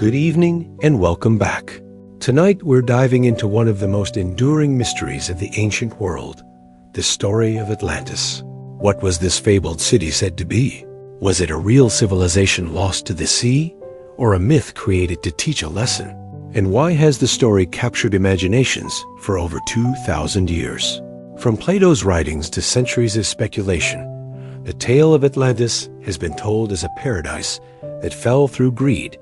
Good evening and welcome back. Tonight we're diving into one of the most enduring mysteries of the ancient world, the story of Atlantis. What was this fabled city said to be? Was it a real civilization lost to the sea, or a myth created to teach a lesson? And why has the story captured imaginations for over 2,000 years? From Plato's writings to centuries of speculation, the tale of Atlantis has been told as a paradise that fell through greed,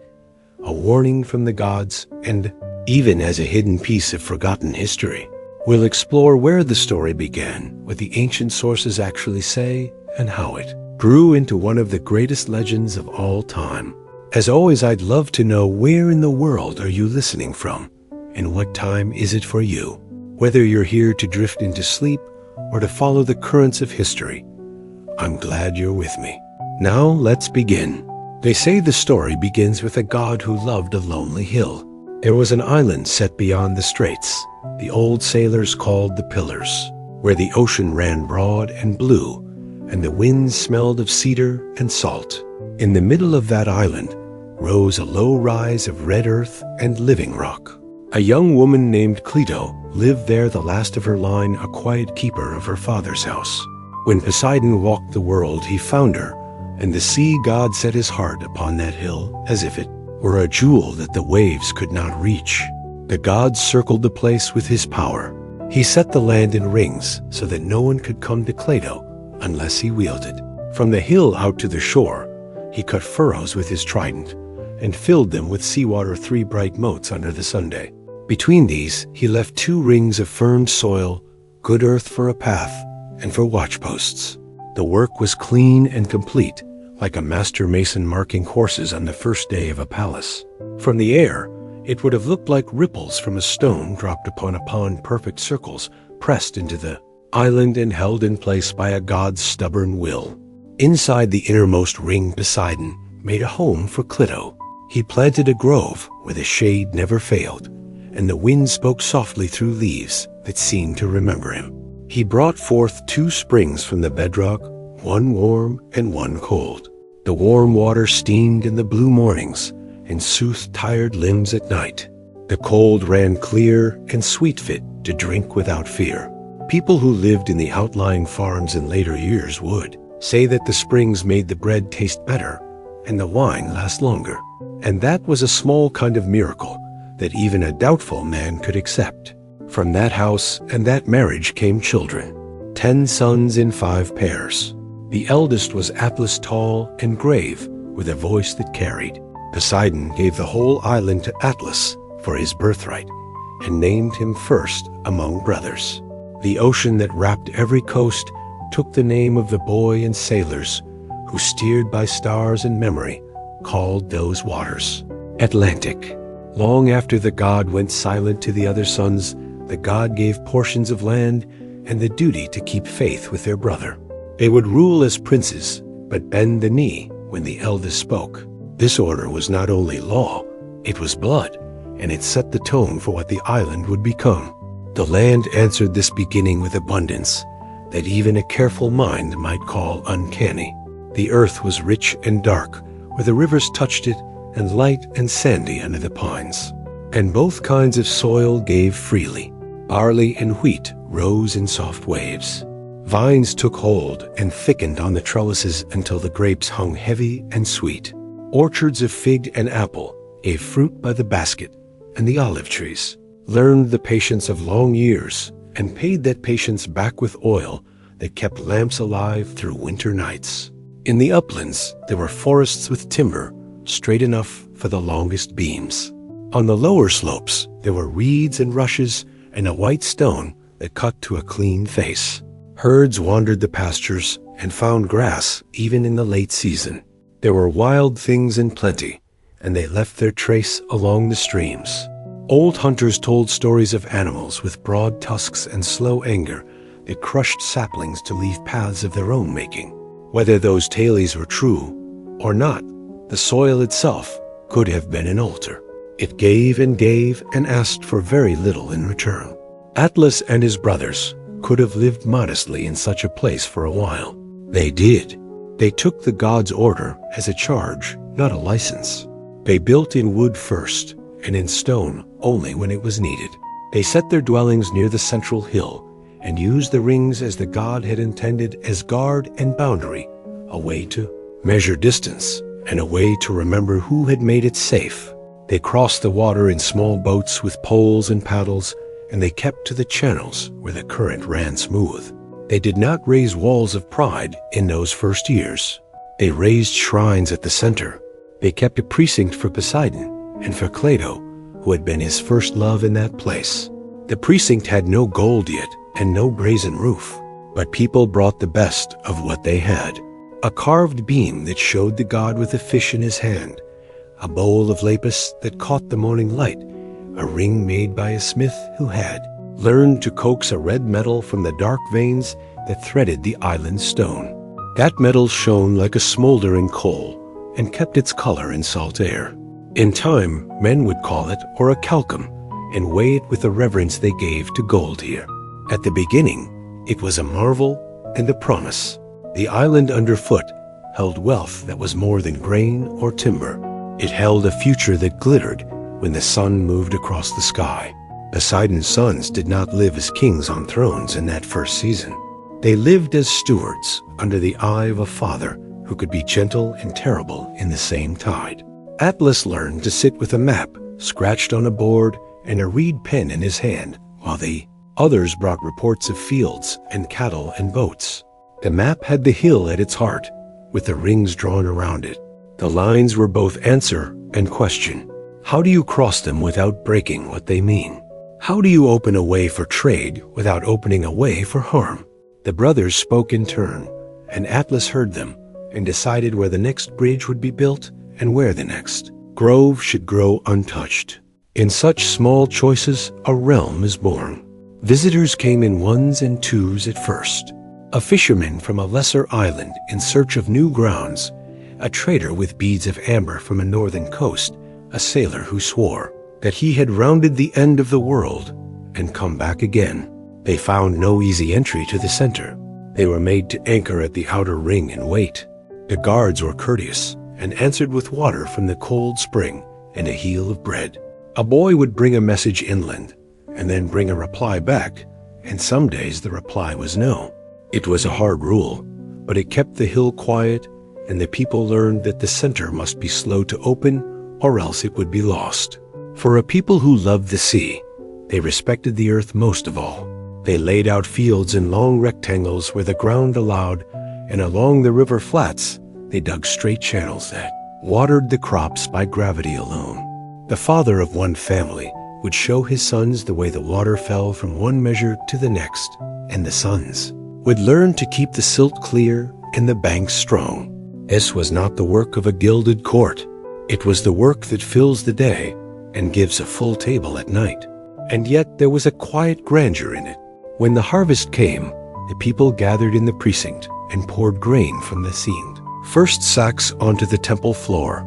a warning from the gods, and even as a hidden piece of forgotten history. We'll explore where the story began, what the ancient sources actually say, and how it grew into one of the greatest legends of all time. As always, I'd love to know, where in the world are you listening from, and what time is it for you? Whether you're here to drift into sleep or to follow the currents of history, I'm glad you're with me. Now let's begin. They say the story begins with a god who loved a lonely hill. There was an island set beyond the straits, the old sailors called the Pillars, where the ocean ran broad and blue, and the winds smelled of cedar and salt. In the middle of that island rose a low rise of red earth and living rock. A young woman named Cleito lived there, the last of her line, a quiet keeper of her father's house. When Poseidon walked the world, he found her, and the sea god set his heart upon that hill as if it were a jewel that the waves could not reach. The gods circled the place with his power. He set the land in rings so that no one could come to Cleito unless he wielded. From the hill out to the shore, he cut furrows with his trident and filled them with seawater 3 bright moats under the sunday. Between these, he left 2 rings of firm soil, good earth for a path and for watchposts. The work was clean and complete, like a master mason marking courses on the first day of a palace. From the air, it would have looked like ripples from a stone dropped upon a pond, perfect circles pressed into the island and held in place by a god's stubborn will. Inside the innermost ring, Poseidon made a home for Cleito. He planted a grove where the shade never failed, and the wind spoke softly through leaves that seemed to remember him. He brought forth 2 springs from the bedrock, one warm and one cold. The warm water steamed in the blue mornings and soothed tired limbs at night. The cold ran clear and sweet, fit to drink without fear. People who lived in the outlying farms in later years would say that the springs made the bread taste better and the wine last longer. And that was a small kind of miracle that even a doubtful man could accept. From that house and that marriage came children, 10 sons in 5 pairs. The eldest was Atlas, tall and grave, with a voice that carried. Poseidon gave the whole island to Atlas for his birthright, and named him first among brothers. The ocean that wrapped every coast took the name of the boy and sailors who, steered by stars and memory, called those waters Atlantic. Long after the god went silent to the other sons, the god gave portions of land and the duty to keep faith with their brother. They would rule as princes, but bend the knee when the eldest spoke. This order was not only law, it was blood, and it set the tone for what the island would become. The land answered this beginning with abundance that even a careful mind might call uncanny. The earth was rich and dark, where the rivers touched it, and light and sandy under the pines. And both kinds of soil gave freely. Barley and wheat rose in soft waves. Vines took hold and thickened on the trellises until the grapes hung heavy and sweet. Orchards of fig and apple gave fruit by the basket, and the olive trees learned the patience of long years and paid that patience back with oil that kept lamps alive through winter nights. In the uplands, there were forests with timber straight enough for the longest beams. On the lower slopes, there were reeds and rushes and a white stone that cut to a clean face. Herds wandered the pastures and found grass even in the late season. There were wild things in plenty, and they left their trace along the streams. Old hunters told stories of animals with broad tusks and slow anger that crushed saplings to leave paths of their own making. Whether those tales were true or not, the soil itself could have been an altar. It gave and asked for very little in return. Atlas and his brothers could have lived modestly in such a place for a while. They did. They took the god's order as a charge, not a license. They built in wood first, and in stone only when it was needed. They set their dwellings near the central hill, and used the rings as the god had intended as guard and boundary, a way to measure distance, and a way to remember who had made it safe. They crossed the water in small boats with poles and paddles, and they kept to the channels where the current ran smooth. They did not raise walls of pride in those first years. They raised shrines at the center. They kept a precinct for Poseidon and for Plato, who had been his first love in that place. The precinct had no gold yet and no brazen roof, but people brought the best of what they had. A carved beam that showed the god with a fish in his hand, a bowl of lapis that caught the morning light, a ring made by a smith who had learned to coax a red metal from the dark veins that threaded the island's stone. That metal shone like a smoldering coal and kept its color in salt air. In time, men would call it orichalcum and weigh it with the reverence they gave to gold here. At the beginning, it was a marvel and a promise. The island underfoot held wealth that was more than grain or timber. It held a future that glittered when the sun moved across the sky. Poseidon's sons did not live as kings on thrones in that first season. They lived as stewards under the eye of a father who could be gentle and terrible in the same tide. Atlas learned to sit with a map scratched on a board and a reed pen in his hand, while the others brought reports of fields and cattle and boats. The map had the hill at its heart, with the rings drawn around it. The lines were both answer and question. How do you cross them without breaking what they mean? How do you open a way for trade without opening a way for harm? The brothers spoke in turn, and Atlas heard them and decided where the next bridge would be built and where the next grove should grow untouched. In such small choices, a realm is born. Visitors came in ones and twos at first. A fisherman from a lesser island in search of new grounds, a trader with beads of amber from a northern coast, a sailor who swore that he had rounded the end of the world and come back again. They found no easy entry to the center. They were made to anchor at the outer ring and wait. The guards were courteous and answered with water from the cold spring and a heel of bread. A boy would bring a message inland and then bring a reply back, and some days the reply was no. It was a hard rule, but it kept the hill quiet, and the people learned that the center must be slow to open or else it would be lost. For a people who loved the sea, they respected the earth most of all. They laid out fields in long rectangles where the ground allowed, and along the river flats, they dug straight channels that watered the crops by gravity alone. The father of one family would show his sons the way the water fell from one measure to the next, and the sons would learn to keep the silt clear and the banks strong. This was not the work of a gilded court. It was the work that fills the day and gives a full table at night. And yet there was a quiet grandeur in it. When the harvest came, the people gathered in the precinct and poured grain from the seamed first sacks onto the temple floor,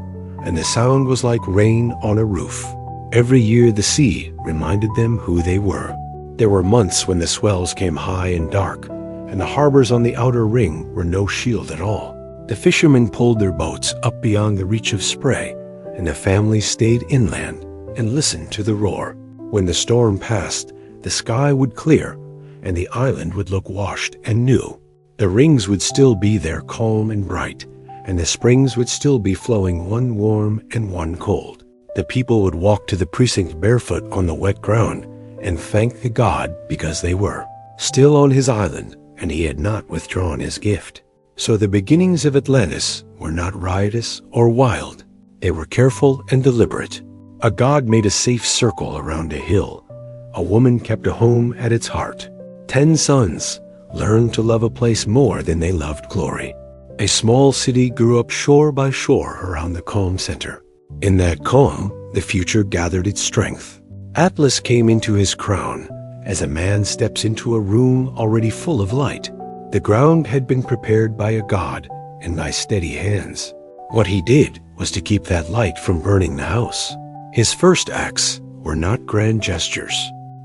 and the sound was like rain on a roof. Every year the sea reminded them who they were. There were months when the swells came high and dark, and the harbors on the outer ring were no shield at all. The fishermen pulled their boats up beyond the reach of spray, and the families stayed inland and listened to the roar. When the storm passed, the sky would clear, and the island would look washed and new. The rings would still be there calm and bright, and the springs would still be flowing, one warm and one cold. The people would walk to the precinct barefoot on the wet ground and thank the god because they were still on his island, and he had not withdrawn his gift. So the beginnings of Atlantis were not riotous or wild. They were careful and deliberate. A god made a safe circle around a hill. A woman kept a home at its heart. 10 sons learned to love a place more than they loved glory. A small city grew up shore by shore around the calm center. In that calm, the future gathered its strength. Atlas came into his crown as a man steps into a room already full of light. The ground had been prepared by a god and by steady hands. What he did was to keep that light from burning the house. His first acts were not grand gestures.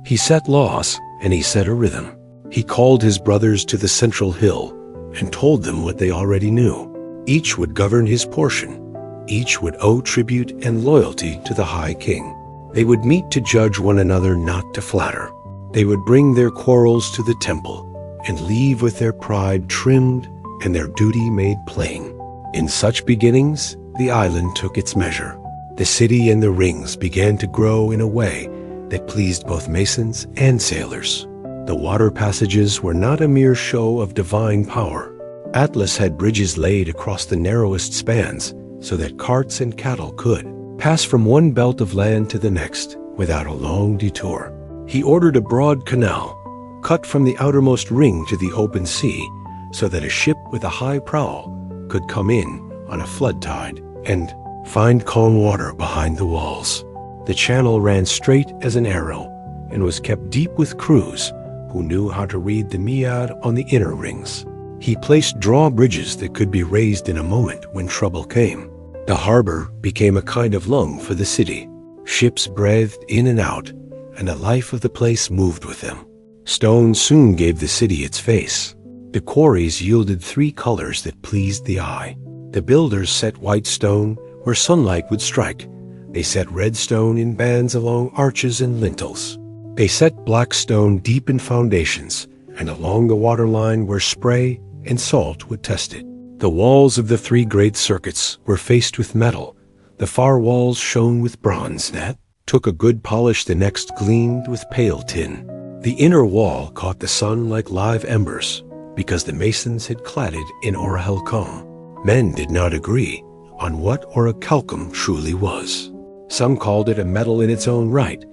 He set laws and he set a rhythm. He called his brothers to the central hill and told them what they already knew. Each would govern his portion, Each would owe tribute and loyalty to the High King. They would meet to judge one another, not to flatter. They would bring their quarrels to the temple and leave with their pride trimmed and their duty made plain. In such beginnings, the island took its measure. The city and the rings began to grow in a way that pleased both masons and sailors. The water passages were not a mere show of divine power. Atlas had bridges laid across the narrowest spans so that carts and cattle could pass from one belt of land to the next without a long detour. He ordered a broad canal, cut from the outermost ring to the open sea, so that a ship with a high prow could come in on a flood tide and find calm water behind the walls. The channel ran straight as an arrow and was kept deep with crews who knew how to read the miad on the inner rings. He placed drawbridges that could be raised in a moment when trouble came. The harbor became a kind of lung for the city. Ships breathed in and out, and the life of the place moved with them. Stone soon gave the city its face. The quarries yielded 3 colors that pleased the eye. The builders set white stone where sunlight would strike. They set red stone in bands along arches and lintels. They set black stone deep in foundations and along the waterline where spray and salt would test it. The walls of the 3 great circuits were faced with metal. The far walls shone with bronze that took a good polish, the next gleamed with pale tin. The inner wall caught the sun like live embers because the masons had clad it in orichalcum. Men did not agree on what orichalcum truly was. Some called it a metal in its own right.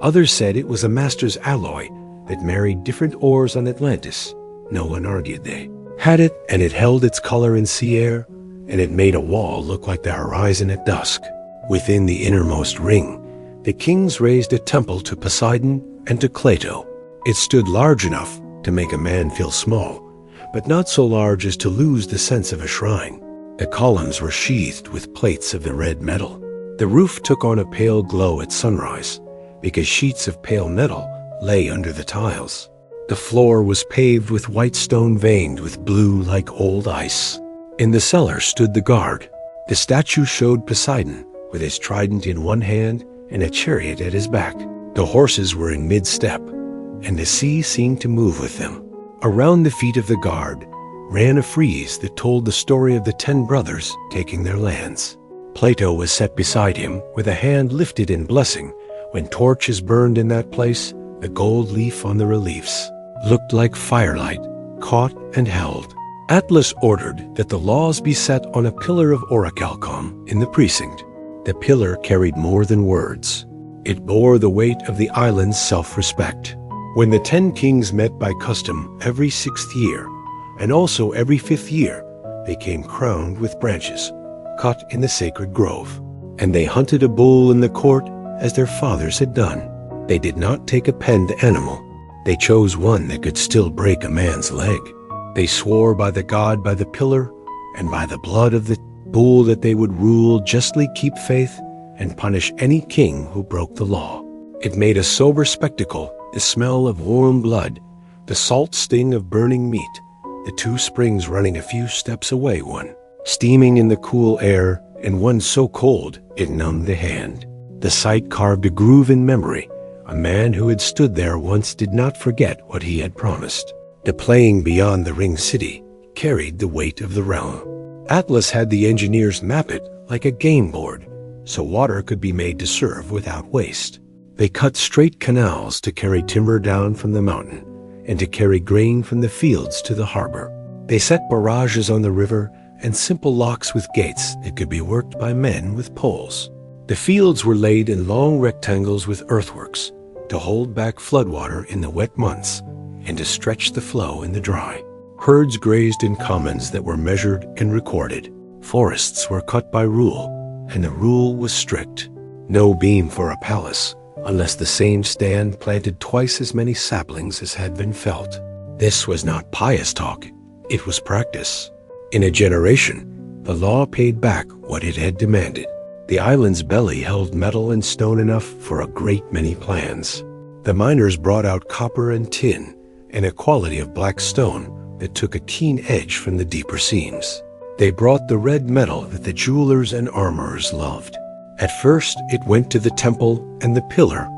Others said it was a master's alloy that married different ores on Atlantis. No one argued. They had it, and it held its color in sea air, and it made a wall look like the horizon at dusk. Within the innermost ring, the kings raised a temple to Poseidon and to Cleito. It stood large enough to make a man feel small, but not so large as to lose the sense of a shrine. The columns were sheathed with plates of the red metal. The roof took on a pale glow at sunrise, because sheets of pale metal lay under the tiles. The floor was paved with white stone veined with blue like old ice. In the cellar stood the guard. The statue showed Poseidon with his trident in one hand and a chariot at his back. The horses were in mid-step, and the sea seemed to move with them. Around the feet of the guard ran a frieze that told the story of the 10 brothers taking their lands. Plato was set beside him with a hand lifted in blessing. When torches burned in that place, the gold leaf on the reliefs looked like firelight, caught and held. Atlas ordered that the laws be set on a pillar of orichalcum in the precinct. The pillar carried more than words. It bore the weight of the island's self-respect. When the 10 kings met by custom every 6th year, and also every 5th year, they came crowned with branches, cut in the sacred grove. And they hunted a bull in the court as their fathers had done. They did not take a penned animal. They chose one that could still break a man's leg. They swore by the god by the pillar and by the blood of the bull that they would rule justly, keep faith, and punish any king who broke the law. It made a sober spectacle, the smell of warm blood, the salt sting of burning meat, the 2 springs running a few steps away, one steaming in the cool air and one so cold it numbed the hand. The sight carved a groove in memory. A man who had stood there once did not forget what he had promised. The playing beyond the ring city carried the weight of the realm. Atlas had the engineers map it like a game board, so water could be made to serve without waste. They cut straight canals to carry timber down from the mountain and to carry grain from the fields to the harbor. They set barrages on the river and simple locks with gates that could be worked by men with poles. The fields were laid in long rectangles with earthworks to hold back floodwater in the wet months and to stretch the flow in the dry. Herds grazed in commons that were measured and recorded. Forests were cut by rule, and the rule was strict. No beam for a palace, unless the same stand planted twice as many saplings as had been felt. This was not pious talk, it was practice. In a generation, the law paid back what it had demanded. The island's belly held metal and stone enough for a great many plans. The miners brought out copper and tin, and a quality of black stone that took a keen edge from the deeper seams. They brought the red metal that the jewelers and armorers loved. At first, it went to the temple and the pillar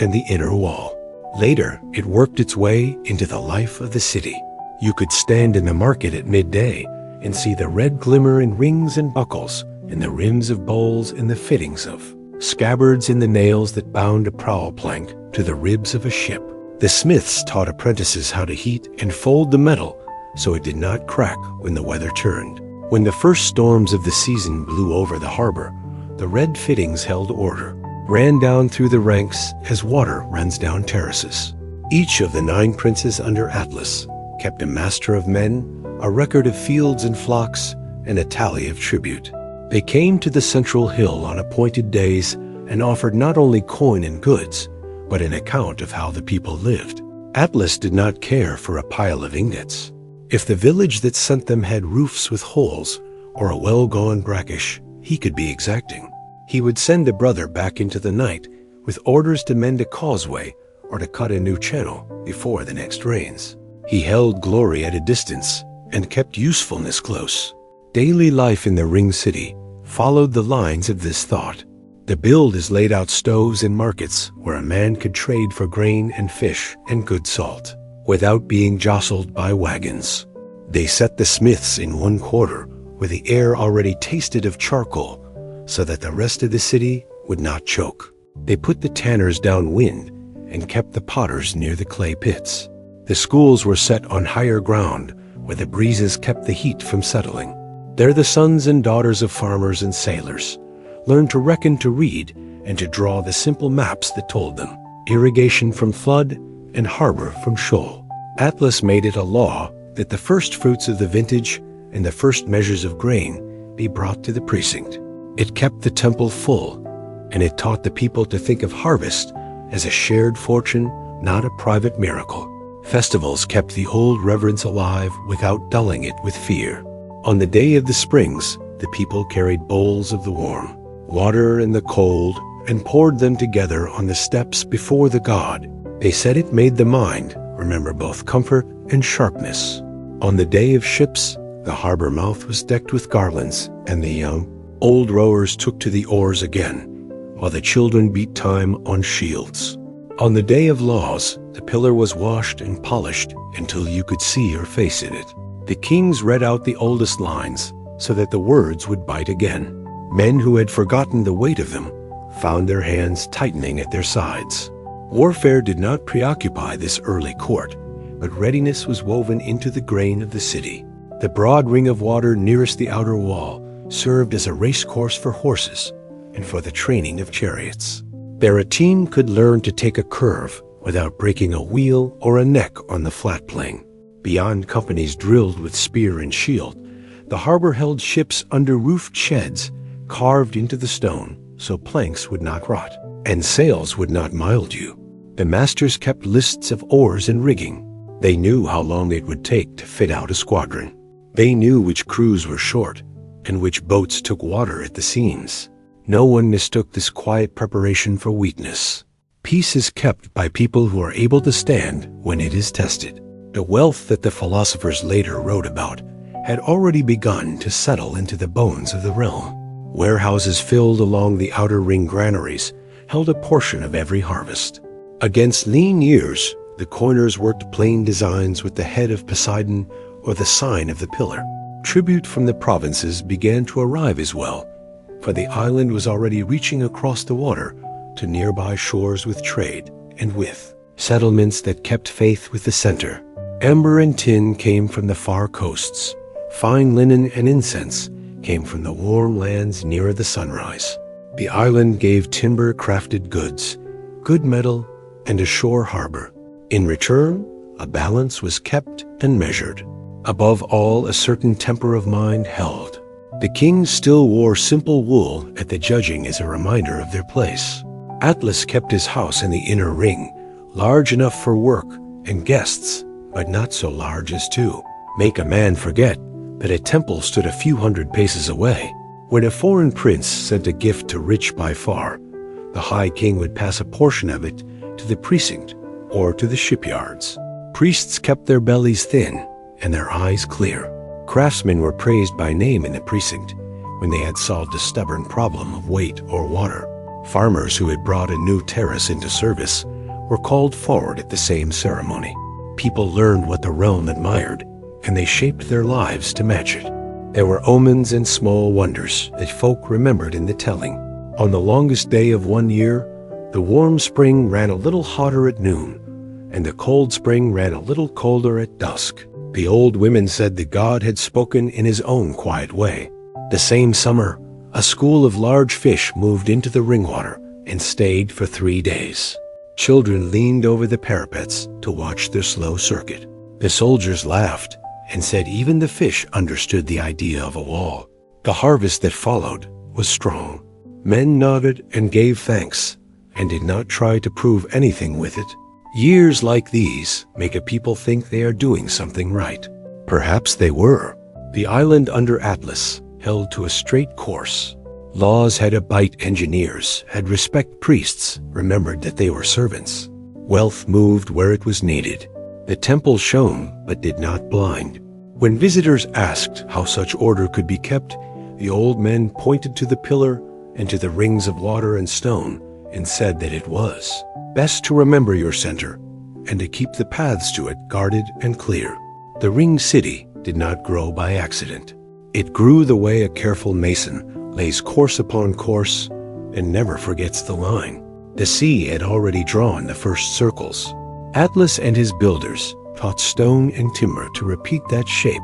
and the inner wall. Later, it worked its way into the life of the city. You could stand in the market at midday and see the red glimmer in rings and buckles, in the rims of bowls and the fittings of scabbards in the nails that bound a prow plank to the ribs of a ship. The smiths taught apprentices how to heat and fold the metal so it did not crack when the weather turned. When the first storms of the season blew over the harbor, the red fittings held order, ran down through the ranks as water runs down terraces. Each of the 9 princes under Atlas kept a master of men, a record of fields and flocks, and a tally of tribute. They came to the central hill on appointed days and offered not only coin and goods, but an account of how the people lived. Atlas did not care for a pile of ingots. If the village that sent them had roofs with holes or a well-gone brackish, he could be exacting. He would send a brother back into the night with orders to mend a causeway or to cut a new channel before the next rains. He held glory at a distance and kept usefulness close. Daily life in the ring city followed the lines of this thought. The builders laid out stoves in markets where a man could trade for grain and fish and good salt without being jostled by wagons. They set the smiths in one quarter where the air already tasted of charcoal so that the rest of the city would not choke. They put the tanners downwind and kept the potters near the clay pits. The schools were set on higher ground where the breezes kept the heat from settling. There the sons and daughters of farmers and sailors learned to reckon, to read, and to draw the simple maps that told them irrigation from flood and harbor from shoal. Atlas made it a law that the first fruits of the vintage and the first measures of grain be brought to the precinct. It kept the temple full, and it taught the people to think of harvest as a shared fortune, not a private miracle. Festivals kept the old reverence alive without dulling it with fear. On the day of the springs, the people carried bowls of the warm water and the cold and poured them together on the steps before the god. They said it made the mind remember both comfort and sharpness. On the day of ships, the harbor mouth was decked with garlands, and the young, old rowers took to the oars again, while the children beat time on shields. On the day of laws, the pillar was washed and polished until you could see your face in it. The kings read out the oldest lines so that the words would bite again. Men who had forgotten the weight of them found their hands tightening at their sides. Warfare did not preoccupy this early court, but readiness was woven into the grain of the city. The broad ring of water nearest the outer wall served as a race course for horses and for the training of chariots. There a team could learn to take a curve without breaking a wheel or a neck on the flat plain. Beyond companies drilled with spear and shield, the harbor held ships under roofed sheds carved into the stone so planks would not rot and sails would not mildew. The masters kept lists of oars and rigging. They knew how long it would take to fit out a squadron. They knew which crews were short and which boats took water at the seams. No one mistook this quiet preparation for weakness. Peace is kept by people who are able to stand when it is tested. The wealth that the philosophers later wrote about had already begun to settle into the bones of the realm. Warehouses filled along the outer ring granaries held a portion of every harvest. Against lean years, the coiners worked plain designs with the head of Poseidon or the sign of the pillar. Tribute from the provinces began to arrive as well, for the island was already reaching across the water to nearby shores with trade and with settlements that kept faith with the center. Amber and tin came from the far coasts. Fine linen and incense came from the warm lands nearer the sunrise. The island gave timber-crafted goods, good metal, and a shore harbor. In return, a balance was kept and measured. Above all, a certain temper of mind held. The kings still wore simple wool at the judging as a reminder of their place. Atlas kept his house in the inner ring, large enough for work and guests, but not so large as to make a man forget that a temple stood a few hundred paces away. When a foreign prince sent a gift to rich by far, the high king would pass a portion of it to the precinct or to the shipyards. Priests kept their bellies thin and their eyes clear. Craftsmen were praised by name in the precinct when they had solved a stubborn problem of weight or water. Farmers who had brought a new terrace into service were called forward at the same ceremony. People learned what the realm admired, and they shaped their lives to match it. There were omens and small wonders that folk remembered in the telling. On the longest day of one year, the warm spring ran a little hotter at noon, and the cold spring ran a little colder at dusk. The old women said that God had spoken in his own quiet way. The same summer, a school of large fish moved into the ringwater and stayed for 3 days. Children leaned over the parapets to watch their slow circuit. The soldiers laughed and said even the fish understood the idea of a wall. The harvest that followed was strong. Men nodded and gave thanks and did not try to prove anything with it. Years like these make a people think they are doing something right. Perhaps they were. The island under Atlas held to a straight course. Laws had abide engineers, had respect priests, remembered that they were servants. Wealth moved where it was needed. The temple shone but did not blind. When visitors asked how such order could be kept, the old men pointed to the pillar and to the rings of water and stone and said that it was best to remember your center and to keep the paths to it guarded and clear. The ringed city did not grow by accident. It grew the way a careful mason lays course upon course and never forgets the line. The sea had already drawn the first circles. Atlas and his builders taught stone and timber to repeat that shape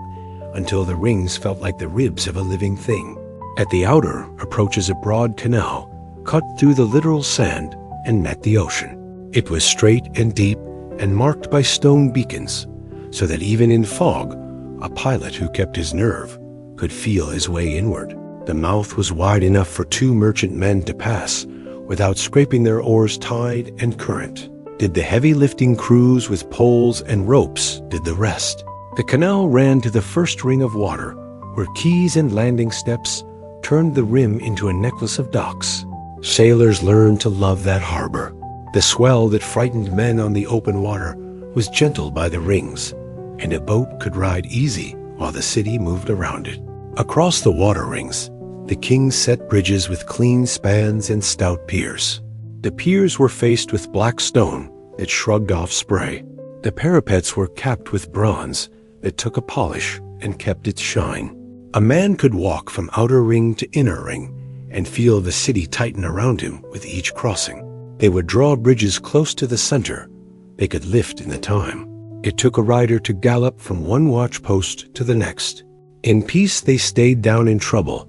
until the rings felt like the ribs of a living thing. At the outer approaches a broad canal cut through the literal sand and met the ocean. It was straight and deep and marked by stone beacons, so that even in fog, a pilot who kept his nerve could feel his way inward. The mouth was wide enough for 2 merchant men to pass without scraping their oars tide and current. Did the heavy lifting crews with poles and ropes did the rest. The canal ran to the first ring of water, where quays and landing steps turned the rim into a necklace of docks. Sailors learned to love that harbor. The swell that frightened men on the open water was gentle by the rings, and a boat could ride easy while the city moved around it. Across the water rings, the kings set bridges with clean spans and stout piers. The piers were faced with black stone that shrugged off spray. The parapets were capped with bronze that took a polish and kept its shine. A man could walk from outer ring to inner ring and feel the city tighten around him with each crossing. They would draw bridges close to the center they could lift in the time. It took a rider to gallop from one watch post to the next. In peace they stayed down, in trouble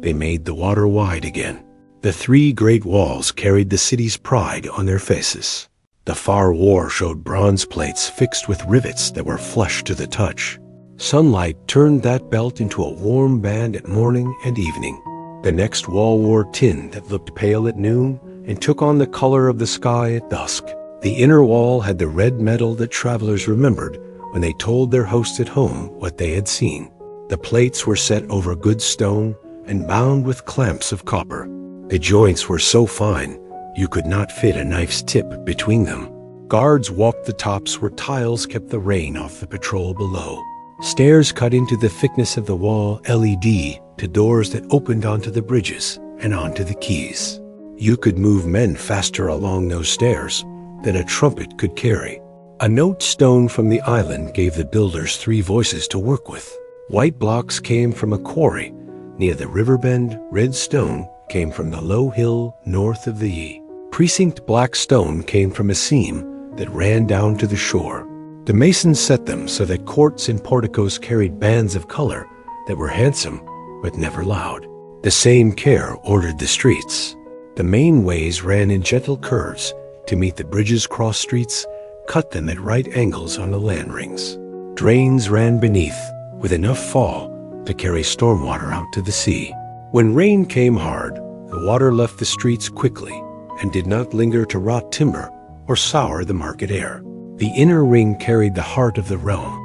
they made the water wide again. The 3 great walls carried the city's pride on their faces. The far war showed bronze plates fixed with rivets that were flush to the touch. Sunlight turned that belt into a warm band at morning and evening. The next wall wore tin that looked pale at noon and took on the color of the sky at dusk. The inner wall had the red metal that travelers remembered when they told their hosts at home what they had seen. The plates were set over good stone and bound with clamps of copper. The joints were so fine you could not fit a knife's tip between them. Guards walked the tops where tiles kept the rain off the patrol below. Stairs cut into the thickness of the wall LED to doors that opened onto the bridges and onto the quays. You could move men faster along those stairs than a trumpet could carry. A note stone from the island gave the builders 3 voices to work with. White blocks came from a quarry near the river bend. Red stone came from the low hill north of the Yi. Precinct black stone came from a seam that ran down to the shore. The masons set them so that courts and porticos carried bands of color that were handsome but never loud. The same care ordered the streets. The main ways ran in gentle curves to meet the bridges' cross streets, cut them at right angles on the land rings. Drains ran beneath with enough fall to carry stormwater out to the sea. When rain came hard, the water left the streets quickly and did not linger to rot timber or sour the market air. The inner ring carried the heart of the realm.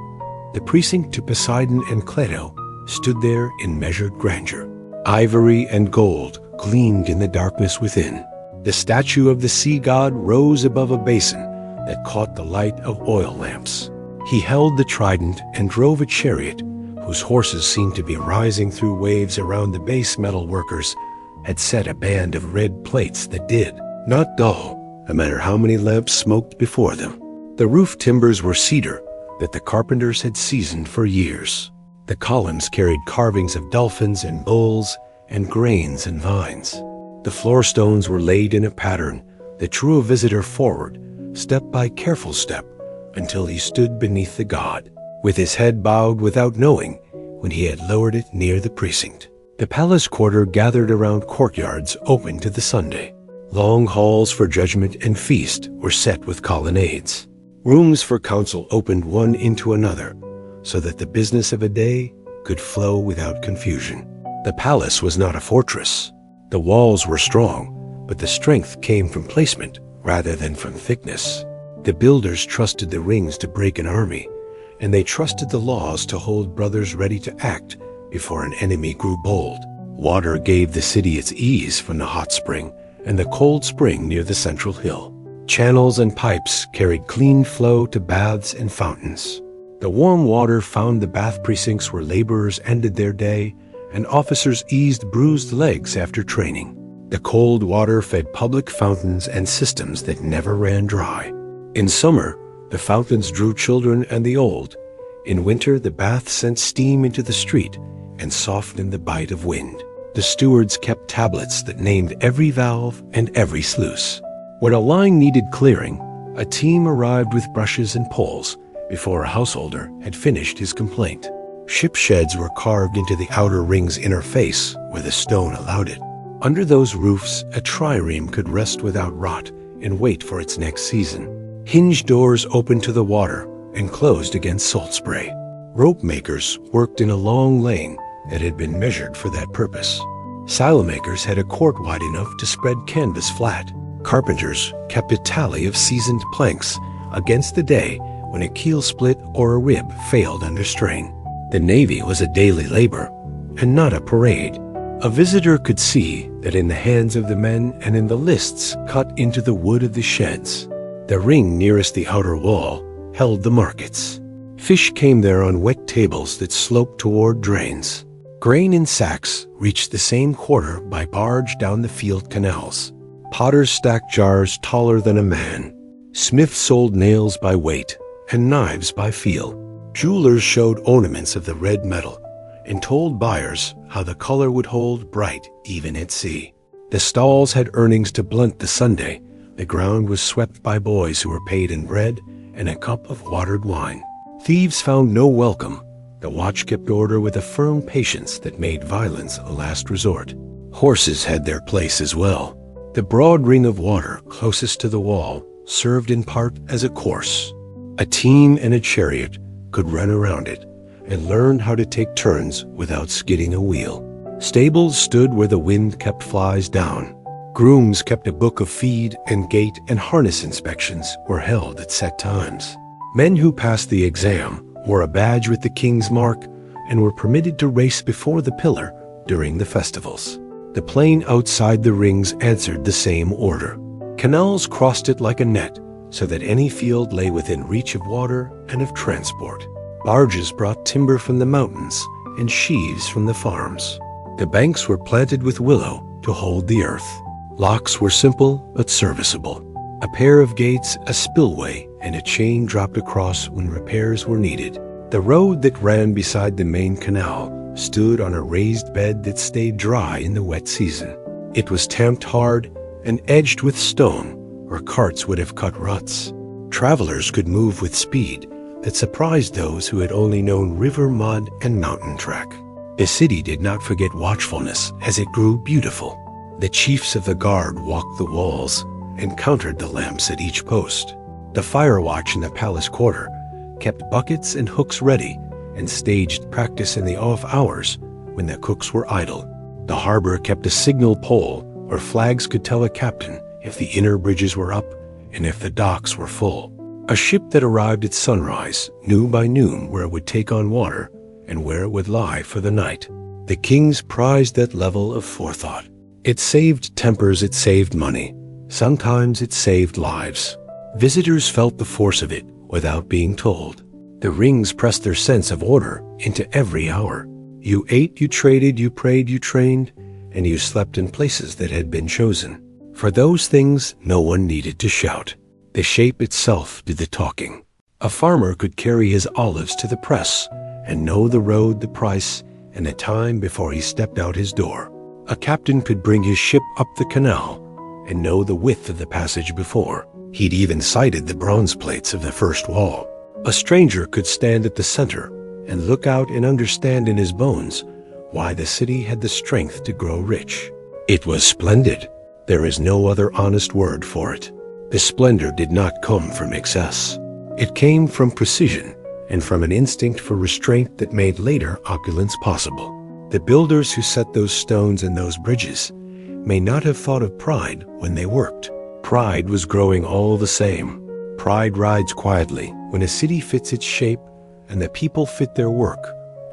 The precinct to Poseidon and Cleto stood there in measured grandeur. Ivory and gold gleamed in the darkness within. The statue of the sea god rose above a basin that caught the light of oil lamps. He held the trident and drove a chariot whose horses seemed to be rising through waves around the base metal workers, had set a band of red plates that did not dull, no matter how many lamps smoked before them. The roof timbers were cedar that the carpenters had seasoned for years. The columns carried carvings of dolphins and bulls and grains and vines. The floor stones were laid in a pattern that drew a visitor forward, step by careful step, until he stood beneath the god, with his head bowed without knowing when he had lowered it near the precinct. The palace quarter gathered around courtyards open to the Sunday. Long halls for judgment and feast were set with colonnades. Rooms for council opened one into another, so that the business of a day could flow without confusion. The palace was not a fortress. The walls were strong, but the strength came from placement rather than from thickness. The builders trusted the rings to break an army, and they trusted the laws to hold brothers ready to act before an enemy grew bold. Water gave the city its ease from the hot spring and the cold spring near the central hill. Channels and pipes carried clean flow to baths and fountains. The warm water found the bath precincts where laborers ended their day and officers eased bruised legs after training. The cold water fed public fountains and systems that never ran dry. In summer, the fountains drew children and the old. In winter, the bath sent steam into the street and softened the bite of wind. The stewards kept tablets that named every valve and every sluice. When a line needed clearing, a team arrived with brushes and poles before a householder had finished his complaint. Ship sheds were carved into the outer ring's inner face where the stone allowed it. Under those roofs, a trireme could rest without rot and wait for its next season. Hinged doors opened to the water and closed against salt spray. Rope makers worked in a long lane that had been measured for that purpose. Sail makers had a court wide enough to spread canvas flat. Carpenters kept a tally of seasoned planks against the day when a keel split or a rib failed under strain. The Navy was a daily labor and not a parade. A visitor could see that in the hands of the men and in the lists cut into the wood of the sheds. The ring nearest the outer wall held the markets. Fish came there on wet tables that sloped toward drains. Grain in sacks reached the same quarter by barge down the field canals. Potters stacked jars taller than a man. Smiths sold nails by weight and knives by feel. Jewelers showed ornaments of the red metal and told buyers how the color would hold bright even at sea. The stalls had earnings to blunt the Sunday. The ground was swept by boys who were paid in bread and a cup of watered wine. Thieves found no welcome. The watch kept order with a firm patience that made violence a last resort. Horses had their place as well. The broad ring of water closest to the wall served in part as a course. A team and a chariot could run around it and learn how to take turns without skidding a wheel. Stables stood where the wind kept flies down. Grooms kept a book of feed and gate and harness inspections were held at set times. Men who passed the exam wore a badge with the king's mark and were permitted to race before the pillar during the festivals. The plain outside the rings answered the same order. Canals crossed it like a net so that any field lay within reach of water and of transport. Barges brought timber from the mountains and sheaves from the farms. The banks were planted with willow to hold the earth. Locks were simple but serviceable. A pair of gates, a spillway, and a chain dropped across when repairs were needed. The road that ran beside the main canal stood on a raised bed that stayed dry in the wet season. It was tamped hard and edged with stone, or carts would have cut ruts. Travelers could move with speed that surprised those who had only known river mud and mountain track. The city did not forget watchfulness as it grew beautiful. The chiefs of the guard walked the walls and counted the lamps at each post. The fire watch in the palace quarter kept buckets and hooks ready and staged practice in the off hours when the cooks were idle. The harbor kept a signal pole where flags could tell a captain if the inner bridges were up and if the docks were full. A ship that arrived at sunrise knew by noon where it would take on water and where it would lie for the night. The kings prized that level of forethought. It saved tempers, it saved money. Sometimes it saved lives. Visitors felt the force of it without being told. The rings pressed their sense of order into every hour. You ate, you traded, you prayed, you trained, and you slept in places that had been chosen. For those things, no one needed to shout. The shape itself did the talking. A farmer could carry his olives to the press and know the road, the price, and the time before he stepped out his door. A captain could bring his ship up the canal and know the width of the passage before. He'd even sighted the bronze plates of the first wall. A stranger could stand at the center and look out and understand in his bones why the city had the strength to grow rich. It was splendid. There is no other honest word for it. The splendor did not come from excess. It came from precision and from an instinct for restraint that made later opulence possible. The builders who set those stones and those bridges may not have thought of pride when they worked. Pride was growing all the same. Pride rides quietly when a city fits its shape and the people fit their work,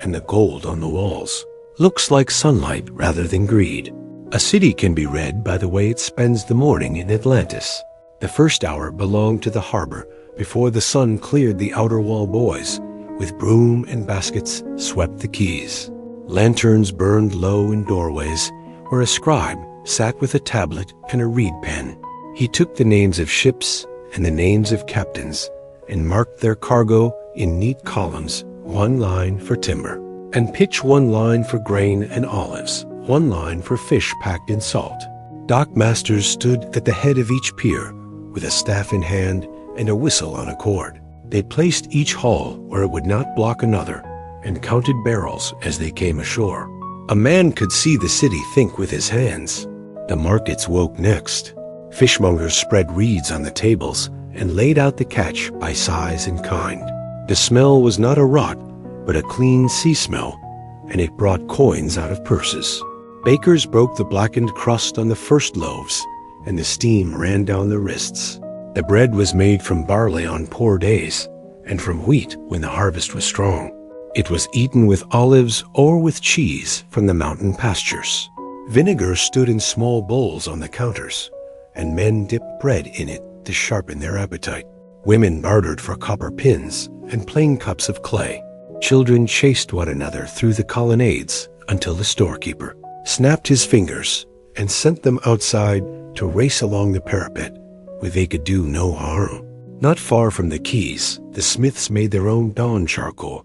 and the gold on the walls looks like sunlight rather than greed. A city can be read by the way it spends the morning in Atlantis. The first hour belonged to the harbor before the sun cleared the outer wall boys, with broom and baskets swept the quays. Lanterns burned low in doorways where a scribe sat with a tablet and a reed pen. He took the names of ships and the names of captains and marked their cargo in neat columns, one line for timber, and pitch one line for grain and olives, one line for fish packed in salt. Dock masters stood at the head of each pier with a staff in hand and a whistle on a cord. They placed each hull where it would not block another and counted barrels as they came ashore. A man could see the city think with his hands. The markets woke next. Fishmongers spread reeds on the tables and laid out the catch by size and kind. The smell was not a rot, but a clean sea smell, and it brought coins out of purses. Bakers broke the blackened crust on the first loaves, and the steam ran down the wrists. The bread was made from barley on poor days, and from wheat when the harvest was strong. It was eaten with olives or with cheese from the mountain pastures. Vinegar stood in small bowls on the counters, and men dipped bread in it to sharpen their appetite. Women bartered for copper pins and plain cups of clay. Children chased one another through the colonnades until the storekeeper snapped his fingers and sent them outside to race along the parapet where they could do no harm. Not far from the quays, the smiths made their own dawn charcoal,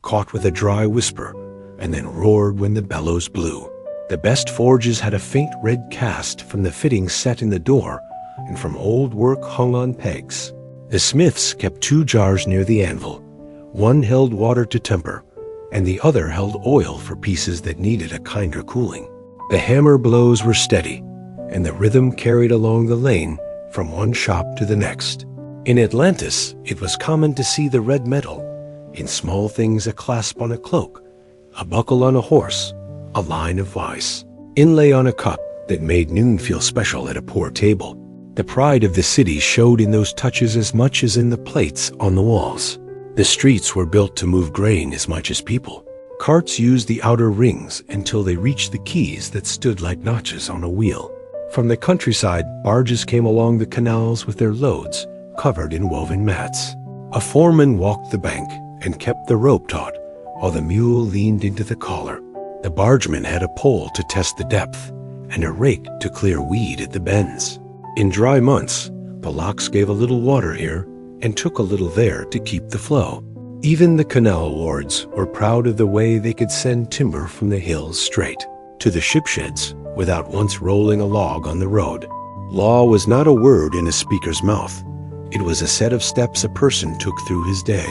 caught with a dry whisper, and then roared when the bellows blew. The best forges had a faint red cast from the fittings set in the door and from old work hung on pegs. The smiths kept 2 jars near the anvil. One held water to temper, and the other held oil for pieces that needed a kinder cooling. The hammer blows were steady, and the rhythm carried along the lane from one shop to the next. In Atlantis, it was common to see the red metal in small things: a clasp on a cloak, a buckle on a horse, a line of vice, inlay on a cup that made noon feel special at a poor table. The pride of the city showed in those touches as much as in the plates on the walls. The streets were built to move grain as much as people. Carts used the outer rings until they reached the quays that stood like notches on a wheel. From the countryside, barges came along the canals with their loads covered in woven mats. A foreman walked the bank and kept the rope taut while the mule leaned into the collar. The bargeman had a pole to test the depth and a rake to clear weed at the bends. In dry months, the locks gave a little water here and took a little there to keep the flow. Even the canal wards were proud of the way they could send timber from the hills straight to the ship sheds without once rolling a log on the road. Law was not a word in a speaker's mouth. It was a set of steps a person took through his day.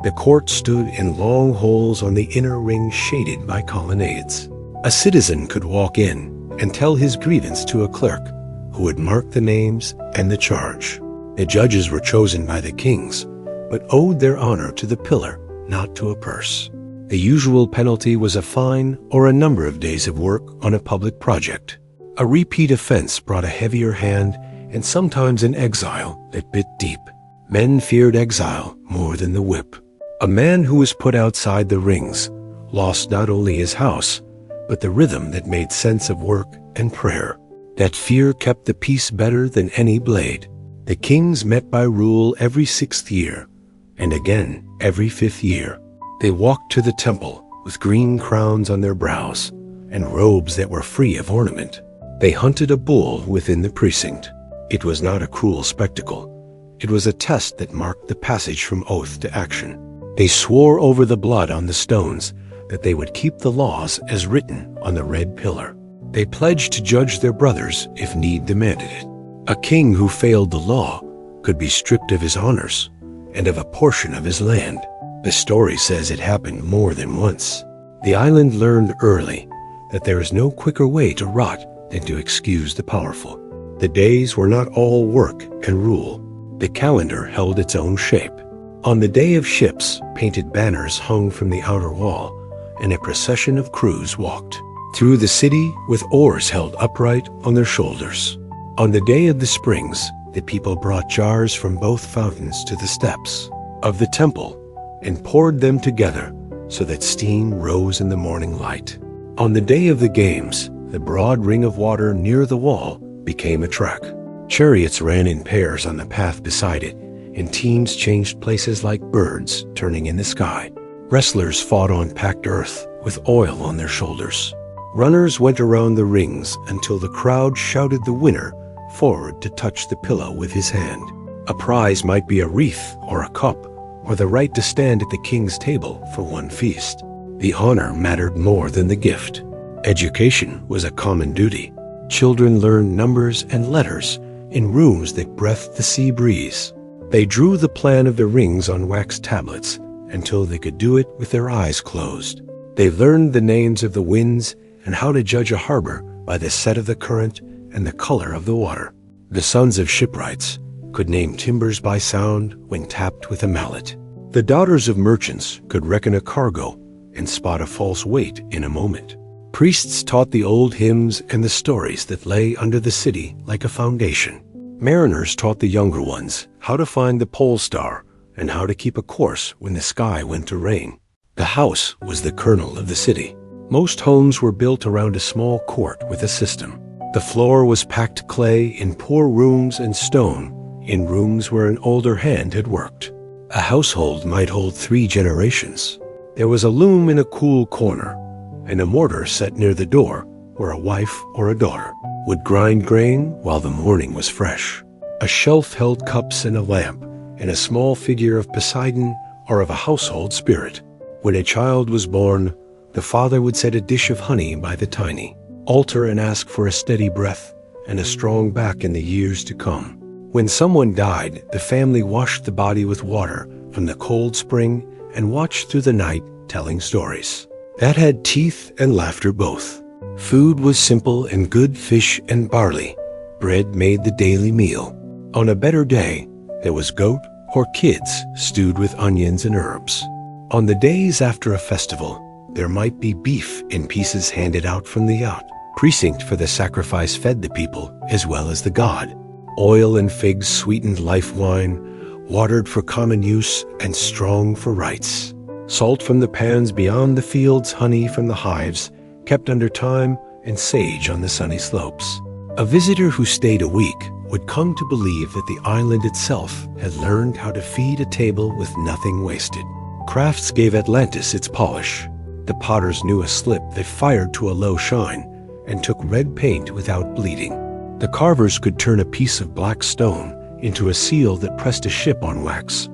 The court stood in long holes on the inner ring shaded by colonnades. A citizen could walk in and tell his grievance to a clerk who would mark the names and the charge. The judges were chosen by the kings, but owed their honor to the pillar, not to a purse. The usual penalty was a fine or a number of days of work on a public project. A repeat offense brought a heavier hand and sometimes an exile that bit deep. Men feared exile more than the whip. A man who was put outside the rings lost not only his house, but the rhythm that made sense of work and prayer. That fear kept the peace better than any blade. The kings met by rule every 6th year, and again every 5th year. They walked to the temple with green crowns on their brows and robes that were free of ornament. They hunted a bull within the precinct. It was not a cruel spectacle. It was a test that marked the passage from oath to action. They swore over the blood on the stones that they would keep the laws as written on the red pillar. They pledged to judge their brothers if need demanded it. A king who failed the law could be stripped of his honors and of a portion of his land. The story says it happened more than once. The island learned early that there is no quicker way to rot than to excuse the powerful. The days were not all work and rule. The calendar held its own shape. On the day of ships, painted banners hung from the outer wall, and a procession of crews walked through the city with oars held upright on their shoulders. On the day of the springs, the people brought jars from both fountains to the steps of the temple and poured them together so that steam rose in the morning light. On the day of the games, the broad ring of water near the wall became a track. Chariots ran in pairs on the path beside it, and teams changed places like birds turning in the sky. Wrestlers fought on packed earth with oil on their shoulders. Runners went around the rings until the crowd shouted the winner forward to touch the pillow with his hand. A prize might be a wreath or a cup, or the right to stand at the king's table for one feast. The honor mattered more than the gift. Education was a common duty. Children learned numbers and letters in rooms that breathed the sea breeze. They drew the plan of the rings on wax tablets until they could do it with their eyes closed. They learned the names of the winds and how to judge a harbor by the set of the current and the color of the water. The sons of shipwrights could name timbers by sound when tapped with a mallet. The daughters of merchants could reckon a cargo and spot a false weight in a moment. Priests taught the old hymns and the stories that lay under the city like a foundation. Mariners taught the younger ones how to find the pole star and how to keep a course when the sky went to rain. The house was the kernel of the city. Most homes were built around a small court with a system. The floor was packed clay in poor rooms and stone in rooms where an older hand had worked. A household might hold 3 generations. There was a loom in a cool corner, and a mortar set near the door where a wife or a daughter would grind grain while the morning was fresh. A shelf held cups and a lamp, and a small figure of Poseidon or of a household spirit. When a child was born, the father would set a dish of honey by the tiny altar and ask for a steady breath and a strong back in the years to come. When someone died, the family washed the body with water from the cold spring and watched through the night telling stories that had teeth and laughter both. Food was simple and good fish and barley. Bread made the daily meal. On a better day, there was goat or kids stewed with onions and herbs. On the days after a festival, there might be beef in pieces handed out from the yacht. Precinct for the sacrifice fed the people as well as the god. Oil and figs sweetened life wine, watered for common use and strong for rites. Salt from the pans beyond the fields, honey from the hives, kept under time, and sage on the sunny slopes. A visitor who stayed a week would come to believe that the island itself had learned how to feed a table with nothing wasted. Crafts gave Atlantis its polish. The potters knew a slip that fired to a low shine and took red paint without bleeding. The carvers could turn a piece of black stone into a seal that pressed a ship on wax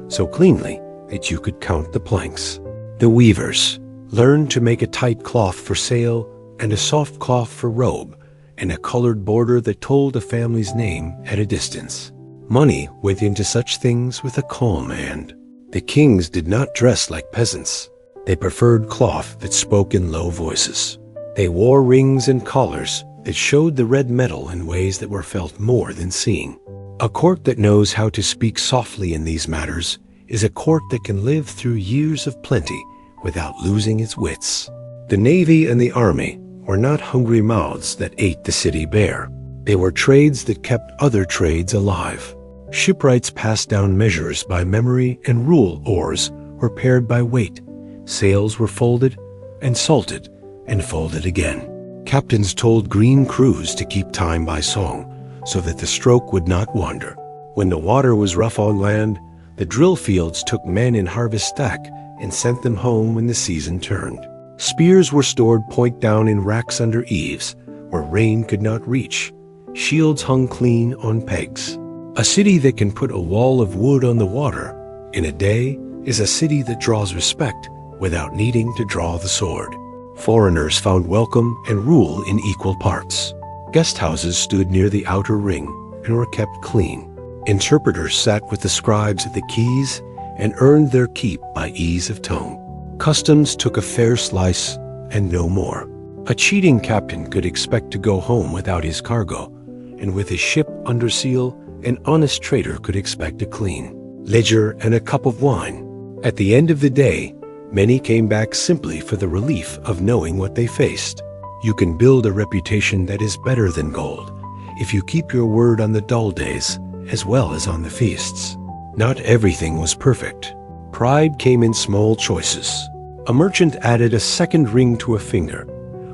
so cleanly that you could count the planks. The weavers learned to make a tight cloth for sail and a soft cloth for robe and a colored border that told a family's name at a distance. Money went into such things with a calm hand. The kings did not dress like peasants. They preferred cloth that spoke in low voices. They wore rings and collars that showed the red metal in ways that were felt more than seeing. A court that knows how to speak softly in these matters is a court that can live through years of plenty without losing its wits. The Navy and the Army were not hungry mouths that ate the city bare. They were trades that kept other trades alive. Shipwrights passed down measures by memory, and rule oars were paired by weight. Sails were folded and salted and folded again. Captains told green crews to keep time by song so that the stroke would not wander. When the water was rough on land, The drill fields took men in harvest stack and sent them home when the season turned. Spears were stored point down in racks under eaves, where rain could not reach. Shields hung clean on pegs. A city that can put a wall of wood on the water in a day is a city that draws respect without needing to draw the sword. Foreigners found welcome and rule in equal parts. Guest houses stood near the outer ring and were kept clean. Interpreters sat with the scribes at the keys and earned their keep by ease of tone. Customs took a fair slice and no more. A cheating captain could expect to go home without his cargo, and with his ship under seal, an honest trader could expect a clean ledger and a cup of wine. At the end of the day, many came back simply for the relief of knowing what they faced. You can build a reputation that is better than gold if you keep your word on the dull days as well as on the feasts. Not everything was perfect. Pride came in small choices. A merchant added a second ring to a finger.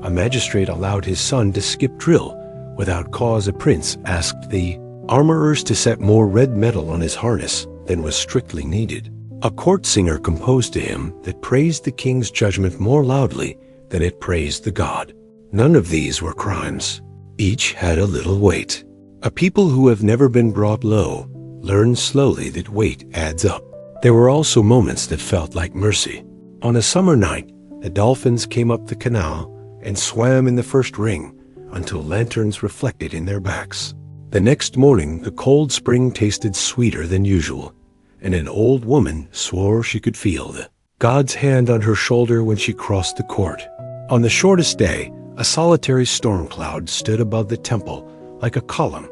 A magistrate allowed his son to skip drill without cause. A prince asked the armorers to set more red metal on his harness than was strictly needed. A court singer composed a hymn that praised the king's judgment more loudly than it praised the god. None of these were crimes. Each had a little weight. A people who have never been brought low learn slowly that weight adds up. There were also moments that felt like mercy. On a summer night, the dolphins came up the canal and swam in the first ring until lanterns reflected in their backs. The next morning, the cold spring tasted sweeter than usual, and an old woman swore she could feel the God's hand on her shoulder when she crossed the court. On the shortest day, a solitary storm cloud stood above the temple like a column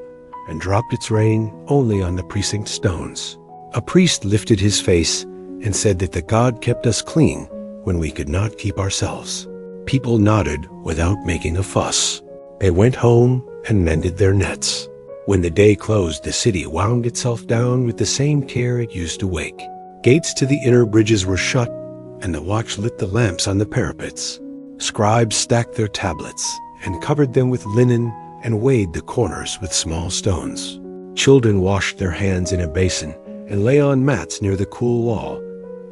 and dropped its rain only on the precinct stones. A priest lifted his face and said that the God kept us clean when we could not keep ourselves. People nodded without making a fuss. They went home and mended their nets. When the day closed, the city wound itself down with the same care it used to wake. Gates to the inner bridges were shut, and the watch lit the lamps on the parapets. Scribes stacked their tablets and covered them with linen and weighed the corners with small stones. Children washed their hands in a basin and lay on mats near the cool wall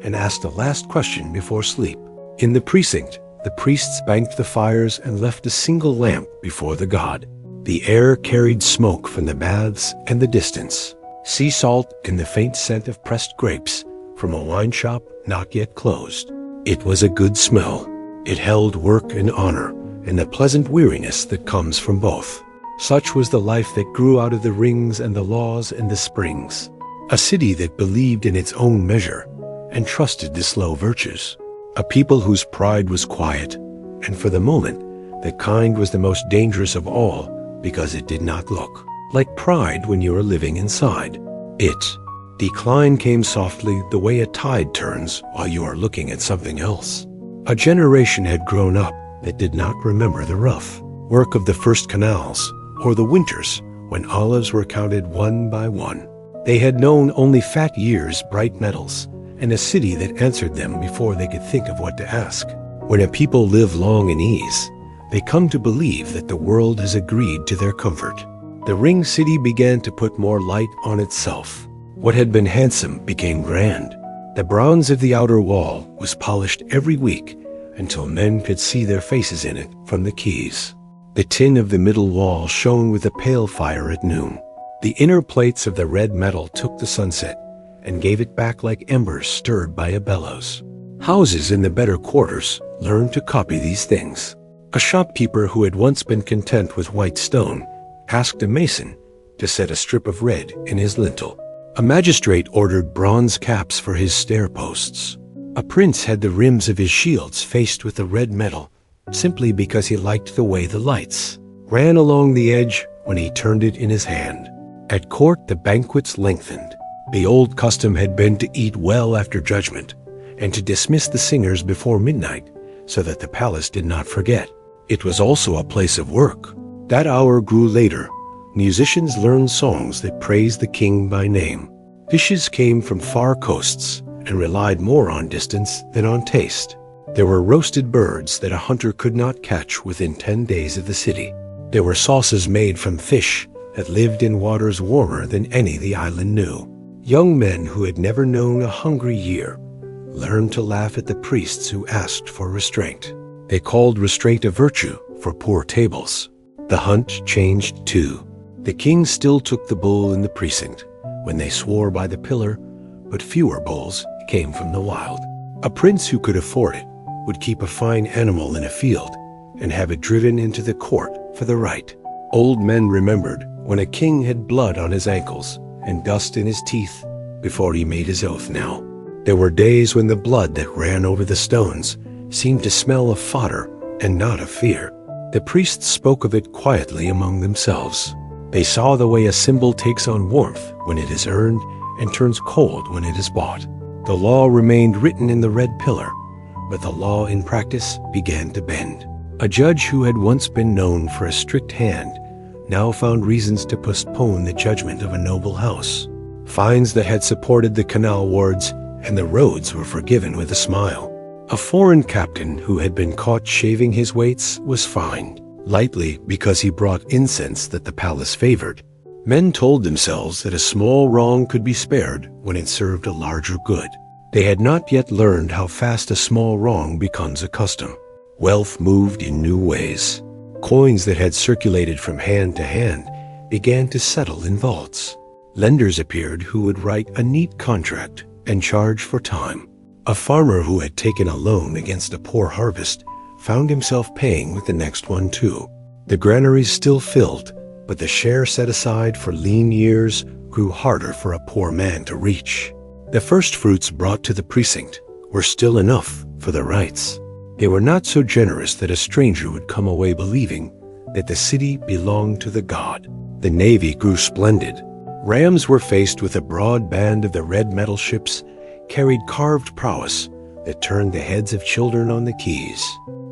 and asked a last question before sleep. In the precinct, the priests banked the fires and left a single lamp before the god. The air carried smoke from the baths and the distance, sea salt and the faint scent of pressed grapes from a wine shop not yet closed. It was a good smell. It held work and honor and the pleasant weariness that comes from both. Such was the life that grew out of the rings and the laws and the springs. A city that believed in its own measure and trusted the slow virtues. A people whose pride was quiet, and for the moment, the kind was the most dangerous of all because it did not look like pride when you are living inside it. Decline came softly the way a tide turns while you are looking at something else. A generation had grown up that did not remember the rough work of the first canals or the winters when olives were counted one by one. They had known only fat years, bright metals, and a city that answered them before they could think of what to ask. When a people live long in ease, they come to believe that the world has agreed to their comfort. The ring city began to put more light on itself. What had been handsome became grand. The bronze of the outer wall was polished every week until men could see their faces in it from the keys. The tin of the middle wall shone with a pale fire at noon. The inner plates of the red metal took the sunset and gave it back like embers stirred by a bellows. Houses in the better quarters learned to copy these things. A shopkeeper who had once been content with white stone asked a mason to set a strip of red in his lintel. A magistrate ordered bronze caps for his stair posts. A prince had the rims of his shields faced with the red metal simply because he liked the way the lights ran along the edge when he turned it in his hand. At court, the banquets lengthened. The old custom had been to eat well after judgment and to dismiss the singers before midnight so that the palace did not forget. It was also a place of work. That hour grew later. Musicians learned songs that praised the king by name. Dishes came from far coasts and relied more on distance than on taste. There were roasted birds that a hunter could not catch within 10 days of the city. There were sauces made from fish that lived in waters warmer than any the island knew. Young men who had never known a hungry year learned to laugh at the priests who asked for restraint. They called restraint a virtue for poor tables. The hunt changed too. The king still took the bull in the precinct when they swore by the pillar, but fewer bulls came from the wild. A prince who could afford it would keep a fine animal in a field and have it driven into the court for the right. Old men remembered when a king had blood on his ankles and dust in his teeth before he made his oath now. There were days when the blood that ran over the stones seemed to smell of fodder and not of fear. The priests spoke of it quietly among themselves. They saw the way a symbol takes on warmth when it is earned and turns cold when it is bought. The law remained written in the red pillar, but the law in practice began to bend. A judge who had once been known for a strict hand now found reasons to postpone the judgment of a noble house. Fines that had supported the canal wards and the roads were forgiven with a smile. A foreign captain who had been caught shaving his weights was fined, lightly because he brought incense that the palace favored. Men told themselves that a small wrong could be spared when it served a larger good. They had not yet learned how fast a small wrong becomes a custom. Wealth moved in new ways. Coins that had circulated from hand to hand began to settle in vaults. Lenders appeared who would write a neat contract and charge for time. A farmer who had taken a loan against a poor harvest found himself paying with the next one too. The granaries still filled, but the share set aside for lean years grew harder for a poor man to reach. The first fruits brought to the precinct were still enough for the rights. They were not so generous that a stranger would come away believing that the city belonged to the god. The navy grew splendid. Rams were faced with a broad band of the red metal ships carried carved prowess that turned the heads of children on the quays.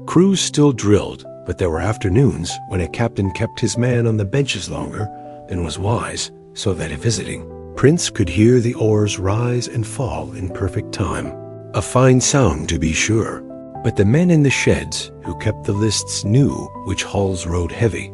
Crews still drilled, but there were afternoons when a captain kept his man on the benches longer than was wise, so that a visiting prince could hear the oars rise and fall in perfect time. A fine sound, to be sure, but the men in the sheds who kept the lists knew which hulls rode heavy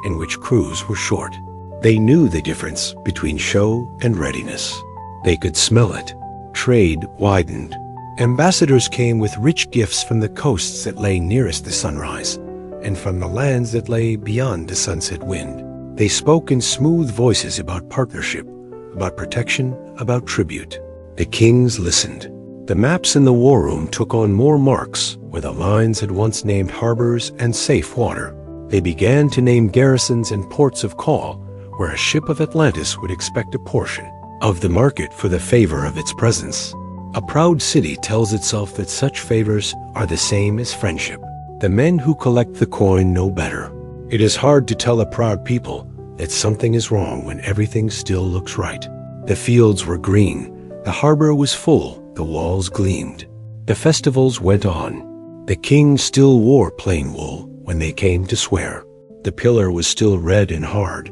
and which crews were short. They knew the difference between show and readiness. They could smell it. Trade widened. Ambassadors came with rich gifts from the coasts that lay nearest the sunrise and from the lands that lay beyond the sunset wind. They spoke in smooth voices about partnership, about protection, about tribute. The kings listened. The maps in the war room took on more marks where the lines had once named harbors and safe water. They began to name garrisons and ports of call where a ship of Atlantis would expect a portion of the market for the favor of its presence. A proud city tells itself that such favors are the same as friendship. The men who collect the coin know better. It is hard to tell a proud people that something is wrong when everything still looks right. The fields were green, the harbor was full, the walls gleamed. The festivals went on. The king still wore plain wool when they came to swear. The pillar was still red and hard,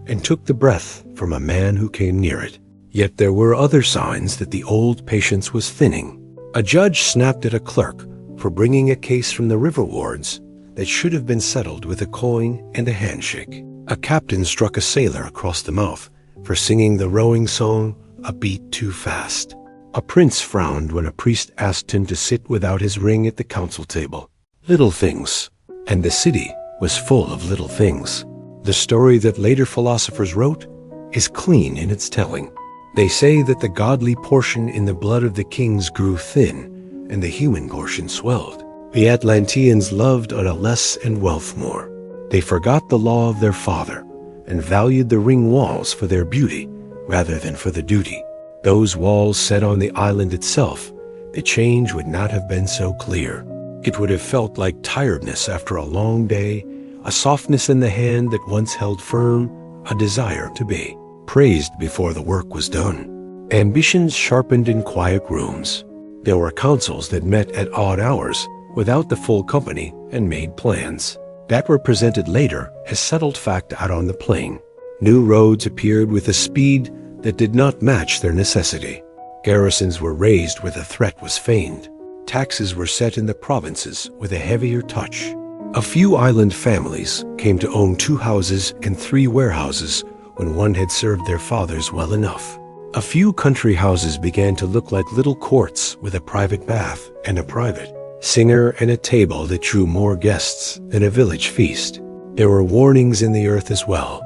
and took the breath from a man who came near it. Yet there were other signs that the old patience was thinning. A judge snapped at a clerk for bringing a case from the river wards that should have been settled with a coin and a handshake. A captain struck a sailor across the mouth for singing the rowing song a beat too fast. A prince frowned when a priest asked him to sit without his ring at the council table. Little things, and the city was full of little things. The story that later philosophers wrote is clean in its telling. They say that the godly portion in the blood of the kings grew thin, and the human portion swelled. The Atlanteans loved on a less and wealth more. They forgot the law of their father, and valued the ring walls for their beauty rather than for the duty. Those walls set on the island itself, the change would not have been so clear. It would have felt like tiredness after a long day, a softness in the hand that once held firm, a desire to be praised before the work was done. Ambitions sharpened in quiet rooms. There were councils that met at odd hours without the full company and made plans that were presented later as settled fact out on the plain. New roads appeared with a speed that did not match their necessity. Garrisons were raised where the threat was feigned. Taxes were set in the provinces with a heavier touch. A few island families came to own 2 houses and 3 warehouses when one had served their fathers well enough. A few country houses began to look like little courts with a private bath and a private singer and a table that drew more guests than a village feast. There were warnings in the earth as well,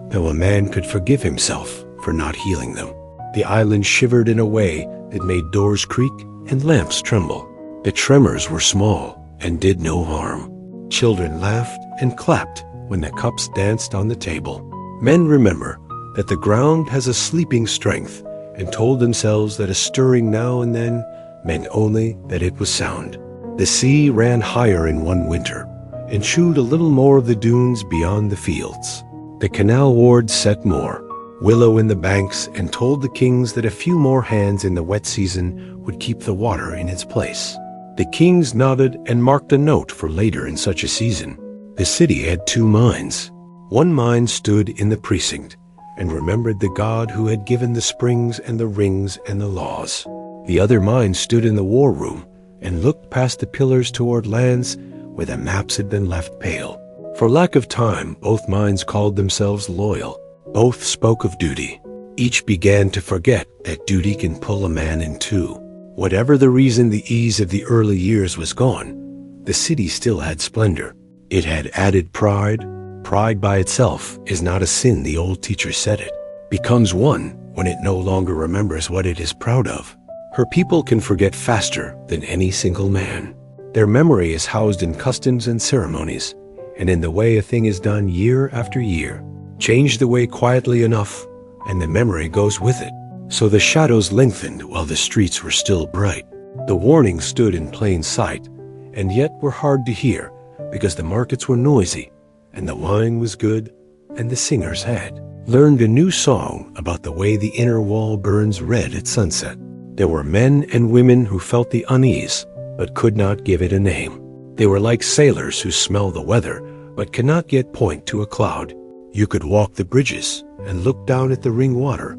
though a man could forgive himself for not healing them. The island shivered in a way that made doors creak and lamps tremble. The tremors were small and did no harm. Children laughed and clapped when the cups danced on the table. Men remember that the ground has a sleeping strength and told themselves that a stirring now and then meant only that it was sound. The sea ran higher in one winter and chewed a little more of the dunes beyond the fields. The canal wards set more willow in the banks and told the kings that a few more hands in the wet season would keep the water in its place. The kings nodded and marked a note for later in such a season. The city had two minds. One mind stood in the precinct and remembered the god who had given the springs and the rings and the laws. The other mind stood in the war room and looked past the pillars toward lands where the maps had been left pale. For lack of time, both minds called themselves loyal. Both spoke of duty. Each began to forget that duty can pull a man in two. Whatever the reason, the ease of the early years was gone. The city still had splendor. It had added pride. Pride by itself is not a sin, the old teacher said it. Becomes one when it no longer remembers what it is proud of. Her people can forget faster than any single man. Their memory is housed in customs and ceremonies, and in the way a thing is done year after year. Change the way quietly enough, and the memory goes with it. So the shadows lengthened while the streets were still bright. The warnings stood in plain sight, and yet were hard to hear, because the markets were noisy, and the wine was good, and the singers had learned a new song about the way the inner wall burns red at sunset. There were men and women who felt the unease, but could not give it a name. They were like sailors who smell the weather, but cannot yet point to a cloud. You could walk the bridges and look down at the ring water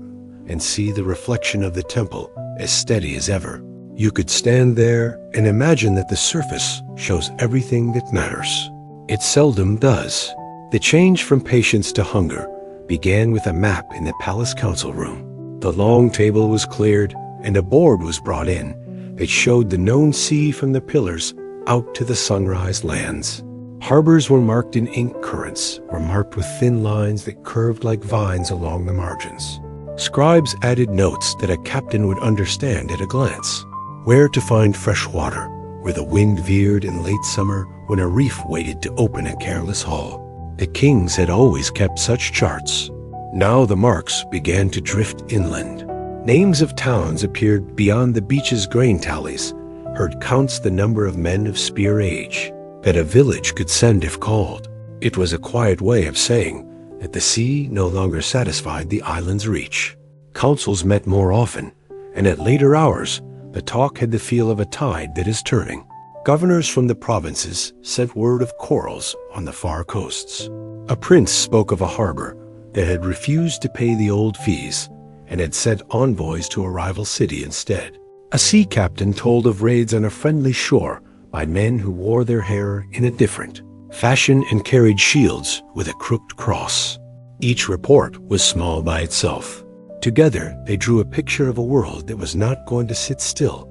and see the reflection of the temple as steady as ever. You could stand there and imagine that the surface shows everything that matters. It seldom does. The change from patience to hunger began with a map in the palace council room. The long table was cleared and a board was brought in that showed the known sea from the pillars out to the sunrise lands. Harbors were marked in ink, currents were marked with thin lines that curved like vines along the margins. Scribes added notes that a captain would understand at a glance. Where to find fresh water, where the wind veered in late summer when a reef waited to open a careless hull. The kings had always kept such charts. Now the marks began to drift inland. Names of towns appeared beyond the beach's grain tallies, heard counts the number of men of spear age that a village could send if called. It was a quiet way of saying that the sea no longer satisfied the island's reach. Councils met more often, and at later hours, the talk had the feel of a tide that is turning. Governors from the provinces sent word of quarrels on the far coasts. A prince spoke of a harbor that had refused to pay the old fees and had sent envoys to a rival city instead. A sea captain told of raids on a friendly shore by men who wore their hair in a different fashion and carried shields with a crooked cross. Each report was small by itself. Together, they drew a picture of a world that was not going to sit still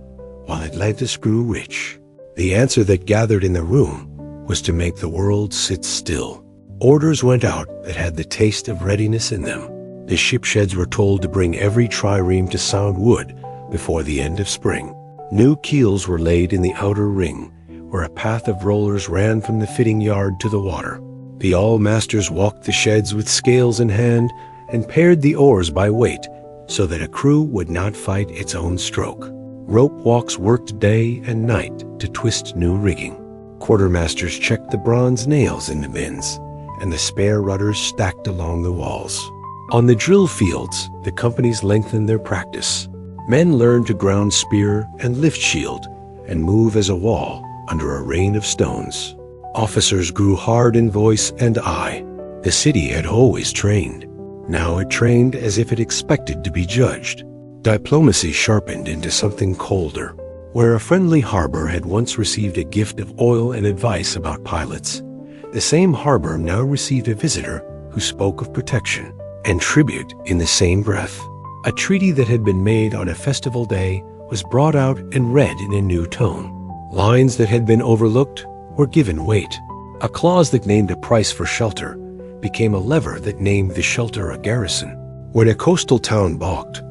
while Atlantis grew rich. The answer that gathered in the room was to make the world sit still. Orders went out that had the taste of readiness in them. The shipsheds were told to bring every trireme to sound wood before the end of spring. New keels were laid in the outer ring, where a path of rollers ran from the fitting yard to the water. The all-masters walked the sheds with scales in hand and paired the oars by weight so that a crew would not fight its own stroke. Rope walks worked day and night to twist new rigging. Quartermasters checked the bronze nails in the bins, and the spare rudders stacked along the walls. On the drill fields, the companies lengthened their practice. Men learned to ground spear and lift shield and move as a wall under a rain of stones. Officers grew hard in voice and eye. The city had always trained. Now it trained as if it expected to be judged. Diplomacy sharpened into something colder. Where a friendly harbor had once received a gift of oil and advice about pilots, the same harbor now received a visitor who spoke of protection and tribute in the same breath. A treaty that had been made on a festival day was brought out and read in a new tone. Lines that had been overlooked were given weight. A clause that named a price for shelter became a lever that named the shelter a garrison. When a coastal town balked,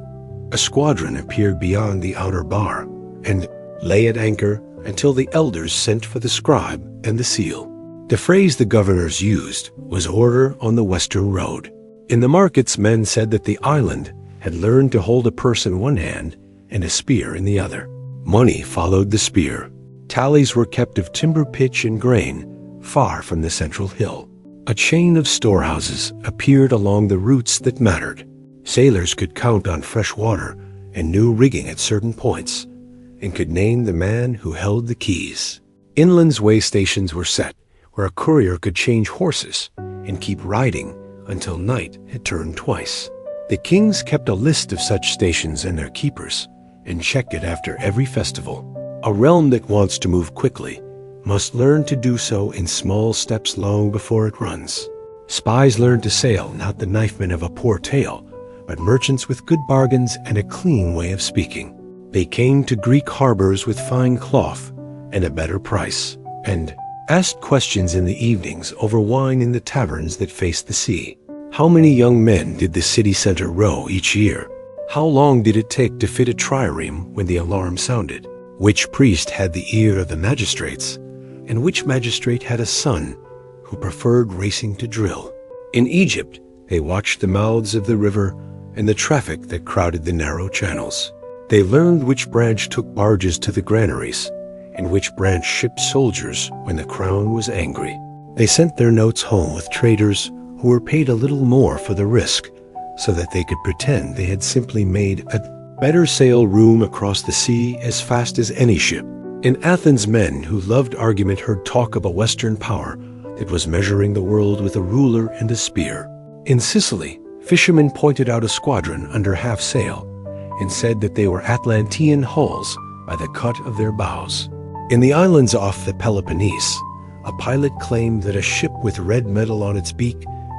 a squadron appeared beyond the outer bar and lay at anchor until the elders sent for the scribe and the seal. The phrase the governors used was order on the western road. In the markets, men said that the island had learned to hold a purse in one hand and a spear in the other. Money followed the spear. Tallies were kept of timber, pitch, and grain far from the central hill. A chain of storehouses appeared along the routes that mattered. Sailors could count on fresh water and new rigging at certain points, and could name the man who held the keys. Inland's way stations were set, where a courier could change horses and keep riding until night had turned twice. The kings kept a list of such stations and their keepers, and checked it after every festival. A realm that wants to move quickly must learn to do so in small steps long before it runs. Spies learned to sail, not the knifemen of a poor tale, but merchants with good bargains and a clean way of speaking. They came to Greek harbors with fine cloth and a better price, and asked questions in the evenings over wine in the taverns that faced the sea. How many young men did the city center row each year? How long did it take to fit a trireme when the alarm sounded? Which priest had the ear of the magistrates, and which magistrate had a son who preferred racing to drill? In Egypt, they watched the mouths of the river and the traffic that crowded the narrow channels. They learned which branch took barges to the granaries, and which branch shipped soldiers when the crown was angry. They sent their notes home with traders who were paid a little more for the risk, so that they could pretend they had simply made a better sail room across the sea as fast as any ship. In Athens, men who loved argument heard talk of a Western power that was measuring the world with a ruler and a spear. In Sicily, fishermen pointed out a squadron under half sail and said that they were Atlantean hulls by the cut of their bows. In the islands off the Peloponnese, a pilot claimed that a ship with red metal on its beak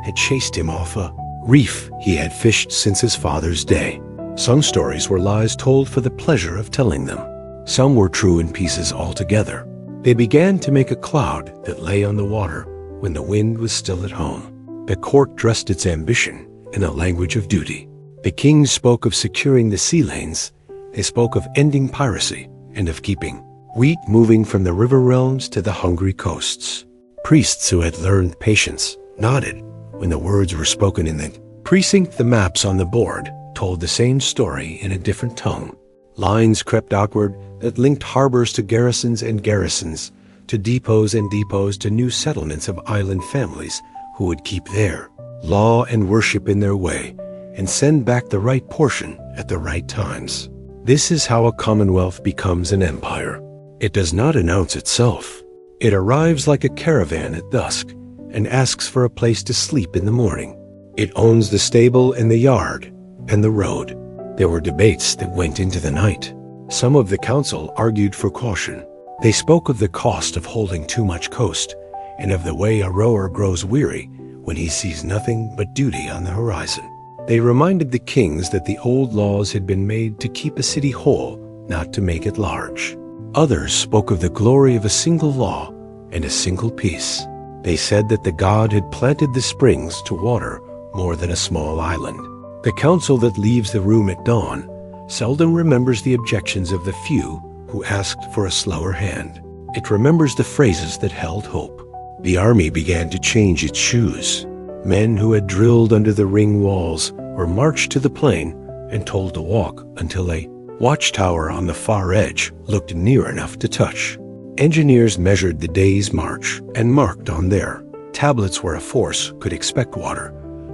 had chased him off a reef he had fished since his father's day. Some stories were lies told for the pleasure of telling them. Some were true in pieces altogether. They began to make a cloud that lay on the water when the wind was still at home. The court dressed its ambition in a language of duty. The kings spoke of securing the sea lanes. They spoke of ending piracy and of keeping wheat moving from the river realms to the hungry coasts. Priests who had learned patience nodded when the words were spoken in the precinct. The maps on the board told the same story in a different tongue. Lines crept outward that linked harbors to garrisons and garrisons, to depots and depots, to new settlements of island families who would keep their law and worship in their way and send back the right portion at the right times. This is how a commonwealth becomes an empire. It does not announce itself. It arrives like a caravan at dusk and asks for a place to sleep in the morning. It owns the stable and the yard and the road. There were debates that went into the night. Some of the council argued for caution. They spoke of the cost of holding too much coast and of the way a rower grows weary when he sees nothing but duty on the horizon. They reminded the kings that the old laws had been made to keep a city whole, not to make it large. Others spoke of the glory of a single law and a single peace. They said that the god had planted the springs to water more than a small island. The council that leaves the room at dawn seldom remembers the objections of the few who asked for a slower hand. It remembers the phrases that held hope. The army began to change its shoes. Men who had drilled under the ring walls were marched to the plain and told to walk until a watchtower on the far edge looked near enough to touch. Engineers measured the day's march and marked on their tablets where a force could expect water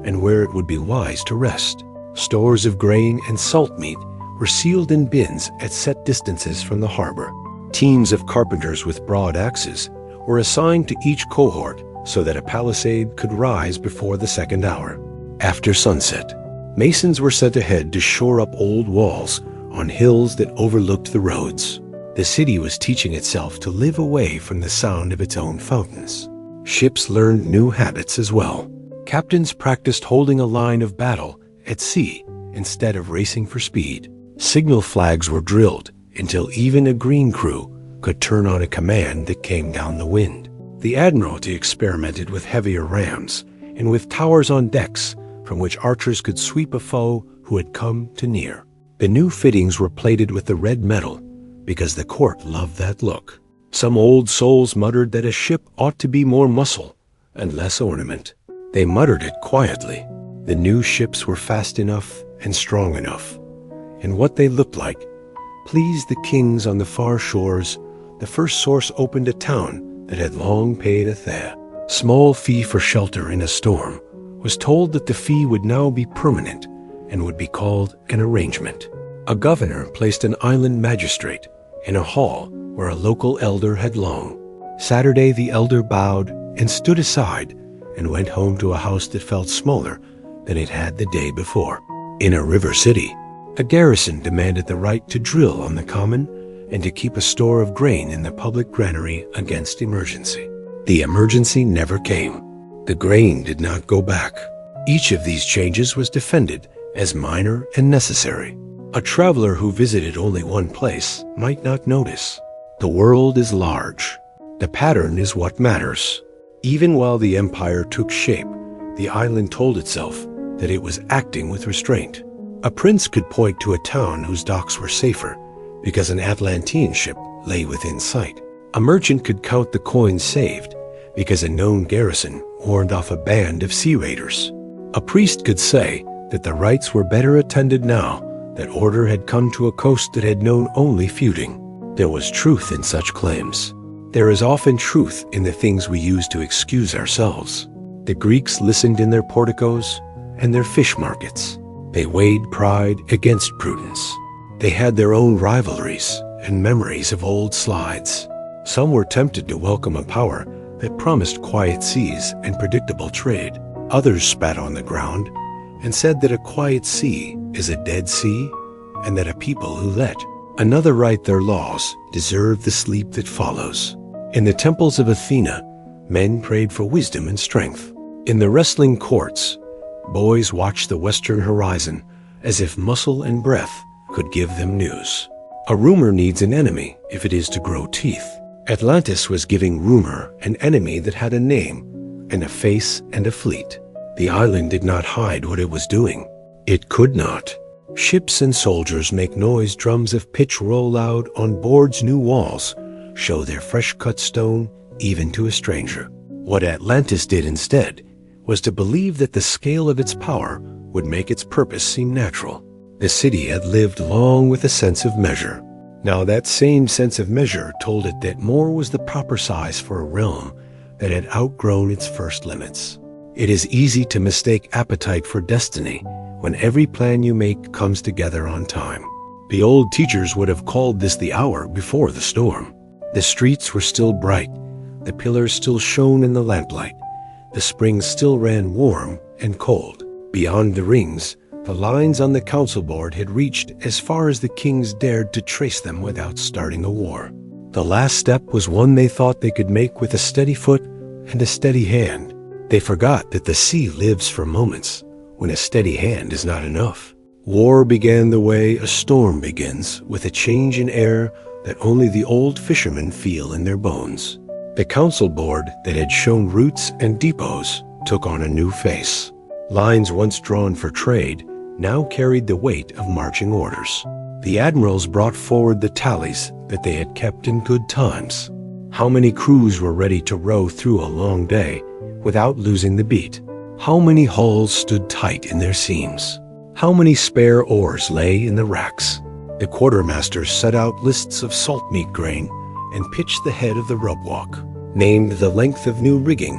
and where it would be wise to rest. Stores of grain and salt meat were sealed in bins at set distances from the harbor. Teams of carpenters with broad axes were assigned to each cohort so that a palisade could rise before the second hour. After sunset, masons were sent ahead to shore up old walls on hills that overlooked the roads. The city was teaching itself to live away from the sound of its own fountains. Ships learned new habits as well. Captains practiced holding a line of battle at sea instead of racing for speed. Signal flags were drilled until even a green crew could turn on a command that came down the wind. The Admiralty experimented with heavier rams and with towers on decks from which archers could sweep a foe who had come too near. The new fittings were plated with the red metal because the court loved that look. Some old souls muttered that a ship ought to be more muscle and less ornament. They muttered it quietly. The new ships were fast enough and strong enough, and what they looked like pleased the kings on the far shores. The first source opened a town that had long paid a small fee for shelter in a storm, was told that the fee would now be permanent and would be called an arrangement. A governor placed an island magistrate in a hall where a local elder had long. Saturday the elder bowed and stood aside and went home to a house that felt smaller than it had the day before. In a river city, a garrison demanded the right to drill on the common and to keep a store of grain in the public granary against emergency. The emergency never came. The grain did not go back. Each of these changes was defended as minor and necessary. A traveler who visited only one place might not notice. The world is large. The pattern is what matters. Even while the empire took shape, the island told itself that it was acting with restraint. A prince could point to a town whose docks were safer because an Atlantean ship lay within sight. A merchant could count the coins saved because a known garrison warned off a band of sea raiders. A priest could say that the rites were better attended now that order had come to a coast that had known only feuding. There was truth in such claims. There is often truth in the things we use to excuse ourselves. The Greeks listened in their porticos and their fish markets. They weighed pride against prudence. They had their own rivalries and memories of old slides. Some were tempted to welcome a power that promised quiet seas and predictable trade. Others spat on the ground and said that a quiet sea is a dead sea and that a people who let another write their laws deserve the sleep that follows. In the temples of Athena, men prayed for wisdom and strength. In the wrestling courts, boys watched the western horizon as if muscle and breath could give them news. A rumor needs an enemy if it is to grow teeth. Atlantis was giving rumor an enemy that had a name and a face and a fleet. The island did not hide what it was doing. It could not. Ships and soldiers make noise, drums of pitch roll loud on board's new walls, show their fresh-cut stone even to a stranger. What Atlantis did instead was to believe that the scale of its power would make its purpose seem natural. The city had lived long with a sense of measure. Now that same sense of measure told it that more was the proper size for a realm that had outgrown its first limits. It is easy to mistake appetite for destiny when every plan you make comes together on time. The old teachers would have called this the hour before the storm. The streets were still bright, the pillars still shone in the lamplight, the springs still ran warm and cold. Beyond the rings, the lines on the council board had reached as far as the kings dared to trace them without starting a war. The last step was one they thought they could make with a steady foot and a steady hand. They forgot that the sea lives for moments when a steady hand is not enough. War began the way a storm begins, with a change in air that only the old fishermen feel in their bones. The council board that had shown routes and depots took on a new face. Lines once drawn for trade now carried the weight of marching orders. The admirals brought forward the tallies that they had kept in good times. How many crews were ready to row through a long day without losing the beat? How many hulls stood tight in their seams? How many spare oars lay in the racks? The quartermaster set out lists of salt meat grain and pitched the head of the rubwalk, named the length of new rigging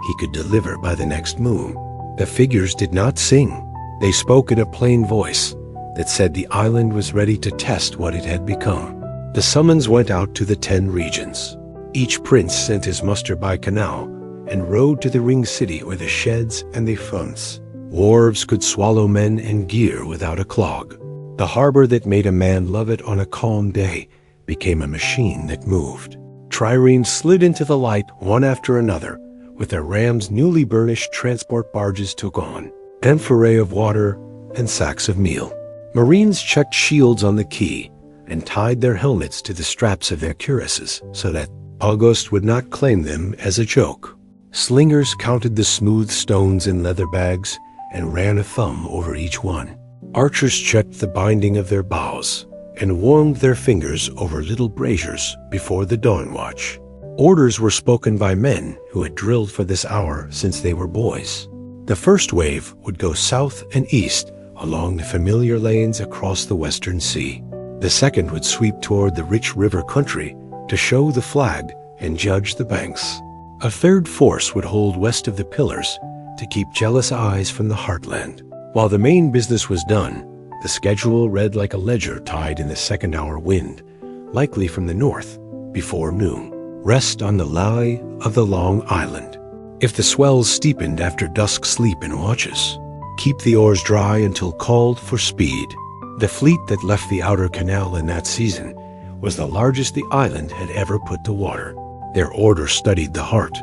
he could deliver by the next moon. The figures did not sing. They spoke in a plain voice that said the island was ready to test what it had become. The summons went out to the 10 regions. Each prince sent his muster by canal and rode to the ring city where the sheds and the funds. Wharves could swallow men and gear without a clog. The harbor that made a man love it on a calm day became a machine that moved. Triremes slid into the light one after another, with their rams newly burnished transport barges took on. Amphorae of water and sacks of meal. Marines checked shields on the quay and tied their helmets to the straps of their cuirasses so that August would not claim them as a joke. Slingers counted the smooth stones in leather bags and ran a thumb over each one. Archers checked the binding of their bows and warmed their fingers over little braziers before the dawn watch. Orders were spoken by men who had drilled for this hour since they were boys. The first wave would go south and east along the familiar lanes across the western sea. The second would sweep toward the rich river country to show the flag and judge the banks. A third force would hold west of the pillars to keep jealous eyes from the heartland. While the main business was done, the schedule read like a ledger tied in the second-hour wind, likely from the north, before noon. Rest on the lie of the Long Island. If the swells steepened after dusk, sleep in watches. Keep the oars dry until called for speed. The fleet that left the outer canal in that season was the largest the island had ever put to water. Their order studied the heart.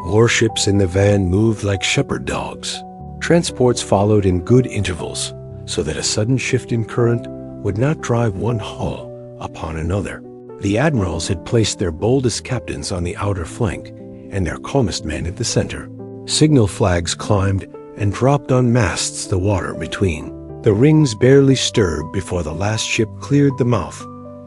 Warships in the van moved like shepherd dogs. Transports followed in good intervals, so that a sudden shift in current would not drive one hull upon another. The admirals had placed their boldest captains on the outer flank and their calmest men at the center. Signal flags climbed and dropped on masts the water between. The rings barely stirred before the last ship cleared the mouth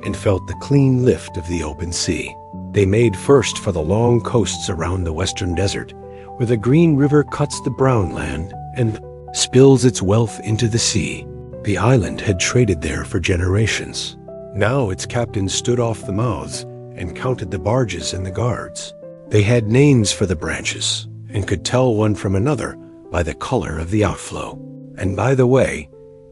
and felt the clean lift of the open sea. They made first for the long coasts around the western desert, where the green river cuts the brown land and spills its wealth into the sea. The island had traded there for generations. Now its captains stood off the mouths and counted the barges and the guards. They had names for the branches and could tell one from another by the color of the outflow. And by the way,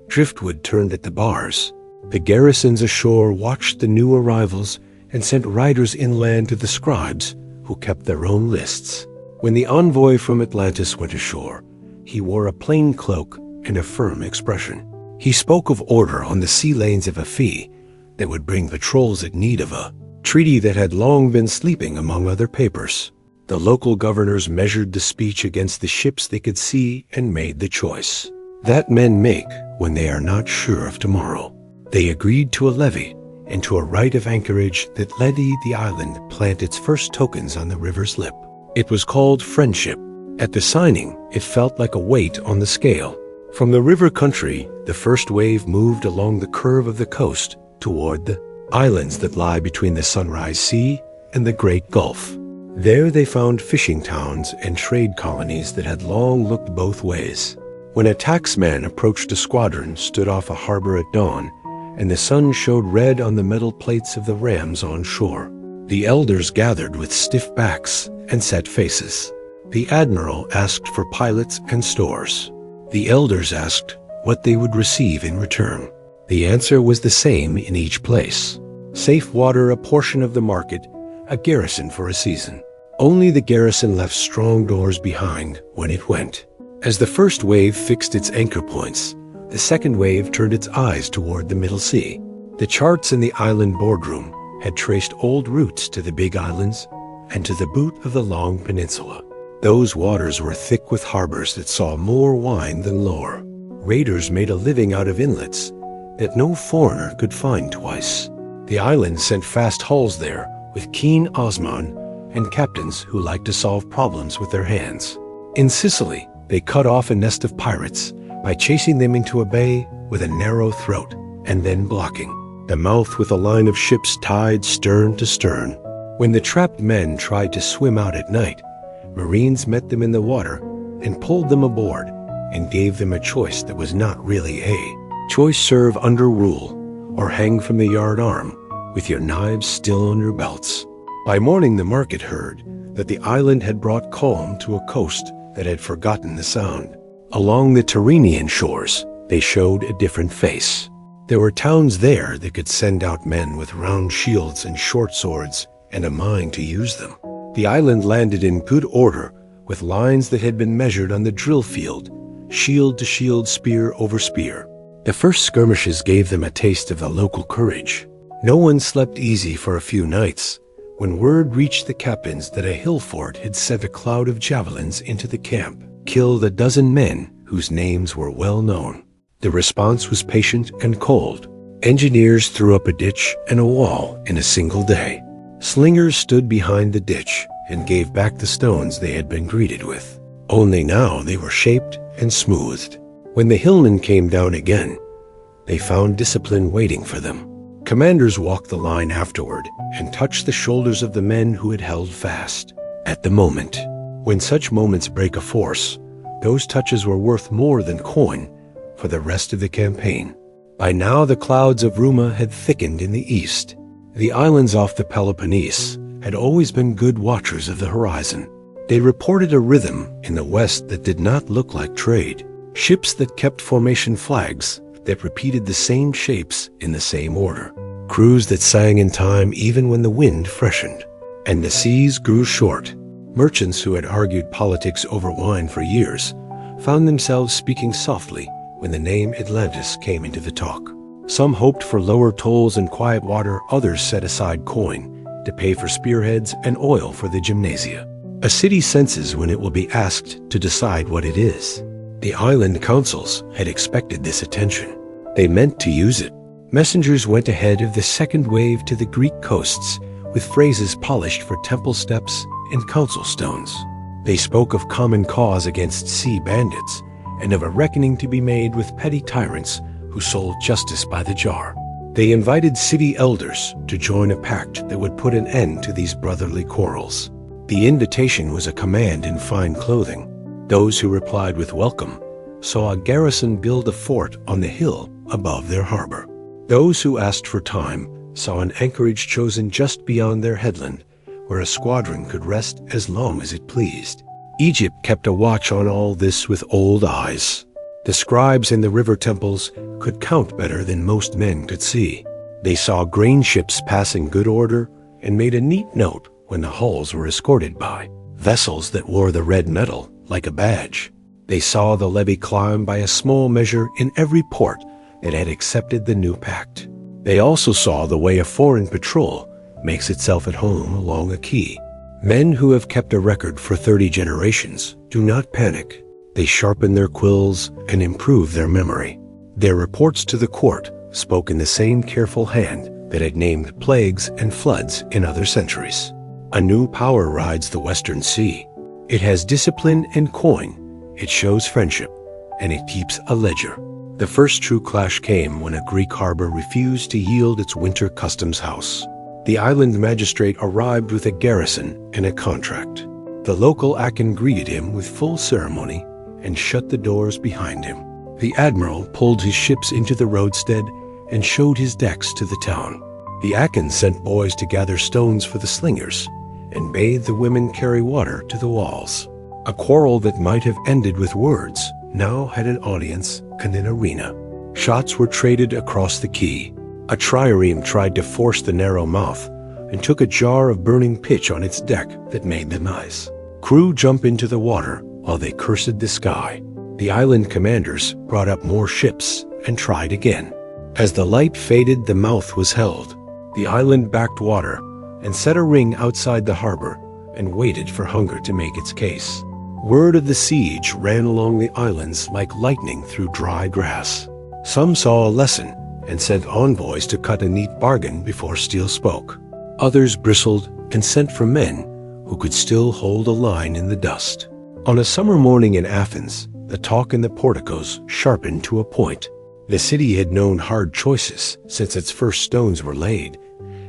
driftwood turned at the bars. The garrisons ashore watched the new arrivals and sent riders inland to the scribes, who kept their own lists. When the envoy from Atlantis went ashore, he wore a plain cloak and a firm expression. He spoke of order on the sea lanes of a fee that would bring patrols at need of a treaty that had long been sleeping among other papers. The local governors measured the speech against the ships they could see and made the choice. That men make when they are not sure of tomorrow. They agreed to a levy and to a right of anchorage that let the island plant its first tokens on the river's lip. It was called friendship. At the signing, it felt like a weight on the scale. From the river country, the first wave moved along the curve of the coast toward the islands that lie between the Sunrise Sea and the Great Gulf. There they found fishing towns and trade colonies that had long looked both ways. When a tacksman approached a squadron stood off a harbor at dawn, and the sun showed red on the metal plates of the rams on shore, the elders gathered with stiff backs and set faces. The admiral asked for pilots and stores. The elders asked what they would receive in return. The answer was the same in each place. Safe water, a portion of the market, a garrison for a season. Only the garrison left strong doors behind when it went. As the first wave fixed its anchor points, the second wave turned its eyes toward the Middle Sea. The charts in the island boardroom had traced old routes to the big islands and to the boot of the long peninsula. Those waters were thick with harbors that saw more wine than lore. Raiders made a living out of inlets that no foreigner could find twice. The island sent fast hulls there with keen Osman and captains who liked to solve problems with their hands. In Sicily, they cut off a nest of pirates by chasing them into a bay with a narrow throat and then blocking the mouth with a line of ships tied stern to stern. When the trapped men tried to swim out at night, Marines met them in the water and pulled them aboard and gave them a choice that was not really a choice: serve under rule or hang from the yard arm with your knives still on your belts. By morning the market heard that the island had brought calm to a coast that had forgotten the sound. Along the Tyrrhenian shores, they showed a different face. There were towns there that could send out men with round shields and short swords and a mind to use them. The island landed in good order with lines that had been measured on the drill field, shield to shield, spear over spear. The first skirmishes gave them a taste of the local courage. No one slept easy for a few nights when word reached the captains that a hill fort had sent a cloud of javelins into the camp, killed a dozen men whose names were well known. The response was patient and cold. Engineers threw up a ditch and a wall in a single day. Slingers stood behind the ditch and gave back the stones they had been greeted with. Only now they were shaped and smoothed. When the hillmen came down again, they found discipline waiting for them. Commanders walked the line afterward and touched the shoulders of the men who had held fast. At the moment, when such moments break a force, those touches were worth more than coin for the rest of the campaign. By now the clouds of Ruma had thickened in the east. The islands off the Peloponnese had always been good watchers of the horizon. They reported a rhythm in the west that did not look like trade. Ships that kept formation flags that repeated the same shapes in the same order. Crews that sang in time even when the wind freshened. And the seas grew short. Merchants who had argued politics over wine for years found themselves speaking softly when the name Atlantis came into the talk. Some hoped for lower tolls and quiet water, others set aside coin to pay for spearheads and oil for the gymnasia. A city senses when it will be asked to decide what it is. The island councils had expected this attention. They meant to use it. Messengers went ahead of the second wave to the Greek coasts with phrases polished for temple steps and council stones. They spoke of common cause against sea bandits and of a reckoning to be made with petty tyrants who sold justice by the jar. They invited city elders to join a pact that would put an end to these brotherly quarrels. The invitation was a command in fine clothing. Those who replied with welcome saw a garrison build a fort on the hill above their harbor. Those who asked for time saw an anchorage chosen just beyond their headland, where a squadron could rest as long as it pleased. Egypt kept a watch on all this with old eyes. The scribes in the river temples could count better than most men could see. They saw grain ships pass in good order and made a neat note when the hulls were escorted by vessels that wore the red metal like a badge. They saw the levy climb by a small measure in every port that had accepted the new pact. They also saw the way a foreign patrol makes itself at home along a quay. Men who have kept a record for 30 generations do not panic. They sharpen their quills and improve their memory. Their reports to the court spoke in the same careful hand that had named plagues and floods in other centuries. A new power rides the Western Sea. It has discipline and coin. It shows friendship, and it keeps a ledger. The first true clash came when a Greek harbor refused to yield its winter customs house. The island magistrate arrived with a garrison and a contract. The local Akin greeted him with full ceremony and shut the doors behind him. The admiral pulled his ships into the roadstead and showed his decks to the town. The Akin sent boys to gather stones for the slingers and bade the women carry water to the walls. A quarrel that might have ended with words now had an audience and an arena. Shots were traded across the quay. A trireme tried to force the narrow mouth and took a jar of burning pitch on its deck that made them ice. Crew jumped into the water while they cursed the sky. The island commanders brought up more ships and tried again. As the light faded, the mouth was held. The island backed water and set a ring outside the harbor and waited for hunger to make its case. Word of the siege ran along the islands like lightning through dry grass. Some saw a lesson and sent envoys to cut a neat bargain before steel spoke. Others bristled and sent for men who could still hold a line in the dust. On a summer morning in Athens, the talk in the porticos sharpened to a point. The city had known hard choices since its first stones were laid,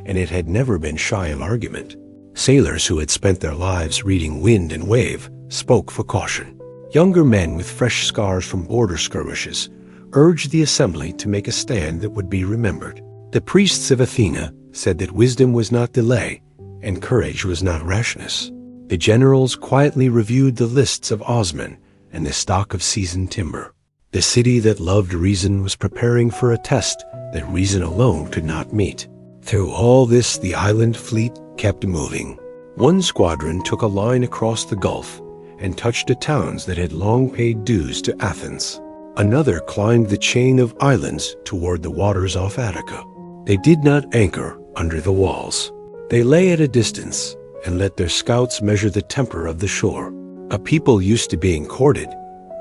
and it had never been shy of argument. Sailors who had spent their lives reading wind and wave spoke for caution. Younger men with fresh scars from border skirmishes urged the assembly to make a stand that would be remembered. The priests of Athena said that wisdom was not delay and courage was not rashness. The generals quietly reviewed the lists of Osman and the stock of seasoned timber. The city that loved reason was preparing for a test that reason alone could not meet. Through all this, the island fleet kept moving. One squadron took a line across the Gulf and touched at towns that had long paid dues to Athens. Another climbed the chain of islands toward the waters off Attica. They did not anchor under the walls. They lay at a distance and let their scouts measure the temper of the shore. A people used to being courted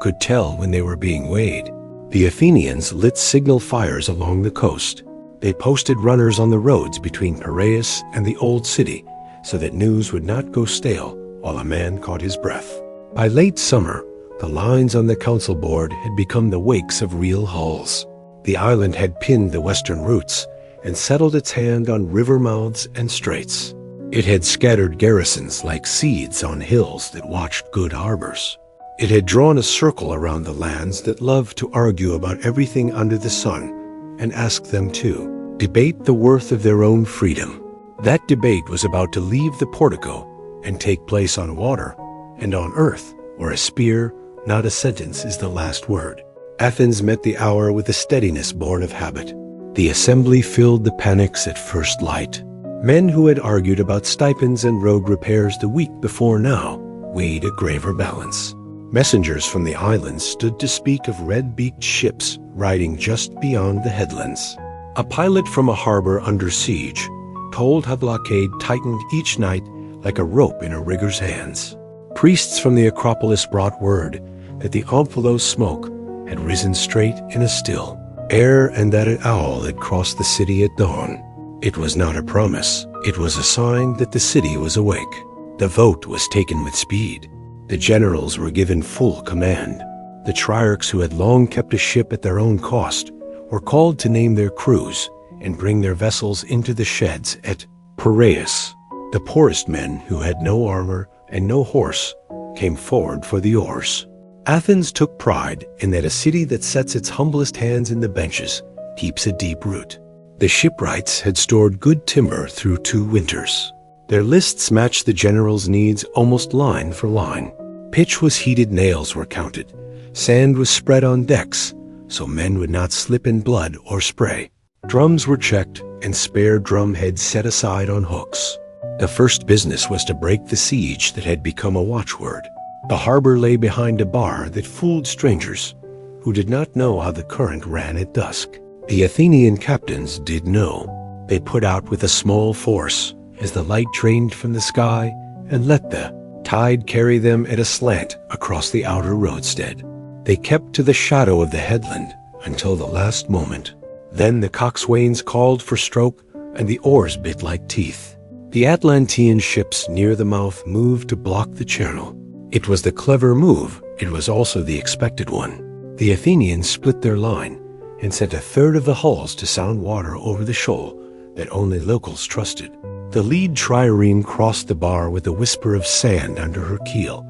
could tell when they were being weighed. The Athenians lit signal fires along the coast. They posted runners on the roads between Piraeus and the old city so that news would not go stale while a man caught his breath. By late summer, the lines on the council board had become the wakes of real hulls. The island had pinned the western routes and settled its hand on river mouths and straits. It had scattered garrisons like seeds on hills that watched good harbors. It had drawn a circle around the lands that loved to argue about everything under the sun and asked them to debate the worth of their own freedom. That debate was about to leave the portico and take place on water and on earth, where a spear, not a sentence, is the last word. Athens met the hour with a steadiness born of habit. The assembly filled the panics at first light. Men who had argued about stipends and road repairs the week before now weighed a graver balance. Messengers from the islands stood to speak of red-beaked ships riding just beyond the headlands. A pilot from a harbor under siege told how the blockade tightened each night like a rope in a rigger's hands. Priests from the Acropolis brought word that the Omphalos smoke had risen straight in a still air and that an owl had crossed the city at dawn. It was not a promise. It was a sign that the city was awake. The vote was taken with speed. The generals were given full command. The triarchs who had long kept a ship at their own cost were called to name their crews and bring their vessels into the sheds at Piraeus. The poorest men who had no armor and no horse came forward for the oars. Athens took pride in that a city that sets its humblest hands in the benches keeps a deep root. The shipwrights had stored good timber through 2 winters. Their lists matched the generals' needs almost line for line. Pitch was heated, nails were counted. Sand was spread on decks, so men would not slip in blood or spray. Drums were checked and spare drum heads set aside on hooks. The first business was to break the siege that had become a watchword. The harbor lay behind a bar that fooled strangers who did not know how the current ran at dusk. The Athenian captains did know. They put out with a small force as the light trained from the sky and let the tide carry them at a slant across the outer roadstead. They kept to the shadow of the headland until the last moment. Then the coxswains called for stroke and the oars bit like teeth. The Atlantean ships near the mouth moved to block the channel. It was the clever move. It was also the expected one. The Athenians split their line and sent a third of the hulls to sound water over the shoal that only locals trusted. The lead trireme crossed the bar with a whisper of sand under her keel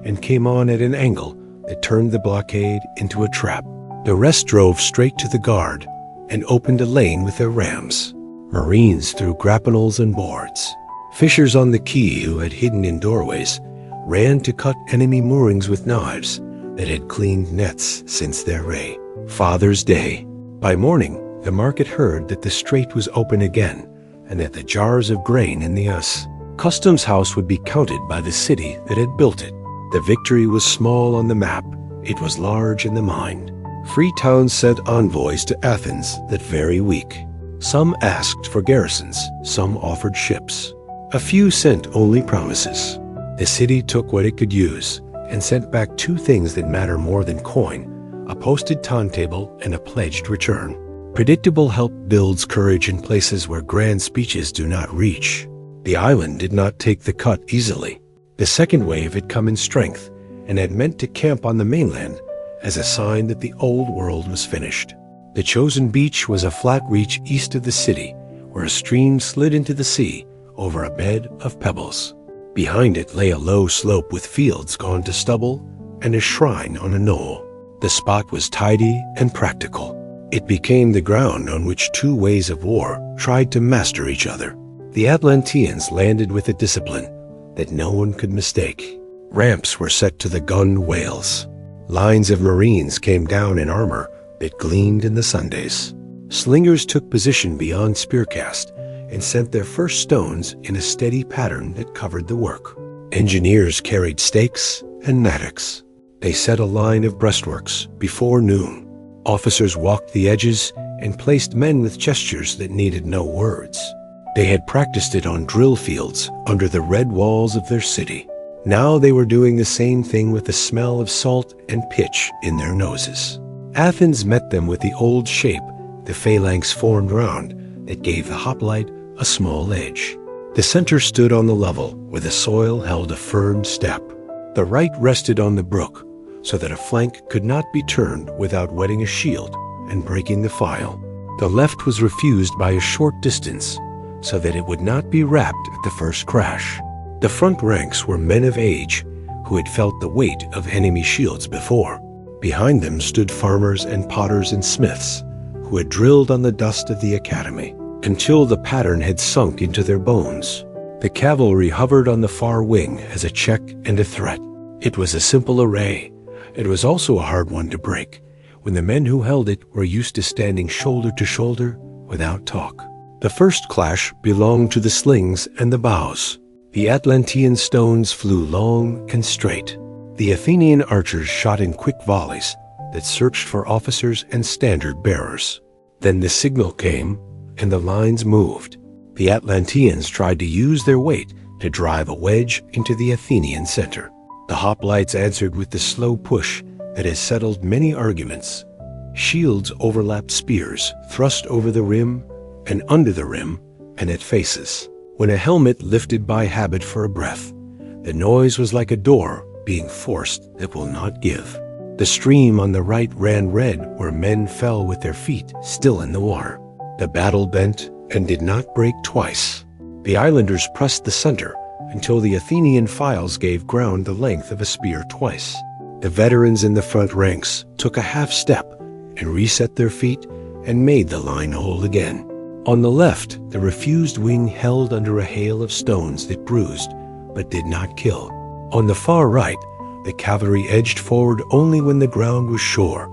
and came on at an angle that turned the blockade into a trap. The rest drove straight to the guard and opened a lane with their rams. Marines threw grapnels and boards. Fishers on the quay who had hidden in doorways ran to cut enemy moorings with knives that had cleaned nets since their ray. Father's Day. By morning, the market heard that the strait was open again and that the jars of grain in the customs house would be counted by the city that had built it. The victory was small on the map. It was large in the mind. Free towns sent envoys to Athens that very week. Some asked for garrisons, some offered ships. A few sent only promises. The city took what it could use and sent back 2 things that matter more than coin: a posted timetable and a pledged return. Predictable help builds courage in places where grand speeches do not reach. The island did not take the cut easily. The second wave had come in strength and had meant to camp on the mainland as a sign that the old world was finished. The chosen beach was a flat reach east of the city where a stream slid into the sea over a bed of pebbles. Behind it lay a low slope with fields gone to stubble and a shrine on a knoll. The spot was tidy and practical. It became the ground on which 2 ways of war tried to master each other. The Atlanteans landed with a discipline that no one could mistake. Ramps were set to the gun whales. Lines of Marines came down in armor that gleamed in the Sundays. Slingers took position beyond spearcast and sent their first stones in a steady pattern that covered the work. Engineers carried stakes and mattocks. They set a line of breastworks before noon. Officers walked the edges and placed men with gestures that needed no words. They had practiced it on drill fields under the red walls of their city. Now they were doing the same thing with the smell of salt and pitch in their noses. Athens met them with the old shape the phalanx formed round that gave the hoplite a small edge. The center stood on the level where the soil held a firm step. The right rested on the brook so that a flank could not be turned without wetting a shield and breaking the file. The left was refused by a short distance so that it would not be rapped at the first crash. The front ranks were men of age who had felt the weight of enemy shields before. Behind them stood farmers and potters and smiths who had drilled on the dust of the academy until the pattern had sunk into their bones. The cavalry hovered on the far wing as a check and a threat. It was a simple array. It was also a hard one to break when the men who held it were used to standing shoulder to shoulder without talk. The first clash belonged to the slings and the bows. The Atlantean stones flew long and straight. The Athenian archers shot in quick volleys that searched for officers and standard bearers. Then the signal came, and the lines moved. The Atlanteans tried to use their weight to drive a wedge into the Athenian center. The hoplites answered with the slow push that has settled many arguments. Shields overlapped spears, thrust over the rim and under the rim and at faces. When a helmet lifted by habit for a breath, the noise was like a door being forced that will not give. The stream on the right ran red where men fell with their feet still in the water. The battle bent and did not break twice. The islanders pressed the center until the Athenian files gave ground the length of a spear twice. The veterans in the front ranks took a half step and reset their feet and made the line whole again. On the left, the refused wing held under a hail of stones that bruised but did not kill. On the far right, the cavalry edged forward only when the ground was sure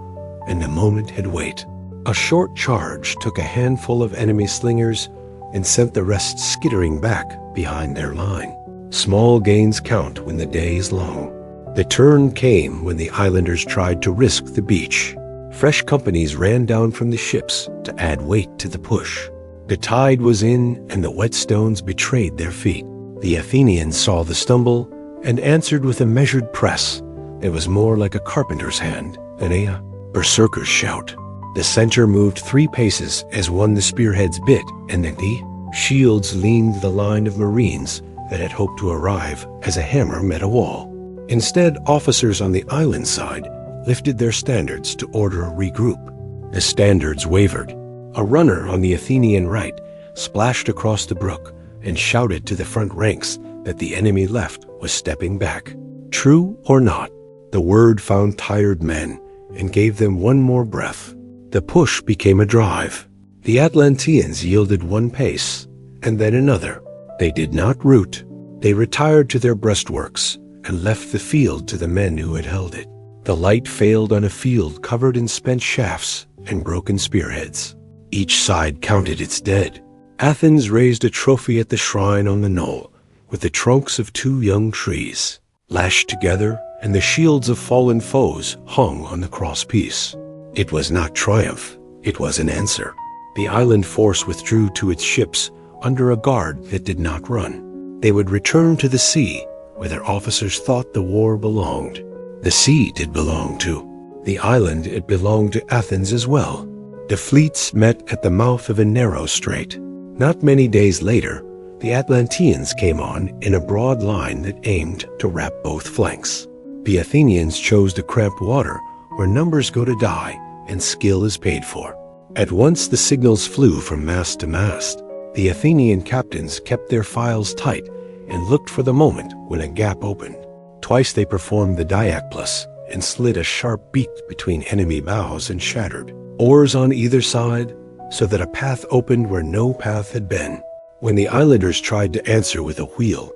and the moment had wait. A short charge took a handful of enemy slingers and sent the rest skittering back behind their line. Small gains count when the day is long. The turn came when the islanders tried to risk the beach. Fresh companies ran down from the ships to add weight to the push. The tide was in and the wet stones betrayed their feet. The Athenians saw the stumble and answered with a measured press that was more like a carpenter's hand than a berserker's shout. The center moved 3 paces as one the spearheads bit, and then the shields leaned the line of marines that had hoped to arrive as a hammer met a wall. Instead, officers on the island side lifted their standards to order a regroup. The standards wavered. A runner on the Athenian right splashed across the brook and shouted to the front ranks that the enemy left was stepping back. True or not, the word found tired men and gave them one more breath. The push became a drive. The Atlanteans yielded 1 pace, and then another. They did not rout. They retired to their breastworks and left the field to the men who had held it. The light failed on a field covered in spent shafts and broken spearheads. Each side counted its dead. Athens raised a trophy at the shrine on the knoll with the trunks of 2 young trees, lashed together, and the shields of fallen foes hung on the crosspiece. It was not triumph, it was an answer. The island force withdrew to its ships under a guard that did not run. They would return to the sea, where their officers thought the war belonged. The sea did belong to. The island, it belonged to Athens as well. The fleets met at the mouth of a narrow strait. Not many days later, the Atlanteans came on in a broad line that aimed to wrap both flanks. The Athenians chose the cramped water where numbers go to die and skill is paid for. At once the signals flew from mast to mast. The Athenian captains kept their files tight and looked for the moment when a gap opened. Twice they performed the diaplas and slid a sharp beak between enemy bows and shattered. Oars on either side, so that a path opened where no path had been. When the islanders tried to answer with a wheel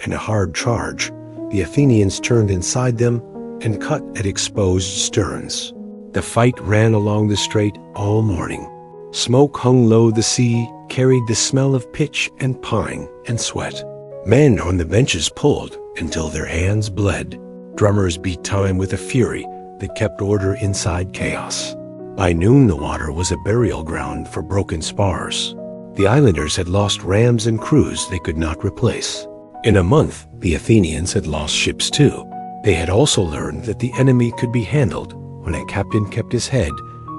and a hard charge, the Athenians turned inside them and cut at exposed sterns. The fight ran along the strait all morning. Smoke hung low, the sea carried the smell of pitch and pine and sweat. Men on the benches pulled until their hands bled. Drummers beat time with a fury that kept order inside chaos. By noon the water was a burial ground for broken spars. The islanders had lost rams and crews they could not replace. In a month, the Athenians had lost ships too. They had also learned that the enemy could be handled when a captain kept his head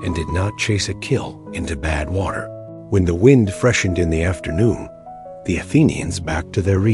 and did not chase a kill into bad water. When the wind freshened in the afternoon, the Athenians backed to their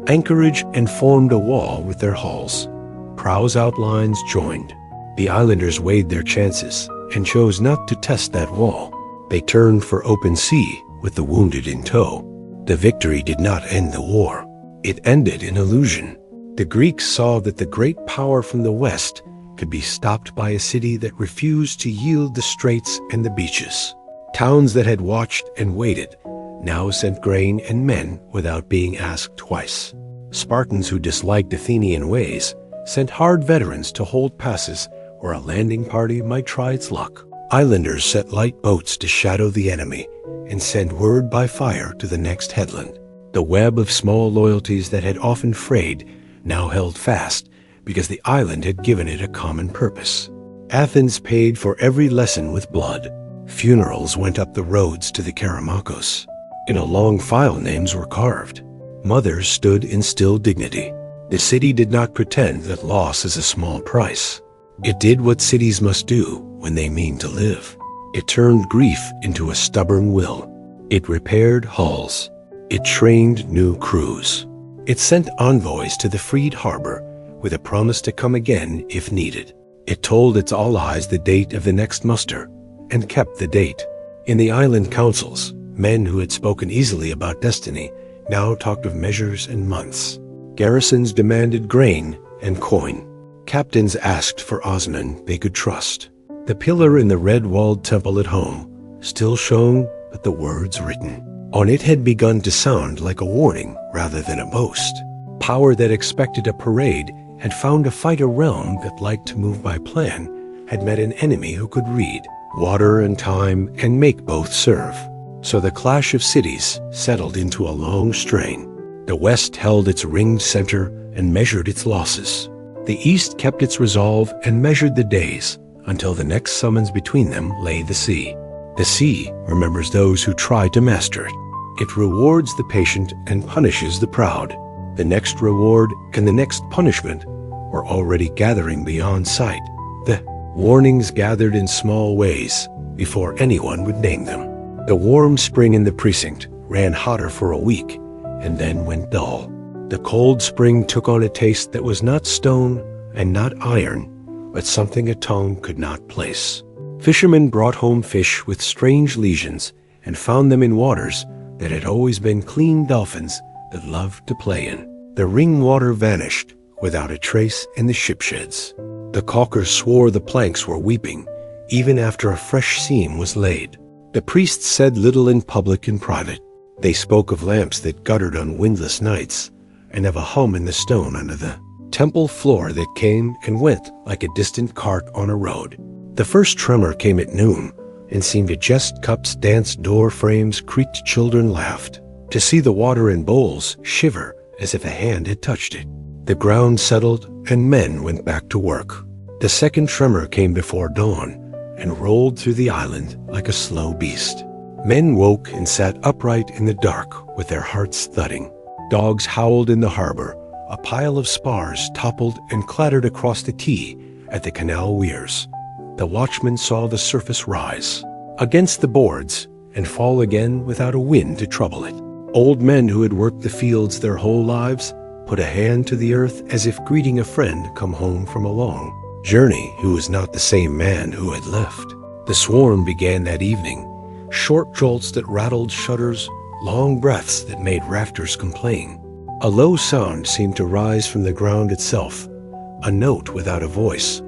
anchorage and formed a wall with their hulls. Prows' outlines joined. The islanders weighed their chances and chose not to test that wall. They turned for open sea with the wounded in tow. The victory did not end the war. It ended in illusion. The Greeks saw that the great power from the west could be stopped by a city that refused to yield the straits and the beaches. Towns that had watched and waited now sent grain and men without being asked twice. Spartans who disliked Athenian ways sent hard veterans to hold passes where a landing party might try its luck. Islanders set light boats to shadow the enemy and send word by fire to the next headland. The web of small loyalties that had often frayed now held fast because the island had given it a common purpose. Athens paid for every lesson with blood. Funerals went up the roads to the Keramakos. In a long file names were carved. Mothers stood in still dignity. The city did not pretend that loss is a small price. It did what cities must do when they mean to live. It turned grief into a stubborn will. It repaired hulls. It trained new crews. It sent envoys to the freed harbor with a promise to come again if needed. It told its allies the date of the next muster and kept the date. In the island councils, men who had spoken easily about destiny now talked of measures and months. Garrisons demanded grain and coin. Captains asked for Osman they could trust. The pillar in the red-walled temple at home still shone, but the words written on it had begun to sound like a warning rather than a boast. Power that expected a parade had found to fight a realm that liked to move by plan, had met an enemy who could read water and time and make both serve. So the clash of cities settled into a long strain. The West held its ringed center and measured its losses. The East kept its resolve and measured the days until the next summons between them lay the sea. The sea remembers those who try to master it. It rewards the patient and punishes the proud. The next reward and the next punishment were already gathering beyond sight. The warnings gathered in small ways before anyone would name them. The warm spring in the precinct ran hotter for a week and then went dull. The cold spring took on a taste that was not stone and not iron, but something a tongue could not place. Fishermen brought home fish with strange lesions and found them in waters that had always been clean dolphins that loved to play in. The ring water vanished without a trace in the ship sheds. The caulkers swore the planks were weeping even after a fresh seam was laid. The priests said little in public and private. They spoke of lamps that guttered on windless nights and of a hum in the stone under the temple floor that came and went like a distant cart on a road. The first tremor came at noon and seemed to jest cups danced door frames, creaked children laughed. To see the water in bowls shiver as if a hand had touched it. The ground settled and men went back to work. The second tremor came before dawn and rolled through the island like a slow beast. Men woke and sat upright in the dark with their hearts thudding. Dogs howled in the harbor. A pile of spars toppled and clattered across the quay at the canal weirs. The watchman saw the surface rise against the boards and fall again without a wind to trouble it. Old men who had worked the fields their whole lives put a hand to the earth as if greeting a friend come home from a long journey who was not the same man who had left. The swarm began that evening, short jolts that rattled shutters, long breaths that made rafters complain. A low sound seemed to rise from the ground itself, a note without a voice,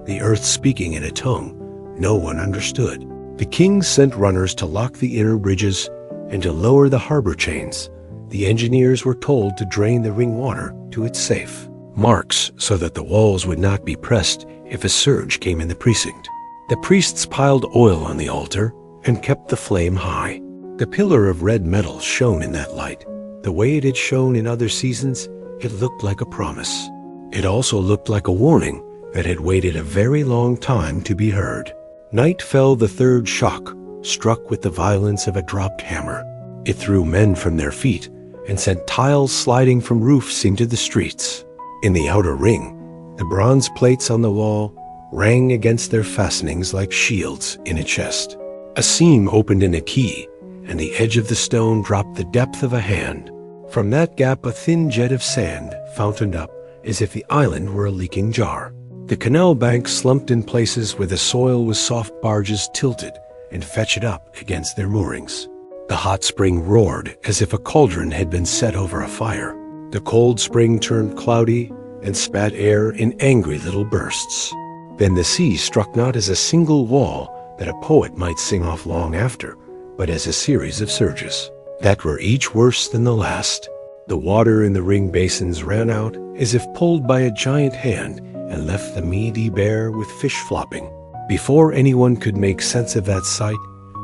the earth speaking in a tongue no one understood. The king sent runners to lock the inner bridges and to lower the harbor chains. The engineers were told to drain the ring water to its safe marks so that the walls would not be pressed if a surge came in the precinct. The priests piled oil on the altar and kept the flame high. The pillar of red metal shone in that light. The way it had shone in other seasons, it looked like a promise. It also looked like a warning that had waited a very long time to be heard. Night fell the third shock, struck with the violence of a dropped hammer. It threw men from their feet and sent tiles sliding from roofs into the streets. In the outer ring, the bronze plates on the wall rang against their fastenings like shields in a chest. A seam opened in a quay, and the edge of the stone dropped the depth of a hand. From that gap a thin jet of sand fountained up as if the island were a leaking jar. The canal bank slumped in places where the soil was soft. Barges tilted and fetched up against their moorings. The hot spring roared as if a cauldron had been set over a fire. The cold spring turned cloudy and spat air in angry little bursts. Then the sea struck not as a single wall that a poet might sing off long after, but as a series of surges that were each worse than the last. The water in the ring basins ran out as if pulled by a giant hand and left the meaty bare with fish flopping. Before anyone could make sense of that sight,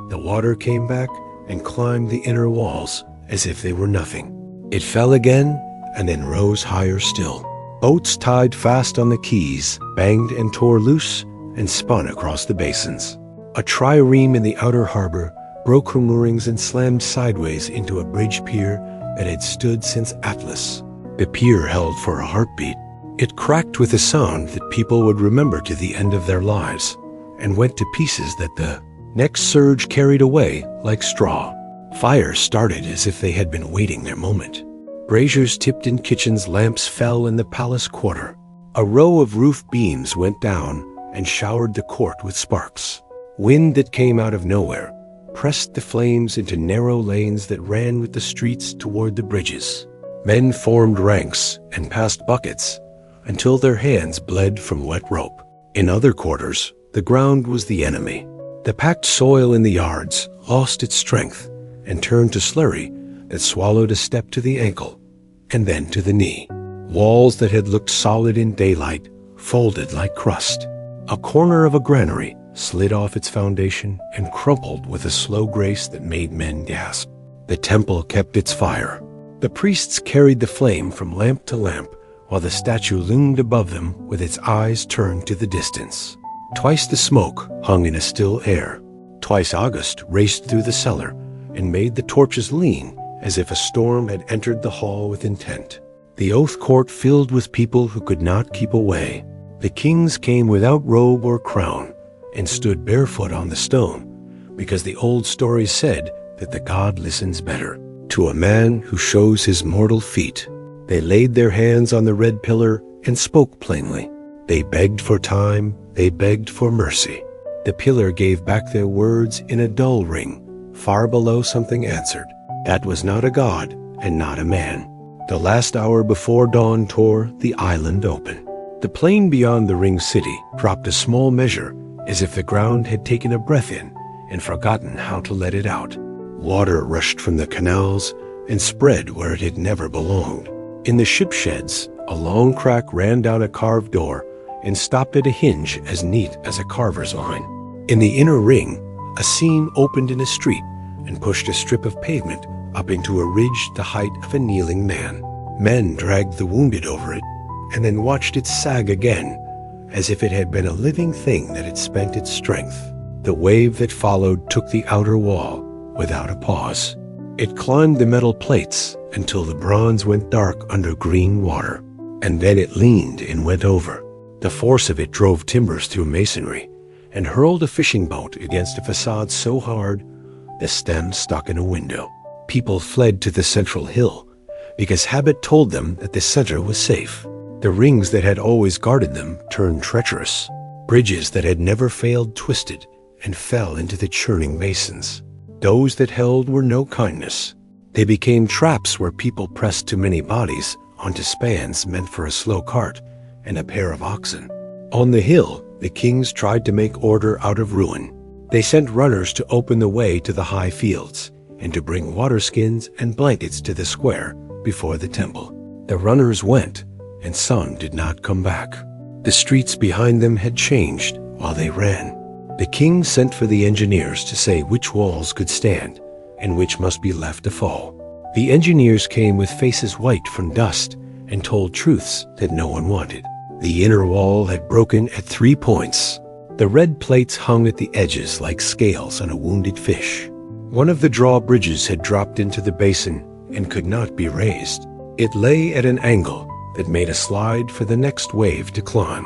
the water came back and climbed the inner walls as if they were nothing. It fell again and then rose higher still. Boats tied fast on the quays banged and tore loose and spun across the basins. A trireme in the outer harbor broke her moorings and slammed sideways into a bridge pier that had stood since Atlas. The pier held for a heartbeat. It cracked with a sound that people would remember to the end of their lives, and went to pieces that the next surge carried away like straw. Fires started as if they had been waiting their moment. Braziers tipped in kitchens, lamps fell in the palace quarter. A row of roof beams went down and showered the court with sparks. Wind that came out of nowhere pressed the flames into narrow lanes that ran with the streets toward the bridges. Men formed ranks and passed buckets until their hands bled from wet rope. In other quarters, the ground was the enemy. The packed soil in the yards lost its strength and turned to slurry that swallowed a step to the ankle and then to the knee. Walls that had looked solid in daylight folded like crust. A corner of a granary slid off its foundation and crumpled with a slow grace that made men gasp. The temple kept its fire. The priests carried the flame from lamp to lamp while the statue loomed above them with its eyes turned to the distance. Twice the smoke hung in a still air. Twice August raced through the cellar and made the torches lean as if a storm had entered the hall with intent. The oath court filled with people who could not keep away. The kings came without robe or crown and stood barefoot on the stone, because the old story said that the god listens better to a man who shows his mortal feet. They laid their hands on the red pillar and spoke plainly. They begged for time, they begged for mercy. The pillar gave back their words in a dull ring. Far below something answered. That was not a god and not a man. The last hour before dawn tore the island open. The plain beyond the ring city dropped a small measure as if the ground had taken a breath in and forgotten how to let it out. Water rushed from the canals and spread where it had never belonged. In the ship sheds, a long crack ran down a carved door and stopped at a hinge as neat as a carver's line. In the inner ring, a seam opened in a street and pushed a strip of pavement up into a ridge the height of a kneeling man. Men dragged the wounded over it and then watched it sag again, as if it had been a living thing that had spent its strength. The wave that followed took the outer wall without a pause. It climbed the metal plates until the bronze went dark under green water, and then it leaned and went over. The force of it drove timbers through masonry and hurled a fishing boat against a facade so hard the stem stuck in a window. People fled to the central hill because habit told them that the center was safe. The rings that had always guarded them turned treacherous. Bridges that had never failed twisted and fell into the churning basins. Those that held were no kindness. They became traps where people pressed too many bodies onto spans meant for a slow cart and a pair of oxen. On the hill, the kings tried to make order out of ruin. They sent runners to open the way to the high fields and to bring water skins and blankets to the square before the temple. The runners went, and some did not come back. The streets behind them had changed while they ran. The king sent for the engineers to say which walls could stand and which must be left to fall. The engineers came with faces white from dust and told truths that no one wanted. The inner wall had broken at 3 points. The red plates hung at the edges like scales on a wounded fish. One of the drawbridges had dropped into the basin and could not be raised. It lay at an angle that made a slide for the next wave to climb.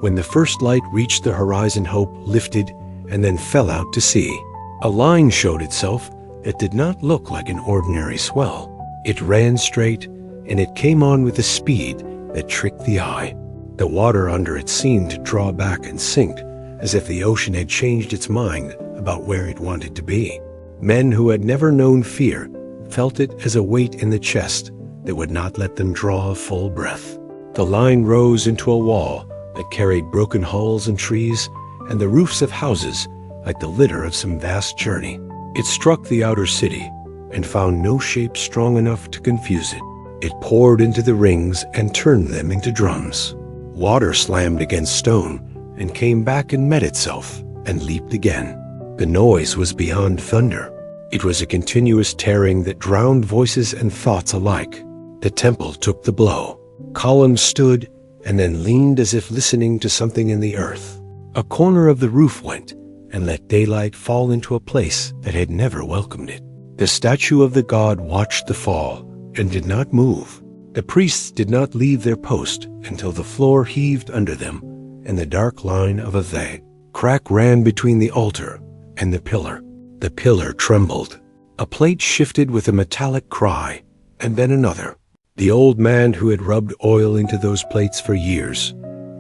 When the first light reached the horizon, hope lifted and then fell out to sea. A line showed itself that did not look like an ordinary swell. It ran straight, and it came on with a speed that tricked the eye. The water under it seemed to draw back and sink, as if the ocean had changed its mind about where it wanted to be. Men who had never known fear felt it as a weight in the chest that would not let them draw a full breath. The line rose into a wall that carried broken hulls and trees and the roofs of houses like the litter of some vast journey. It struck the outer city and found no shape strong enough to confuse it. It poured into the rings and turned them into drums. Water slammed against stone and came back and met itself and leaped again. The noise was beyond thunder. It was a continuous tearing that drowned voices and thoughts alike. The temple took the blow. Columns stood and then leaned as if listening to something in the earth. A corner of the roof went and let daylight fall into a place that had never welcomed it. The statue of the god watched the fall and did not move. The priests did not leave their post until the floor heaved under them and the dark line of a vague crack ran between the altar and the pillar. The pillar trembled. A plate shifted with a metallic cry, and then another. The old man who had rubbed oil into those plates for years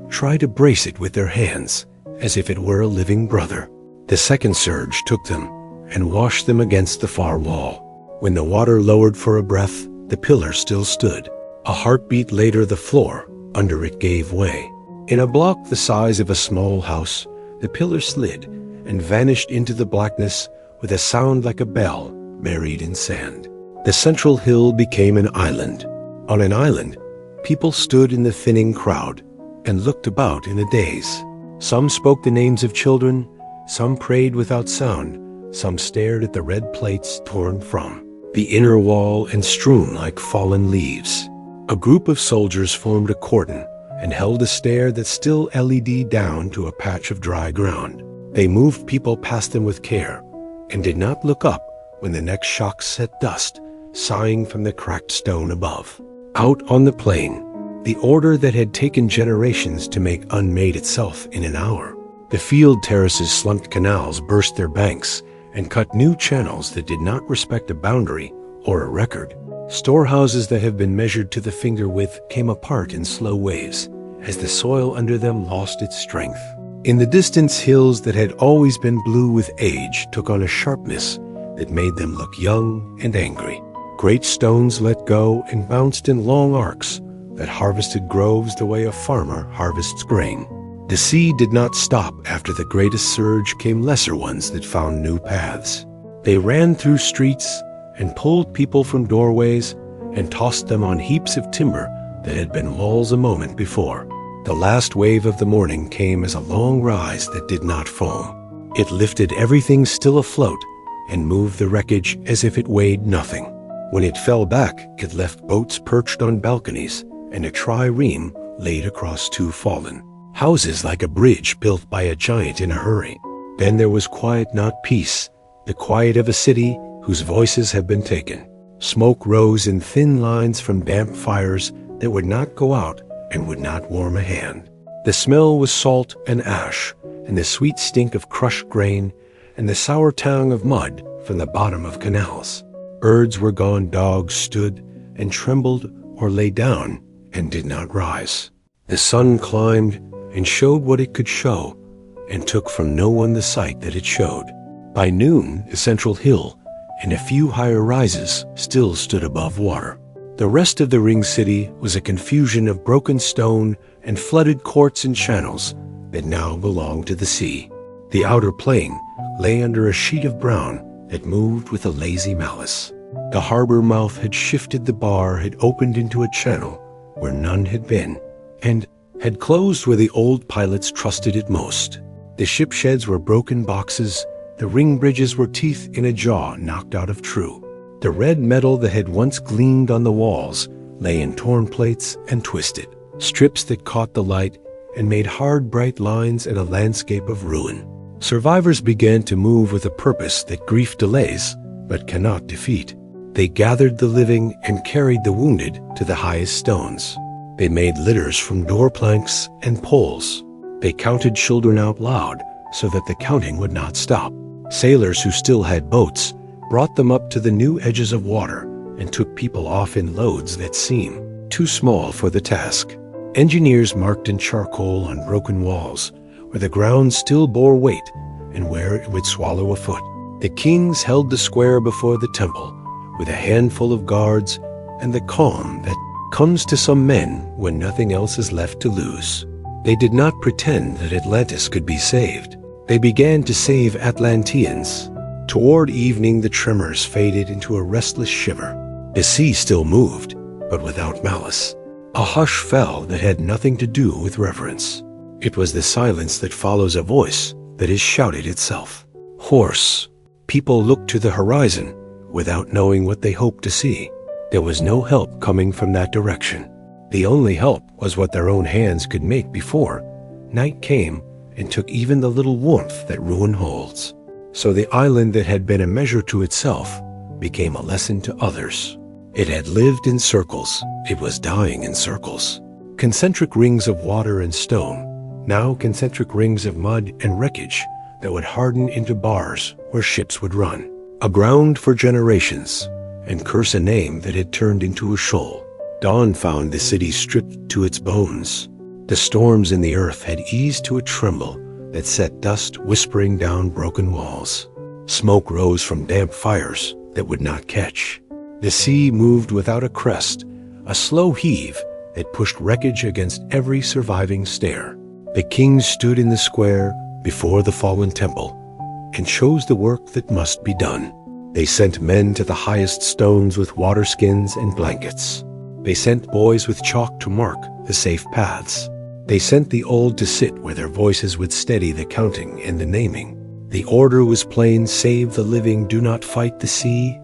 tried to brace it with their hands as if it were a living brother. The second surge took them and washed them against the far wall. When the water lowered for a breath, the pillar still stood. A heartbeat later, the floor under it gave way. In a block the size of a small house, the pillar slid and vanished into the blackness with a sound like a bell buried in sand. The central hill became an island. On an island, people stood in the thinning crowd and looked about in a daze. Some spoke the names of children, some prayed without sound, some stared at the red plates torn from the inner wall and strewn like fallen leaves. A group of soldiers formed a cordon and held a stair that still LED down to a patch of dry ground. They moved people past them with care and did not look up when the next shock set dust sighing from the cracked stone above. Out on the plain, the order that had taken generations to make unmade itself in an hour. The field terraces' slumped canals burst their banks and cut new channels that did not respect a boundary or a record. Storehouses that have been measured to the finger width came apart in slow waves as the soil under them lost its strength. In the distance, hills that had always been blue with age took on a sharpness that made them look young and angry. Great stones let go and bounced in long arcs that harvested groves the way a farmer harvests grain. The sea did not stop after the greatest surge came lesser ones that found new paths. They ran through streets and pulled people from doorways and tossed them on heaps of timber that had been walls a moment before. The last wave of the morning came as a long rise that did not foam. It lifted everything still afloat and moved the wreckage as if it weighed nothing. When it fell back, it left boats perched on balconies and a trireme laid across two fallen houses like a bridge built by a giant in a hurry. Then there was quiet, not peace, the quiet of a city whose voices have been taken. Smoke rose in thin lines from damp fires that would not go out and would not warm a hand. The smell was salt and ash, and the sweet stink of crushed grain, and the sour tang of mud from the bottom of canals. Birds were gone, dogs stood and trembled or lay down and did not rise. The sun climbed and showed what it could show, and took from no one the sight that it showed. By noon, the central hill and a few higher rises still stood above water. The rest of the ring city was a confusion of broken stone and flooded courts and channels that now belonged to the sea. The outer plain lay under a sheet of brown that moved with a lazy malice. The harbor mouth had shifted, the bar had opened into a channel where none had been, and had closed where the old pilots trusted it most. The ship sheds were broken boxes, the ring bridges were teeth in a jaw knocked out of true. The red metal that had once gleamed on the walls lay in torn plates and twisted strips that caught the light and made hard, bright lines in a landscape of ruin. Survivors began to move with a purpose that grief delays but cannot defeat. They gathered the living and carried the wounded to the highest stones. They made litters from door planks and poles. They counted children out loud so that the counting would not stop. Sailors who still had boats brought them up to the new edges of water and took people off in loads that seemed too small for the task. Engineers marked in charcoal on broken walls where the ground still bore weight and where it would swallow a foot. The kings held the square before the temple with a handful of guards and the calm that comes to some men when nothing else is left to lose. They did not pretend that Atlantis could be saved. They began to save Atlanteans. Toward evening, the tremors faded into a restless shiver. The sea still moved, but without malice. A hush fell that had nothing to do with reverence. It was the silence that follows a voice that is shouted itself. Hoarse. People looked to the horizon without knowing what they hoped to see. There was no help coming from that direction. The only help was what their own hands could make before night came and took even the little warmth that ruin holds. So the island that had been a measure to itself became a lesson to others. It had lived in circles. It was dying in circles. Concentric rings of water and stone, now concentric rings of mud and wreckage that would harden into bars where ships would run. Aground for generations and curse a name that had turned into a shoal. Dawn found the city stripped to its bones. The storms in the earth had eased to a tremble that set dust whispering down broken walls. Smoke rose from damp fires that would not catch. The sea moved without a crest, a slow heave that pushed wreckage against every surviving stair. The kings stood in the square before the fallen temple and chose the work that must be done. They sent men to the highest stones with water skins and blankets. They sent boys with chalk to mark the safe paths. They sent the old to sit where their voices would steady the counting and the naming. The order was plain: save the living, do not fight the sea,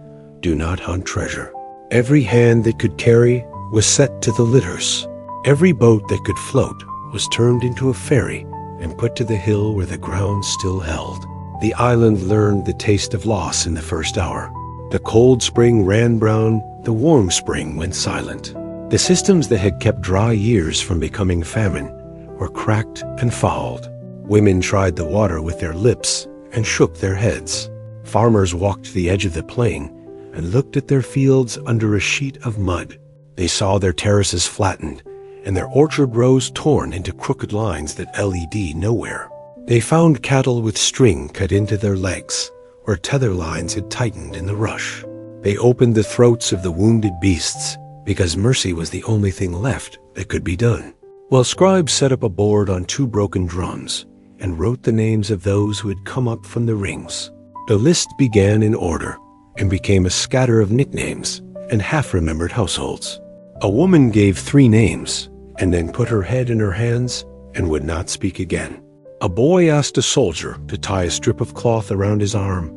do not hunt treasure. Every hand that could carry was set to the litters. Every boat that could float was turned into a ferry and put to the hill where the ground still held. The island learned the taste of loss in the first hour. The cold spring ran brown, the warm spring went silent. The systems that had kept dry years from becoming famine were cracked and fouled. Women tried the water with their lips and shook their heads. Farmers walked the edge of the plain and looked at their fields under a sheet of mud. They saw their terraces flattened and their orchard rows torn into crooked lines that led nowhere. They found cattle with string cut into their legs, where tether lines had tightened in the rush. They opened the throats of the wounded beasts, because mercy was the only thing left that could be done. While scribes set up a board on 2 broken drums and wrote the names of those who had come up from the rings. The list began in order and became a scatter of nicknames and half-remembered households. A woman gave 3 names and then put her head in her hands and would not speak again. A boy asked a soldier to tie a strip of cloth around his arm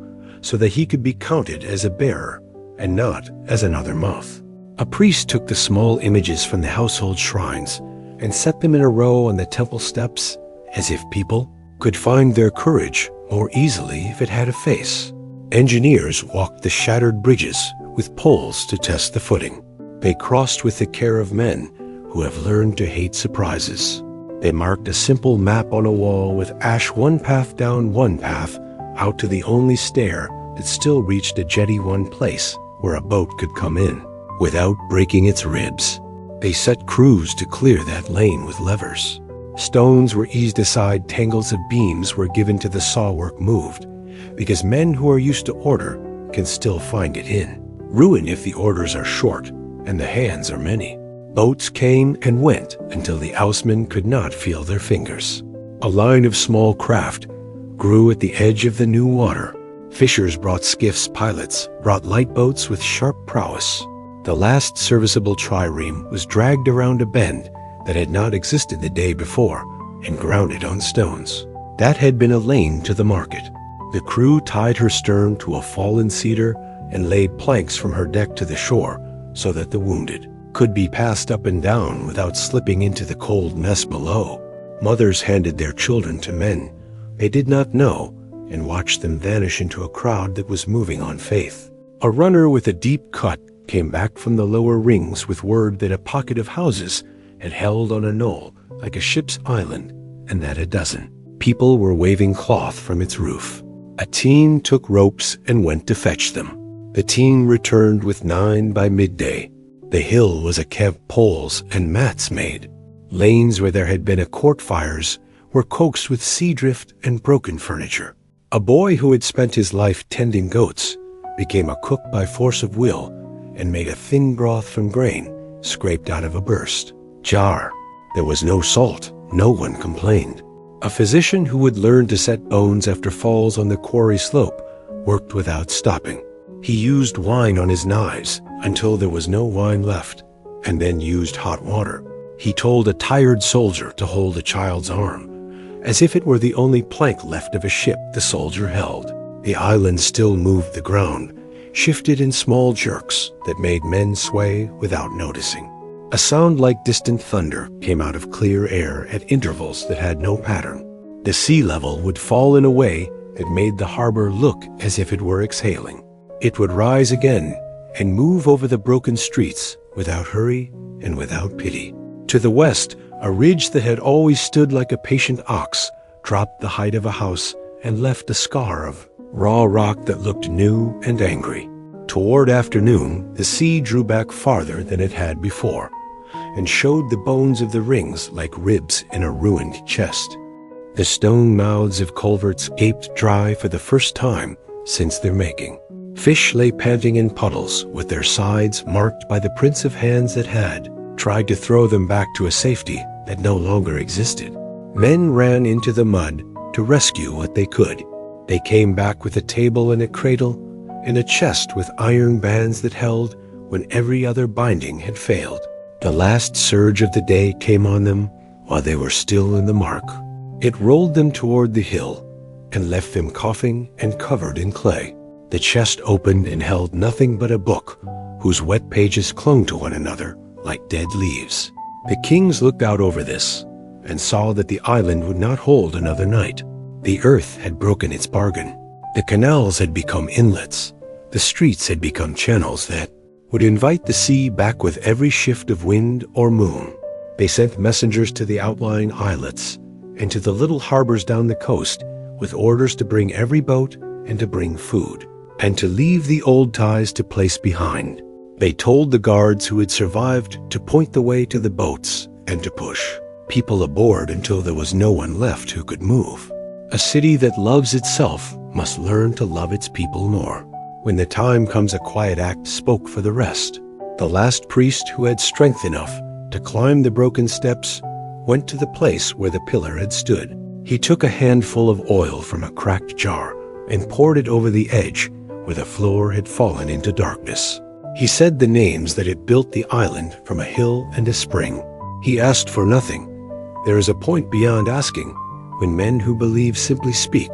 so that he could be counted as a bearer and not as another moth. A priest took the small images from the household shrines and set them in a row on the temple steps, as if people could find their courage more easily if it had a face. Engineers walked the shattered bridges with poles to test the footing. They crossed with the care of men who have learned to hate surprises. They marked a simple map on a wall with ash 1 path down 1 path out to the only stair that still reached a jetty one place where a boat could come in without breaking its ribs. They set crews to clear that lane with levers. Stones were eased aside, tangles of beams were given to the sawwork moved, because men who are used to order can still find it in. Ruin if the orders are short and the hands are many. Boats came and went until the housemen could not feel their fingers. A line of small craft grew at the edge of the new water. Fishers brought skiffs, pilots brought light boats with sharp prowess. The last serviceable trireme was dragged around a bend that had not existed the day before and grounded on stones. That had been a lane to the market. The crew tied her stern to a fallen cedar and laid planks from her deck to the shore so that the wounded could be passed up and down without slipping into the cold mess below. Mothers handed their children to men they did not know and watched them vanish into a crowd that was moving on faith. A runner with a deep cut came back from the lower rings with word that a pocket of houses had held on a knoll like a ship's island and that a dozen. People were waving cloth from its roof. A team took ropes and went to fetch them. The team returned with 9 by midday. The hill was a kept poles and mats made. Lanes where there had been a court fires were coaxed with sea drift and broken furniture. A boy who had spent his life tending goats became a cook by force of will and made a thin broth from grain scraped out of a burst jar. There was no salt. No one complained. A physician who would learn to set bones after falls on the quarry slope worked without stopping. He used wine on his knives until there was no wine left, and then used hot water. He told a tired soldier to hold a child's arm, as if it were the only plank left of a ship the soldier held. The island still moved the ground, shifted in small jerks that made men sway without noticing. A sound like distant thunder came out of clear air at intervals that had no pattern. The sea level would fall in a way that made the harbor look as if it were exhaling. It would rise again and move over the broken streets without hurry and without pity. To the west, a ridge that had always stood like a patient ox dropped the height of a house and left a scar of raw rock that looked new and angry. Toward afternoon, the sea drew back farther than it had before, and showed the bones of the rings like ribs in a ruined chest. The stone mouths of culverts gaped dry for the first time since their making. Fish lay panting in puddles with their sides marked by the prints of hands that had tried to throw them back to a safety that no longer existed. Men ran into the mud to rescue what they could. They came back with a table and a cradle and a chest with iron bands that held when every other binding had failed. The last surge of the day came on them while they were still in the mark. It rolled them toward the hill and left them coughing and covered in clay. The chest opened and held nothing but a book whose wet pages clung to one another like dead leaves. The kings looked out over this and saw that the island would not hold another night. The earth had broken its bargain. The canals had become inlets. The streets had become channels that would invite the sea back with every shift of wind or moon. They sent messengers to the outlying islets and to the little harbors down the coast with orders to bring every boat and to bring food, and to leave the old ties to place behind. They told the guards who had survived to point the way to the boats and to push people aboard until there was no one left who could move. A city that loves itself must learn to love its people more. When the time comes, a quiet act spoke for the rest. The last priest who had strength enough to climb the broken steps went to the place where the pillar had stood. He took a handful of oil from a cracked jar and poured it over the edge where the floor had fallen into darkness. He said the names that had built the island from a hill and a spring. He asked for nothing. There is a point beyond asking when men who believe simply speak,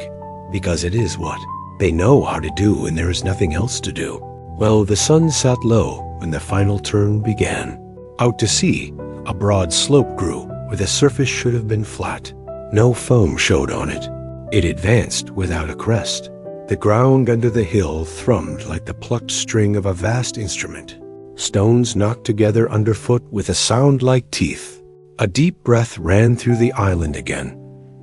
because it is what they know how to do when there is nothing else to do. Well, the sun sat low when the final turn began. Out to sea, a broad slope grew where the surface should have been flat. No foam showed on it. It advanced without a crest. The ground under the hill thrummed like the plucked string of a vast instrument. Stones knocked together underfoot with a sound like teeth. A deep breath ran through the island again,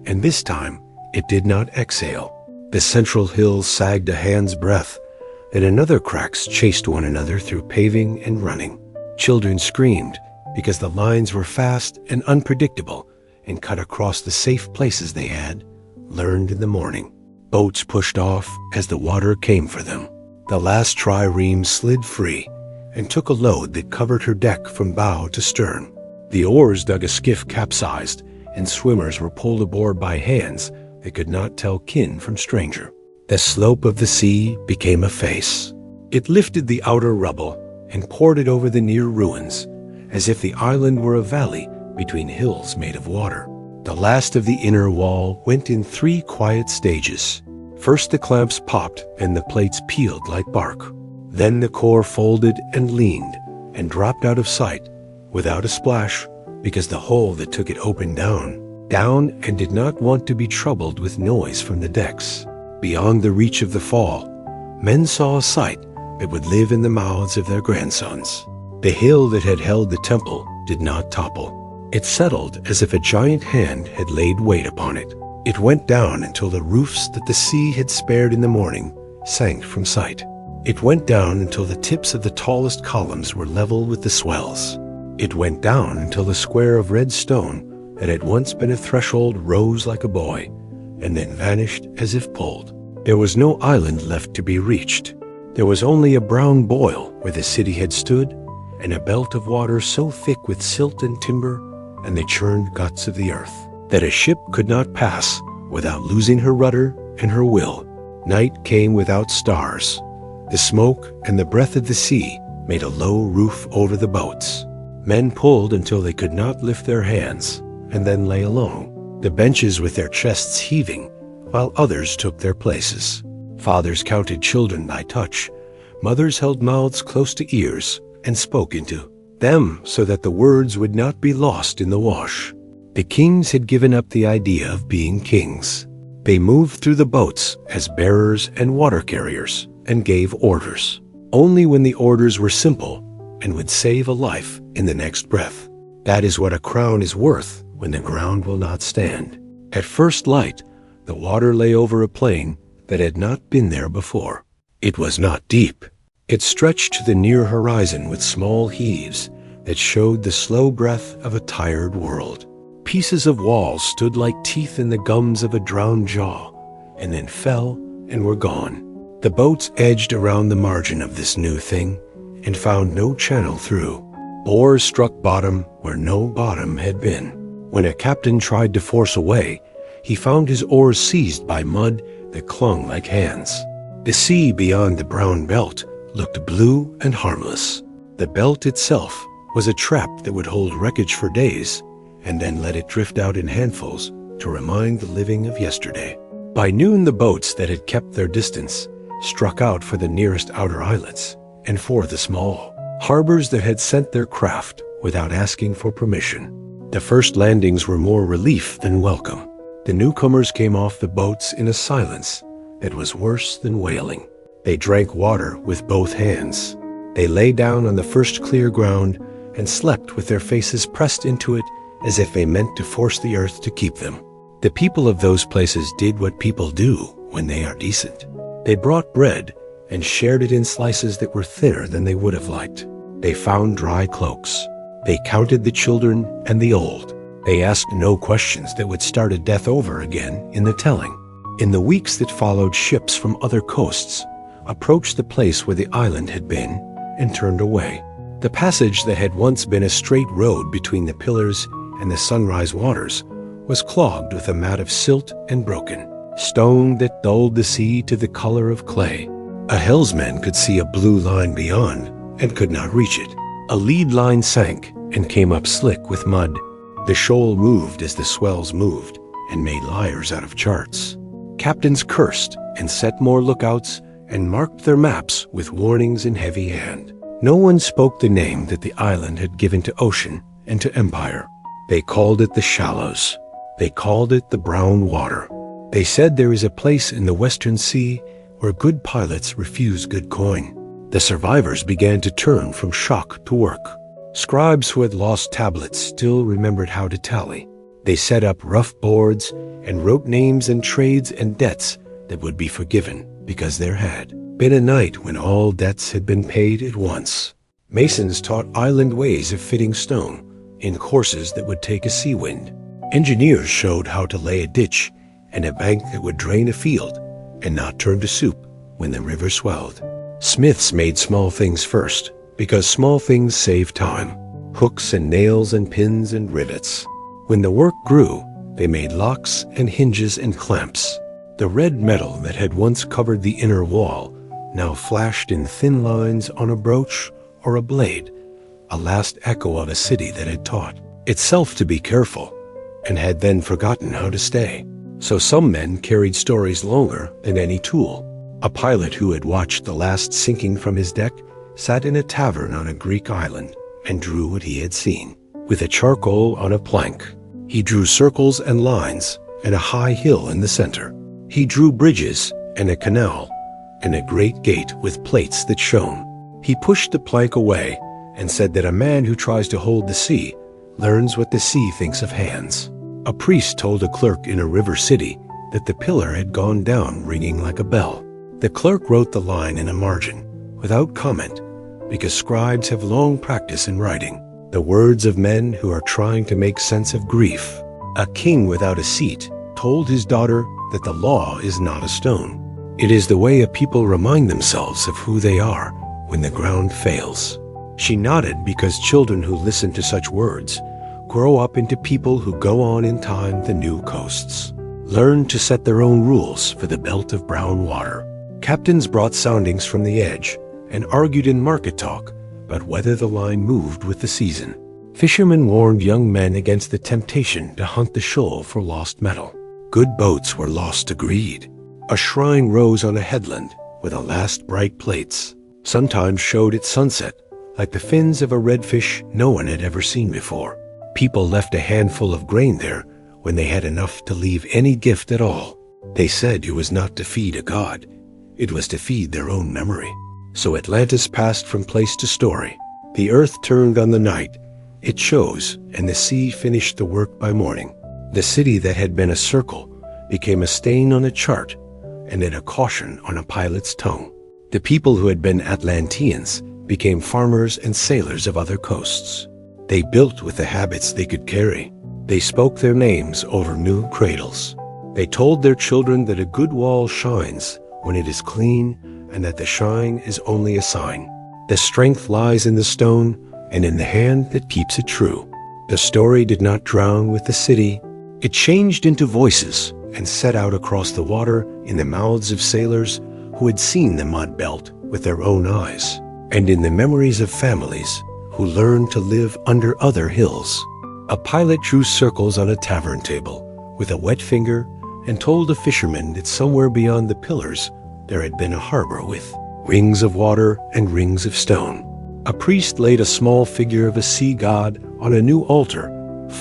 and this time it did not exhale. The central hill sagged a hand's breadth, and another cracks chased one another through paving and running. Children screamed because the lines were fast and unpredictable and cut across the safe places they had learned in the morning. Boats pushed off as the water came for them. The last trireme slid free and took a load that covered her deck from bow to stern. The oars dug a skiff capsized, and swimmers were pulled aboard by hands that could not tell kin from stranger. The slope of the sea became a face. It lifted the outer rubble and poured it over the near ruins, as if the island were a valley between hills made of water. The last of the inner wall went in 3 quiet stages. First the clamps popped and the plates peeled like bark. Then the core folded and leaned and dropped out of sight without a splash, because the hole that took it opened down and did not want to be troubled with noise from the decks. Beyond the reach of the fall, men saw a sight that would live in the mouths of their grandsons. The hill that had held the temple did not topple. It settled as if a giant hand had laid weight upon it. It went down until the roofs that the sea had spared in the morning sank from sight. It went down until the tips of the tallest columns were level with the swells. It went down until the square of red stone that had once been a threshold rose like a buoy, and then vanished as if pulled. There was no island left to be reached. There was only a brown boil where the city had stood, and a belt of water so thick with silt and timber and the churned guts of the earth that a ship could not pass without losing her rudder and her will. Night came without stars. The smoke and the breath of the sea made a low roof over the boats. Men pulled until they could not lift their hands, and then lay along, the benches with their chests heaving, while others took their places. Fathers counted children by touch. Mothers held mouths close to ears and spoke into them so that the words would not be lost in the wash. The kings had given up the idea of being kings. They moved through the boats as bearers and water carriers and gave orders, only when the orders were simple and would save a life in the next breath. That is what a crown is worth when the ground will not stand. At first light, the water lay over a plain that had not been there before. It was not deep. It stretched to the near horizon with small heaves that showed the slow breath of a tired world. Pieces of walls stood like teeth in the gums of a drowned jaw, and then fell and were gone. The boats edged around the margin of this new thing and found no channel through. Oars struck bottom where no bottom had been. When a captain tried to force away, he found his oars seized by mud that clung like hands. The sea beyond the brown belt looked blue and harmless. The belt itself was a trap that would hold wreckage for days and then let it drift out in handfuls to remind the living of yesterday. By noon, the boats that had kept their distance struck out for the nearest outer islets and for the small harbors that had sent their craft without asking for permission. The first landings were more relief than welcome. The newcomers came off the boats in a silence that was worse than wailing. They drank water with both hands. They lay down on the first clear ground and slept with their faces pressed into it as if they meant to force the earth to keep them. The people of those places did what people do when they are decent. They brought bread and shared it in slices that were thinner than they would have liked. They found dry cloaks. They counted the children and the old. They asked no questions that would start a death over again in the telling. In the weeks that followed, ships from other coasts approached the place where the island had been and turned away. The passage that had once been a straight road between the pillars and the sunrise waters was clogged with a mat of silt and broken stone that dulled the sea to the color of clay. A helmsman could see a blue line beyond and could not reach it. A lead line sank and came up slick with mud. The shoal moved as the swells moved and made liars out of charts. Captains cursed and set more lookouts and marked their maps with warnings in heavy hand. No one spoke the name that the island had given to ocean and to empire. They called it the Shallows. They called it the Brown Water. They said there is a place in the Western Sea where good pilots refuse good coin. The survivors began to turn from shock to work. Scribes who had lost tablets still remembered how to tally. They set up rough boards and wrote names and trades and debts that would be forgiven because there had been a night when all debts had been paid at once. Masons taught island ways of fitting stone in courses that would take a sea wind. Engineers showed how to lay a ditch and a bank that would drain a field and not turn to soup when the river swelled. Smiths made small things first because small things save time. Hooks and nails and pins and rivets. When the work grew, they made locks and hinges and clamps. The red metal that had once covered the inner wall now flashed in thin lines on a brooch or a blade, a last echo of a city that had taught itself to be careful and had then forgotten how to stay. So some men carried stories longer than any tool. A pilot who had watched the last sinking from his deck sat in a tavern on a Greek island and drew what he had seen. With a charcoal on a plank, he drew circles and lines and a high hill in the center. He drew bridges and a canal and a great gate with plates that shone. He pushed the plank away and said that a man who tries to hold the sea learns what the sea thinks of hands. A priest told a clerk in a river city that the pillar had gone down ringing like a bell. The clerk wrote the line in a margin, without comment, because scribes have long practice in writing the words of men who are trying to make sense of grief. A king without a seat told his daughter that the law is not a stone. It is the way a people remind themselves of who they are when the ground fails. She nodded because children who listen to such words grow up into people who go on in time the new coasts, learn to set their own rules for the belt of brown water. Captains brought soundings from the edge and argued in market talk about whether the line moved with the season. Fishermen warned young men against the temptation to hunt the shoal for lost metal. Good boats were lost to greed. A shrine rose on a headland with the last bright plates, sometimes showed at sunset, like the fins of a redfish no one had ever seen before. People left a handful of grain there when they had enough to leave any gift at all. They said it was not to feed a god, it was to feed their own memory. So Atlantis passed from place to story. The earth turned on the night. It chose, and the sea finished the work by morning. The city that had been a circle became a stain on a chart, and then a caution on a pilot's tongue. The people who had been Atlanteans became farmers and sailors of other coasts. They built with the habits they could carry. They spoke their names over new cradles. They told their children that a good wall shines when it is clean, and that the shine is only a sign. The strength lies in the stone and in the hand that keeps it true. The story did not drown with the city. It changed into voices and set out across the water in the mouths of sailors who had seen the mud belt with their own eyes, and in the memories of families who learned to live under other hills. A pilot drew circles on a tavern table with a wet finger and told a fisherman that somewhere beyond the pillars there had been a harbor with rings of water and rings of stone. A priest laid a small figure of a sea god on a new altar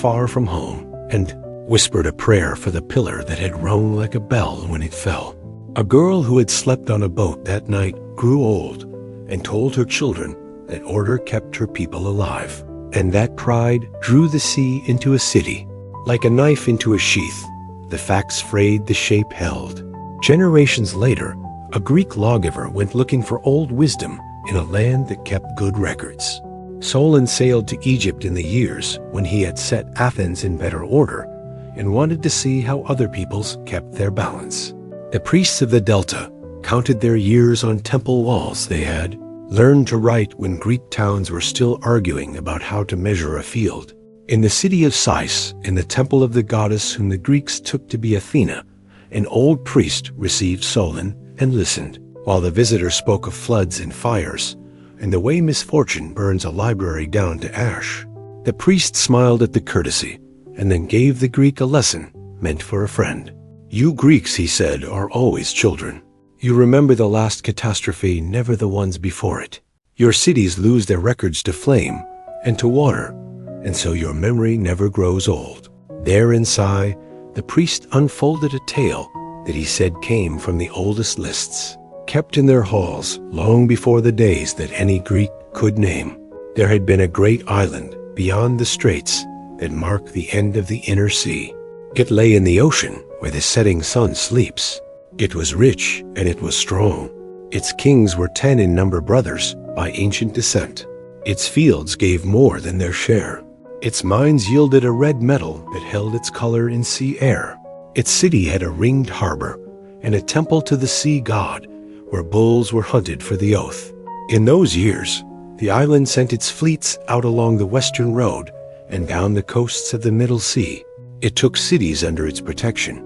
far from home and whispered a prayer for the pillar that had rung like a bell when it fell. A girl who had slept on a boat that night grew old and told her children that order kept her people alive, and that pride drew the sea into a city. Like a knife into a sheath, the facts frayed the shape held. Generations later, a Greek lawgiver went looking for old wisdom in a land that kept good records. Solon sailed to Egypt in the years when he had set Athens in better order and wanted to see how other peoples kept their balance. The priests of the Delta counted their years on temple walls they had, learned to write when Greek towns were still arguing about how to measure a field. In the city of Sais, in the temple of the goddess whom the Greeks took to be Athena, an old priest received Solon and listened, while the visitor spoke of floods and fires, and the way misfortune burns a library down to ash. The priest smiled at the courtesy, and then gave the Greek a lesson meant for a friend. You Greeks, he said, are always children. You remember the last catastrophe, never the ones before it. Your cities lose their records to flame and to water, and so your memory never grows old. There in Sai, the priest unfolded a tale that he said came from the oldest lists, kept in their halls long before the days that any Greek could name. There had been a great island beyond the straits that marked the end of the inner sea. It lay in the ocean where the setting sun sleeps. It was rich and it was strong. Its kings were 10 in number brothers by ancient descent. Its fields gave more than their share. Its mines yielded a red metal that held its color in sea air. Its city had a ringed harbor and a temple to the sea god where bulls were hunted for the oath. In those years, the island sent its fleets out along the western road and down the coasts of the Middle Sea. It took cities under its protection,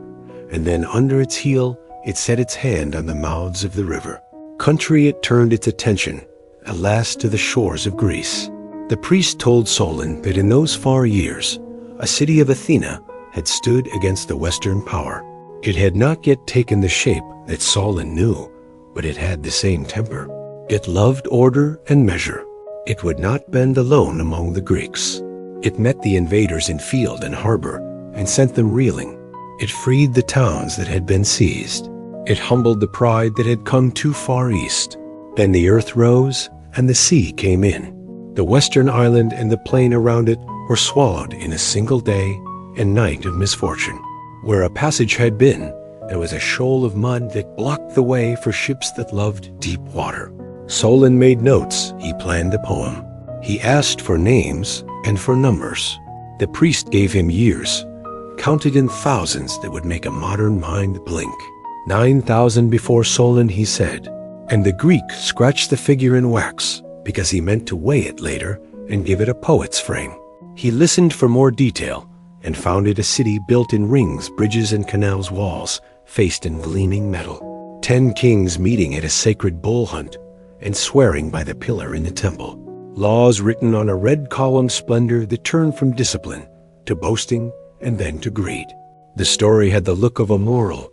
and then under its heel it set its hand on the mouths of the river. Country it turned its attention, at last to the shores of Greece. The priest told Solon that in those far years, a city of Athena had stood against the Western power. It had not yet taken the shape that Solon knew, but it had the same temper. It loved order and measure. It would not bend alone among the Greeks. It met the invaders in field and harbor and sent them reeling. It freed the towns that had been seized. It humbled the pride that had come too far east. Then the earth rose and the sea came in. The western island and the plain around it or swallowed in a single day and night of misfortune. Where a passage had been, there was a shoal of mud that blocked the way for ships that loved deep water. Solon made notes. He planned a poem. He asked for names and for numbers. The priest gave him years, counted in thousands that would make a modern mind blink. 9,000 before Solon, he said, and the Greek scratched the figure in wax because he meant to weigh it later and give it a poet's frame. He listened for more detail and founded a city built in rings, bridges, and canals' walls faced in gleaming metal. 10 kings meeting at a sacred bull hunt and swearing by the pillar in the temple. Laws written on a red column splendor that turned from discipline to boasting and then to greed. The story had the look of a moral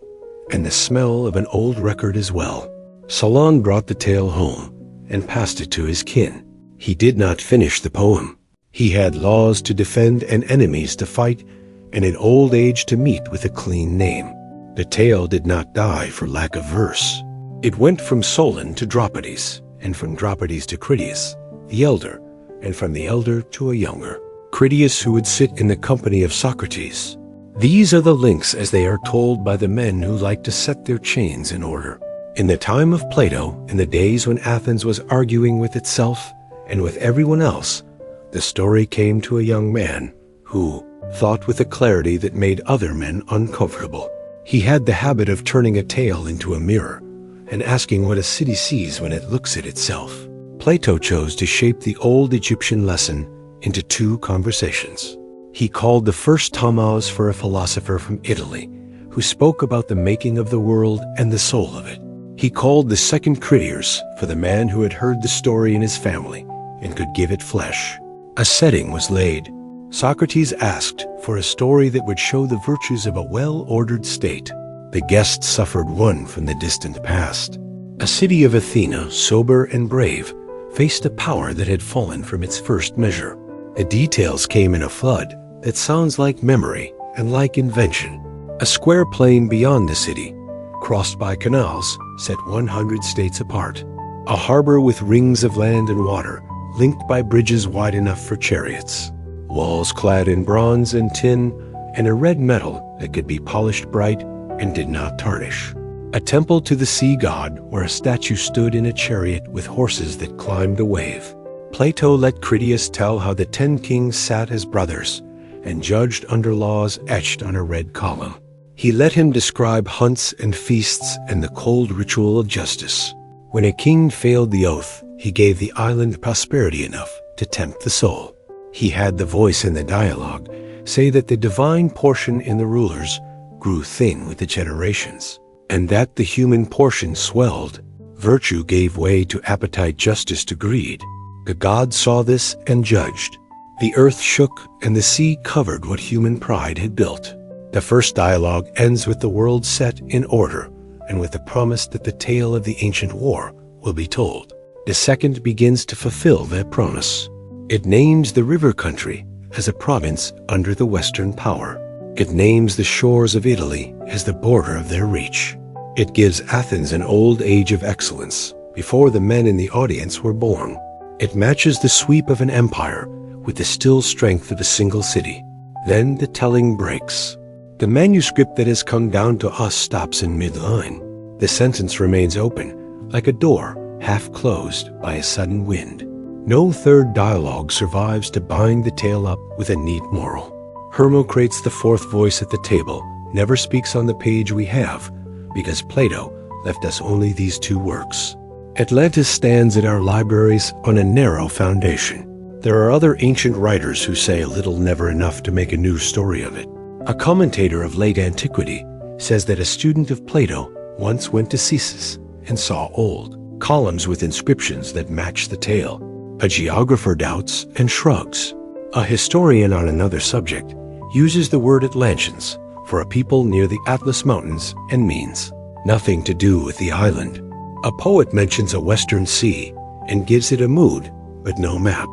and the smell of an old record as well. Solon brought the tale home and passed it to his kin. He did not finish the poem. He had laws to defend and enemies to fight, and in old age to meet with a clean name. The tale did not die for lack of verse. It went from Solon to Dropides, and from Dropides to Critias, the elder, and from the elder to a younger, Critias, who would sit in the company of Socrates. These are the links as they are told by the men who like to set their chains in order. In the time of Plato, in the days when Athens was arguing with itself and with everyone else, the story came to a young man who thought with a clarity that made other men uncomfortable. He had the habit of turning a tale into a mirror and asking what a city sees when it looks at itself. Plato chose to shape the old Egyptian lesson into 2 conversations. He called the first Thomos for a philosopher from Italy who spoke about the making of the world and the soul of it. He called the second Critias for the man who had heard the story in his family and could give it flesh. A setting was laid. Socrates asked for a story that would show the virtues of a well-ordered state. The guest suffered one from the distant past. A city of Athena, sober and brave, faced a power that had fallen from its first measure. The details came in a flood that sounds like memory and like invention. A square plain beyond the city, crossed by canals, set 100 states apart. A harbor with rings of land and water, linked by bridges wide enough for chariots. Walls clad in bronze and tin, and a red metal that could be polished bright and did not tarnish. A temple to the sea god where a statue stood in a chariot with horses that climbed a wave. Plato let Critias tell how the 10 kings sat as brothers and judged under laws etched on a red column. He let him describe hunts and feasts and the cold ritual of justice. When a king failed the oath, he gave the island prosperity enough to tempt the soul. He had the voice in the dialogue say that the divine portion in the rulers grew thin with the generations, and that the human portion swelled. Virtue gave way to appetite, justice to greed. The gods saw this and judged. The earth shook and the sea covered what human pride had built. The first dialogue ends with the world set in order and with the promise that the tale of the ancient war will be told. The second begins to fulfill that promise. It names the river country as a province under the Western power. It names the shores of Italy as the border of their reach. It gives Athens an old age of excellence before the men in the audience were born. It matches the sweep of an empire with the still strength of a single city. Then the telling breaks. The manuscript that has come down to us stops in mid-line. The sentence remains open, like a door half closed by a sudden wind. No third dialogue survives to bind the tale up with a neat moral. Hermocrates, the fourth voice at the table, never speaks on the page we have, because Plato left us only these 2 works. Atlantis stands in our libraries on a narrow foundation. There are other ancient writers who say a little never enough to make a new story of it. A commentator of late antiquity says that a student of Plato once went to Cesis and saw old columns with inscriptions that match the tale. A geographer doubts and shrugs. A historian on another subject uses the word Atlanteans for a people near the Atlas Mountains and means nothing to do with the island. A poet mentions a western sea and gives it a mood, but no map.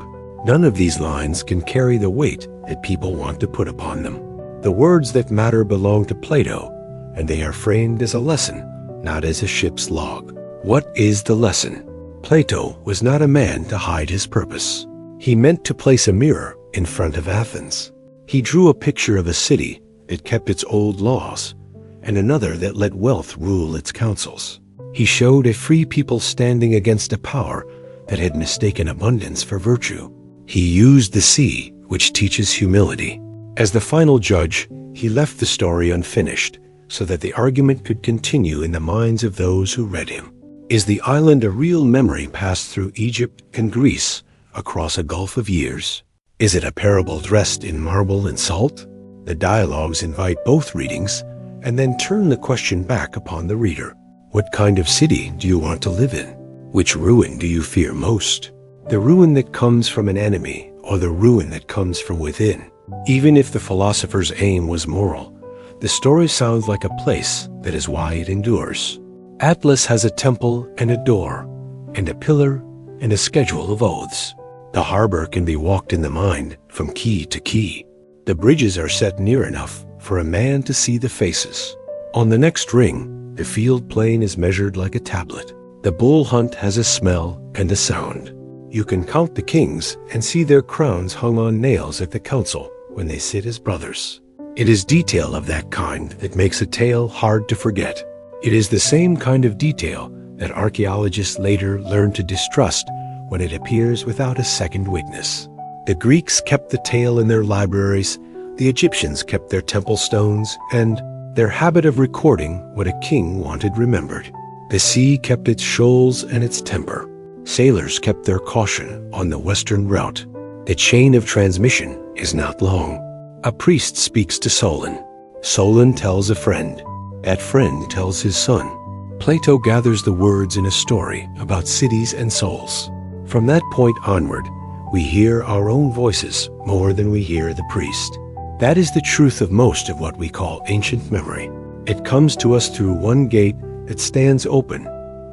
None of these lines can carry the weight that people want to put upon them. The words that matter belong to Plato, and they are framed as a lesson, not as a ship's log. What is the lesson? Plato was not a man to hide his purpose. He meant to place a mirror in front of Athens. He drew a picture of a city that kept its old laws, and another that let wealth rule its councils. He showed a free people standing against a power that had mistaken abundance for virtue. He used the sea, which teaches humility. As the final judge, he left the story unfinished, so that the argument could continue in the minds of those who read him. Is the island a real memory passed through Egypt and Greece across a gulf of years? Is it a parable dressed in marble and salt? The dialogues invite both readings and then turn the question back upon the reader. What kind of city do you want to live in? Which ruin do you fear most? The ruin that comes from an enemy or the ruin that comes from within? Even if the philosopher's aim was moral, the story sounds like a place that is why it endures. Atlas has a temple and a door, and a pillar and a schedule of oaths. The harbor can be walked in the mind from key to key. The bridges are set near enough for a man to see the faces. On the next ring, the field plain is measured like a tablet. The bull hunt has a smell and a sound. You can count the kings and see their crowns hung on nails at the council when they sit as brothers. It is detail of that kind that makes a tale hard to forget. It is the same kind of detail that archaeologists later learn to distrust when it appears without a second witness. The Greeks kept the tale in their libraries, the Egyptians kept their temple stones, and their habit of recording what a king wanted remembered. The sea kept its shoals and its temper. Sailors kept their caution on the western route. The chain of transmission is not long. A priest speaks to Solon. Solon tells a friend. That friend tells his son. Plato gathers the words in a story about cities and souls. From that point onward, we hear our own voices more than we hear the priest. That is the truth of most of what we call ancient memory. It comes to us through one gate that stands open,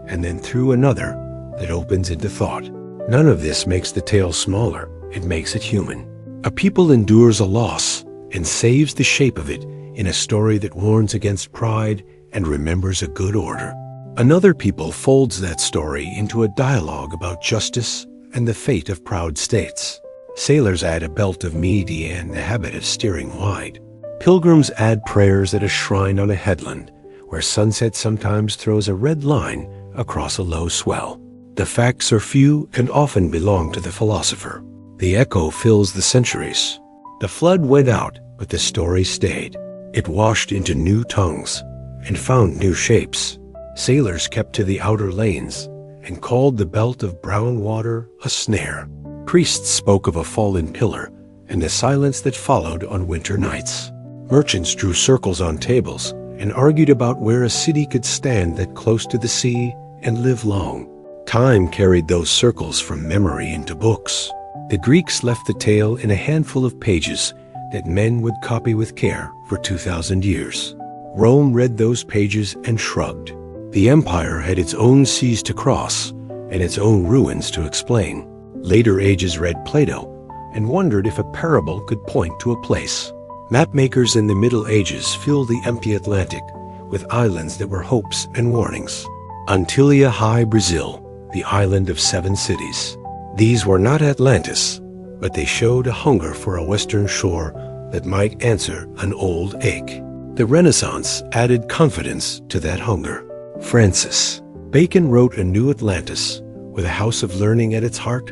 and then through another that opens into thought. None of this makes the tale smaller. It makes it human. A people endures a loss and saves the shape of it in a story that warns against pride and remembers a good order. Another people folds that story into a dialogue about justice and the fate of proud states. Sailors add a belt of mead and the habit of steering wide. Pilgrims add prayers at a shrine on a headland, where sunset sometimes throws a red line across a low swell. The facts are few and often belong to the philosopher. The echo fills the centuries. The flood went out, but the story stayed. It washed into new tongues and found new shapes. Sailors kept to the outer lanes and called the belt of brown water a snare. Priests spoke of a fallen pillar and the silence that followed on winter nights. Merchants drew circles on tables and argued about where a city could stand that close to the sea and live long. Time carried those circles from memory into books. The Greeks left the tale in a handful of pages that men would copy with care for 2,000 years. Rome read those pages and shrugged. The empire had its own seas to cross and its own ruins to explain. Later ages read Plato and wondered if a parable could point to a place. Mapmakers in the Middle Ages filled the empty Atlantic with islands that were hopes and warnings. Antillia High, Brazil, the island of 7 cities. These were not Atlantis, but they showed a hunger for a western shore that might answer an old ache. The Renaissance added confidence to that hunger. Francis Bacon wrote a new Atlantis with a house of learning at its heart,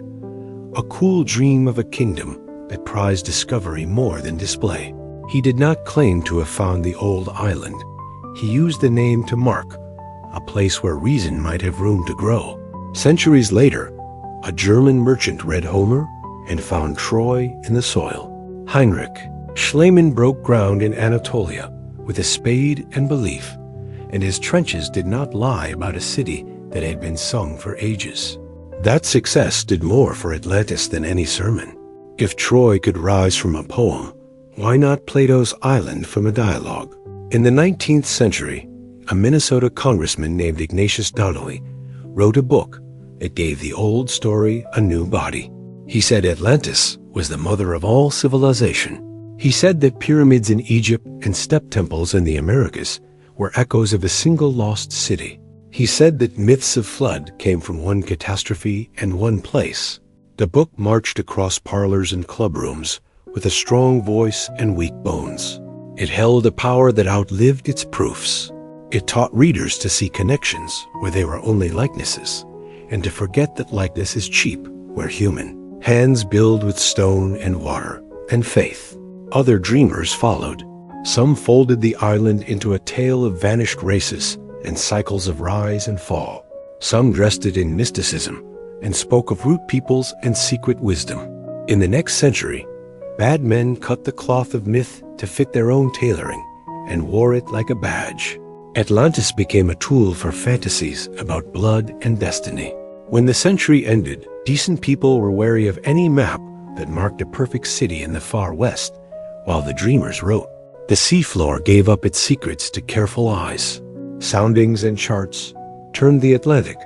a cool dream of a kingdom that prized discovery more than display. He did not claim to have found the old island. He used the name to mark a place where reason might have room to grow. Centuries later, a German merchant read Homer and found Troy in the soil. Heinrich Schliemann broke ground in Anatolia with a spade and belief, and his trenches did not lie about a city that had been sung for ages. That success did more for Atlantis than any sermon. If Troy could rise from a poem, why not Plato's island from a dialogue? In the 19th century, a Minnesota congressman named Ignatius Donnelly wrote a book that gave the old story a new body. He said Atlantis was the mother of all civilization. He said that pyramids in Egypt and step temples in the Americas were echoes of a single lost city. He said that myths of flood came from one catastrophe and one place. The book marched across parlors and clubrooms with a strong voice and weak bones. It held a power that outlived its proofs. It taught readers to see connections where they were only likenesses, and to forget that likeness is cheap where human. Hands build with stone and water and faith. Other dreamers followed. Some folded the island into a tale of vanished races and cycles of rise and fall. Some dressed it in mysticism and spoke of root peoples and secret wisdom. In the next century, bad men cut the cloth of myth to fit their own tailoring and wore it like a badge. Atlantis became a tool for fantasies about blood and destiny. When the century ended, decent people were wary of any map that marked a perfect city in the far west, while the dreamers wrote. The seafloor gave up its secrets to careful eyes. Soundings and charts turned the Atlantic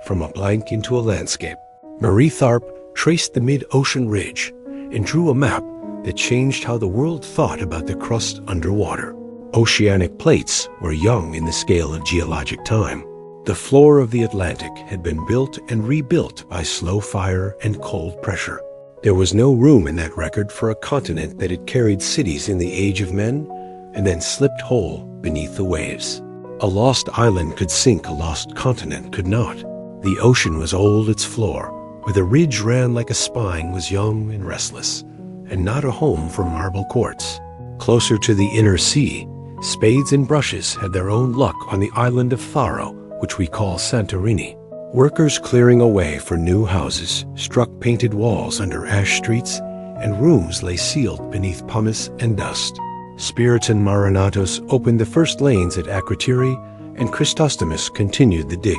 from a blank into a landscape. Marie Tharp traced the mid-ocean ridge and drew a map that changed how the world thought about the crust underwater. Oceanic plates were young in the scale of geologic time. The floor of the Atlantic had been built and rebuilt by slow fire and cold pressure. There was no room in that record for a continent that had carried cities in the age of men and then slipped whole beneath the waves. A lost island could sink, a lost continent could not. The ocean was old, its floor, where the ridge ran like a spine, was young and restless, and not a home for marble courts. Closer to the inner sea, spades and brushes had their own luck on the island of Faro, which we call Santorini. Workers clearing a way for new houses struck painted walls under ash streets, and rooms lay sealed beneath pumice and dust. Spirits and Maranatos opened the first lanes at Akrotiri, and Chrysostomus continued the dig.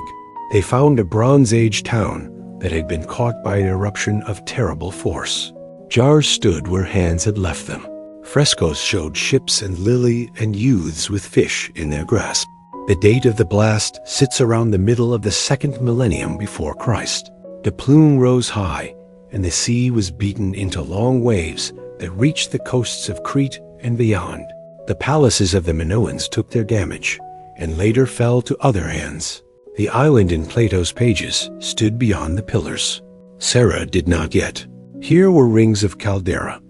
They found a Bronze Age town that had been caught by an eruption of terrible force. Jars stood where hands had left them. Frescoes showed ships and lily and youths with fish in their grasp. The date of the blast sits around the middle of the second millennium before Christ. The plume rose high, and the sea was beaten into long waves that reached the coasts of Crete and beyond. The palaces of the Minoans took their damage, and later fell to other hands. The island in Plato's pages stood beyond the pillars. Sarah did not yet. Here were rings of Caldera,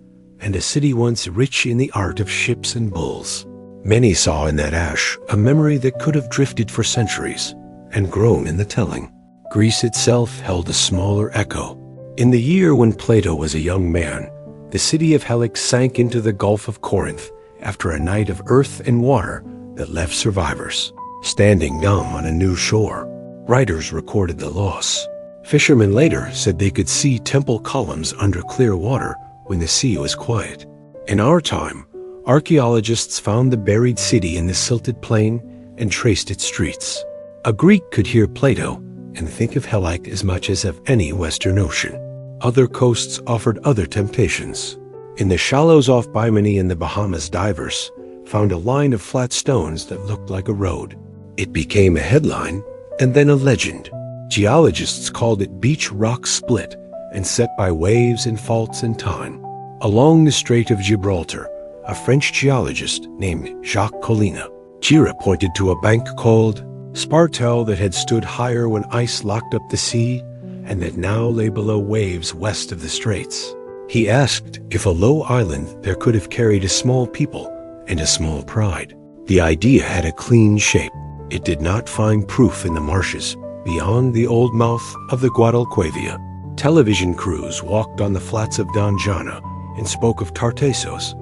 and a city once rich in the art of ships and bulls. Many saw in that ash a memory that could have drifted for centuries and grown in the telling. Greece itself held a smaller echo. In the year when Plato was a young man, the city of Helix sank into the Gulf of Corinth after a night of earth and water that left survivors standing dumb on a new shore. Writers recorded the loss. Fishermen later said they could see temple columns under clear water when the sea was quiet. In our time, archaeologists found the buried city in the silted plain and traced its streets. A Greek could hear Plato and think of Helike as much as of any Western ocean. Other coasts offered other temptations. In the shallows off Bimini in the Bahamas, divers found a line of flat stones that looked like a road. It became a headline and then a legend. Geologists called it Beach Rock Split and set by waves and faults in time. Along the Strait of Gibraltar, a French geologist named Jacques Collina Gira pointed to a bank called Spartel that had stood higher when ice locked up the sea and that now lay below waves west of the straits. He asked if a low island there could have carried a small people and a small pride. The idea had a clean shape. It did not find proof in the marshes beyond the old mouth of the Guadalquivir. Television crews walked on the flats of Donjana and spoke of Tartessos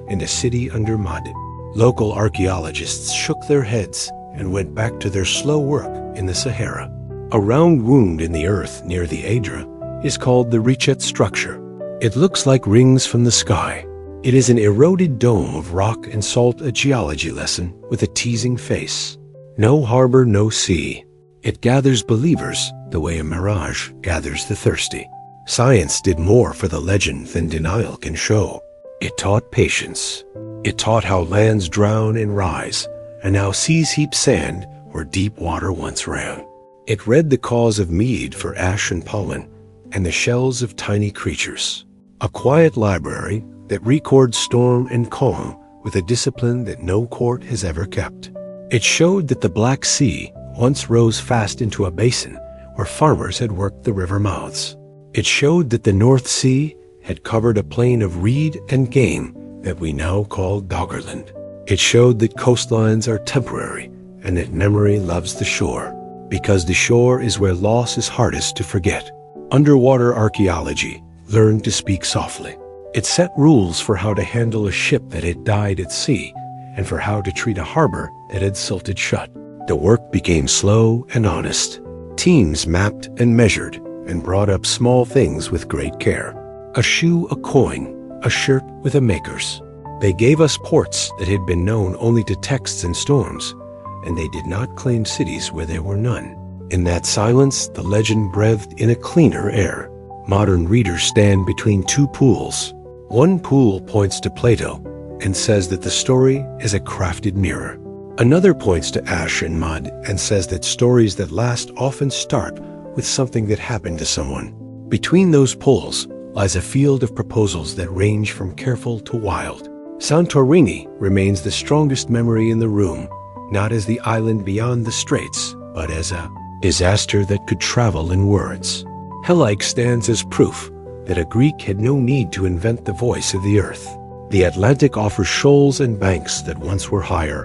and a city under Madrid. Local archaeologists shook their heads and went back to their slow work in the Sahara. A round wound in the earth near the Adra is called the Richet structure. It looks like rings from the sky. It is an eroded dome of rock and salt, a geology lesson with a teasing face. No harbor, no sea. It gathers believers the way a mirage gathers the thirsty. Science did more for the legend than denial can show. It taught patience. It taught how lands drown and rise, and how seas heap sand where deep water once ran. It read the cause of mead for ash and pollen, and the shells of tiny creatures. A quiet library that records storm and calm with a discipline that no court has ever kept. It showed that the Black Sea once rose fast into a basin where farmers had worked the river mouths. It showed that the North Sea had covered a plain of reed and game that we now call Doggerland. It showed that coastlines are temporary and that memory loves the shore, because the shore is where loss is hardest to forget. Underwater archaeology learned to speak softly. It set rules for how to handle a ship that had died at sea and for how to treat a harbor that had silted shut. The work became slow and honest. Teams mapped and measured and brought up small things with great care. A shoe, a coin, a shirt with a maker's. They gave us ports that had been known only to texts and storms, and they did not claim cities where there were none. In that silence, the legend breathed in a cleaner air. Modern readers stand between two pools. One pool points to Plato and says that the story is a crafted mirror. Another points to ash and mud and says that stories that last often start with something that happened to someone. Between those poles lies a field of proposals that range from careful to wild. Santorini remains the strongest memory in the room, not as the island beyond the straits, but as a disaster that could travel in words. Hellike stands as proof that a Greek had no need to invent the voice of the earth. The Atlantic offers shoals and banks that once were higher,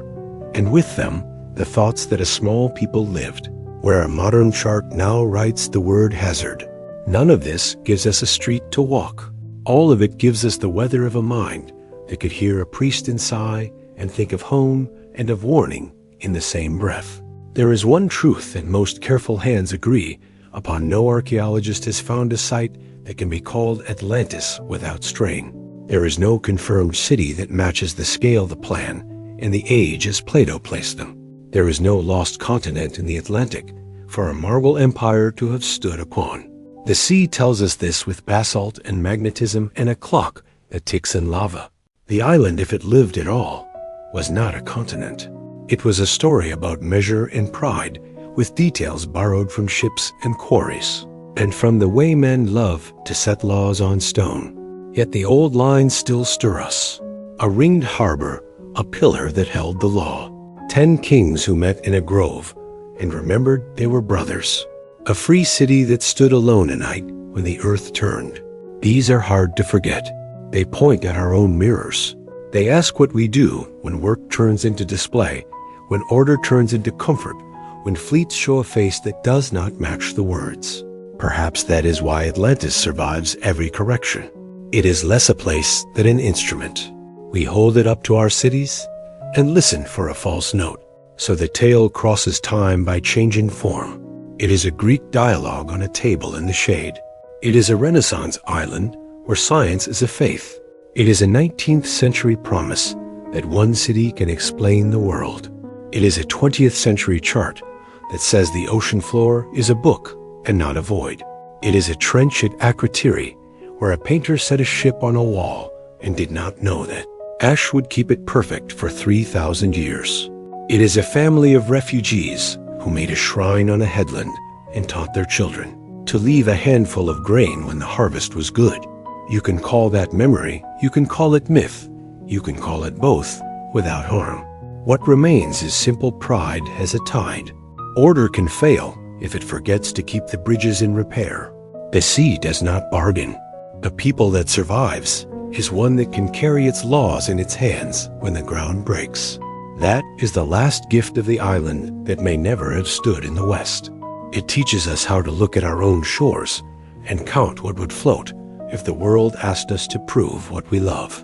and with them, the thoughts that a small people lived, where a modern chart now writes the word hazard. None of this gives us a street to walk. All of it gives us the weather of a mind that could hear a priest and sigh and think of home and of warning in the same breath. There is one truth that most careful hands agree upon. No archaeologist has found a site that can be called Atlantis without straying. There is no confirmed city that matches the scale, the plan, and the age as Plato placed them. There is no lost continent in the Atlantic for a marble empire to have stood upon. The sea tells us this with basalt and magnetism and a clock that ticks in lava. The island, if it lived at all, was not a continent. It was a story about measure and pride, with details borrowed from ships and quarries, and from the way men love to set laws on stone. Yet the old lines still stir us. A ringed harbor, a pillar that held the law. 10 kings who met in a grove and remembered they were brothers. A free city that stood alone a night when the earth turned. These are hard to forget. They point at our own mirrors. They ask what we do when work turns into display, when order turns into comfort, when fleets show a face that does not match the words. Perhaps that is why Atlantis survives every correction. It is less a place than an instrument. We hold it up to our cities and listen for a false note, so the tale crosses time by changing form. It is a Greek dialogue on a table in the shade. It is a Renaissance island where science is a faith. It is a 19th century promise that one city can explain the world. It is a 20th century chart that says the ocean floor is a book and not a void. It is a trench at Akrotiri where a painter set a ship on a wall and did not know that ash would keep it perfect for 3,000 years. It is a family of refugees who made a shrine on a headland and taught their children to leave a handful of grain when the harvest was good. You can call that memory, you can call it myth, you can call it both without harm. What remains is simple pride as a tide. Order can fail if it forgets to keep the bridges in repair. The sea does not bargain. A people that survives is one that can carry its laws in its hands when the ground breaks. That is the last gift of the island that may never have stood in the West. It teaches us how to look at our own shores and count what would float if the world asked us to prove what we love.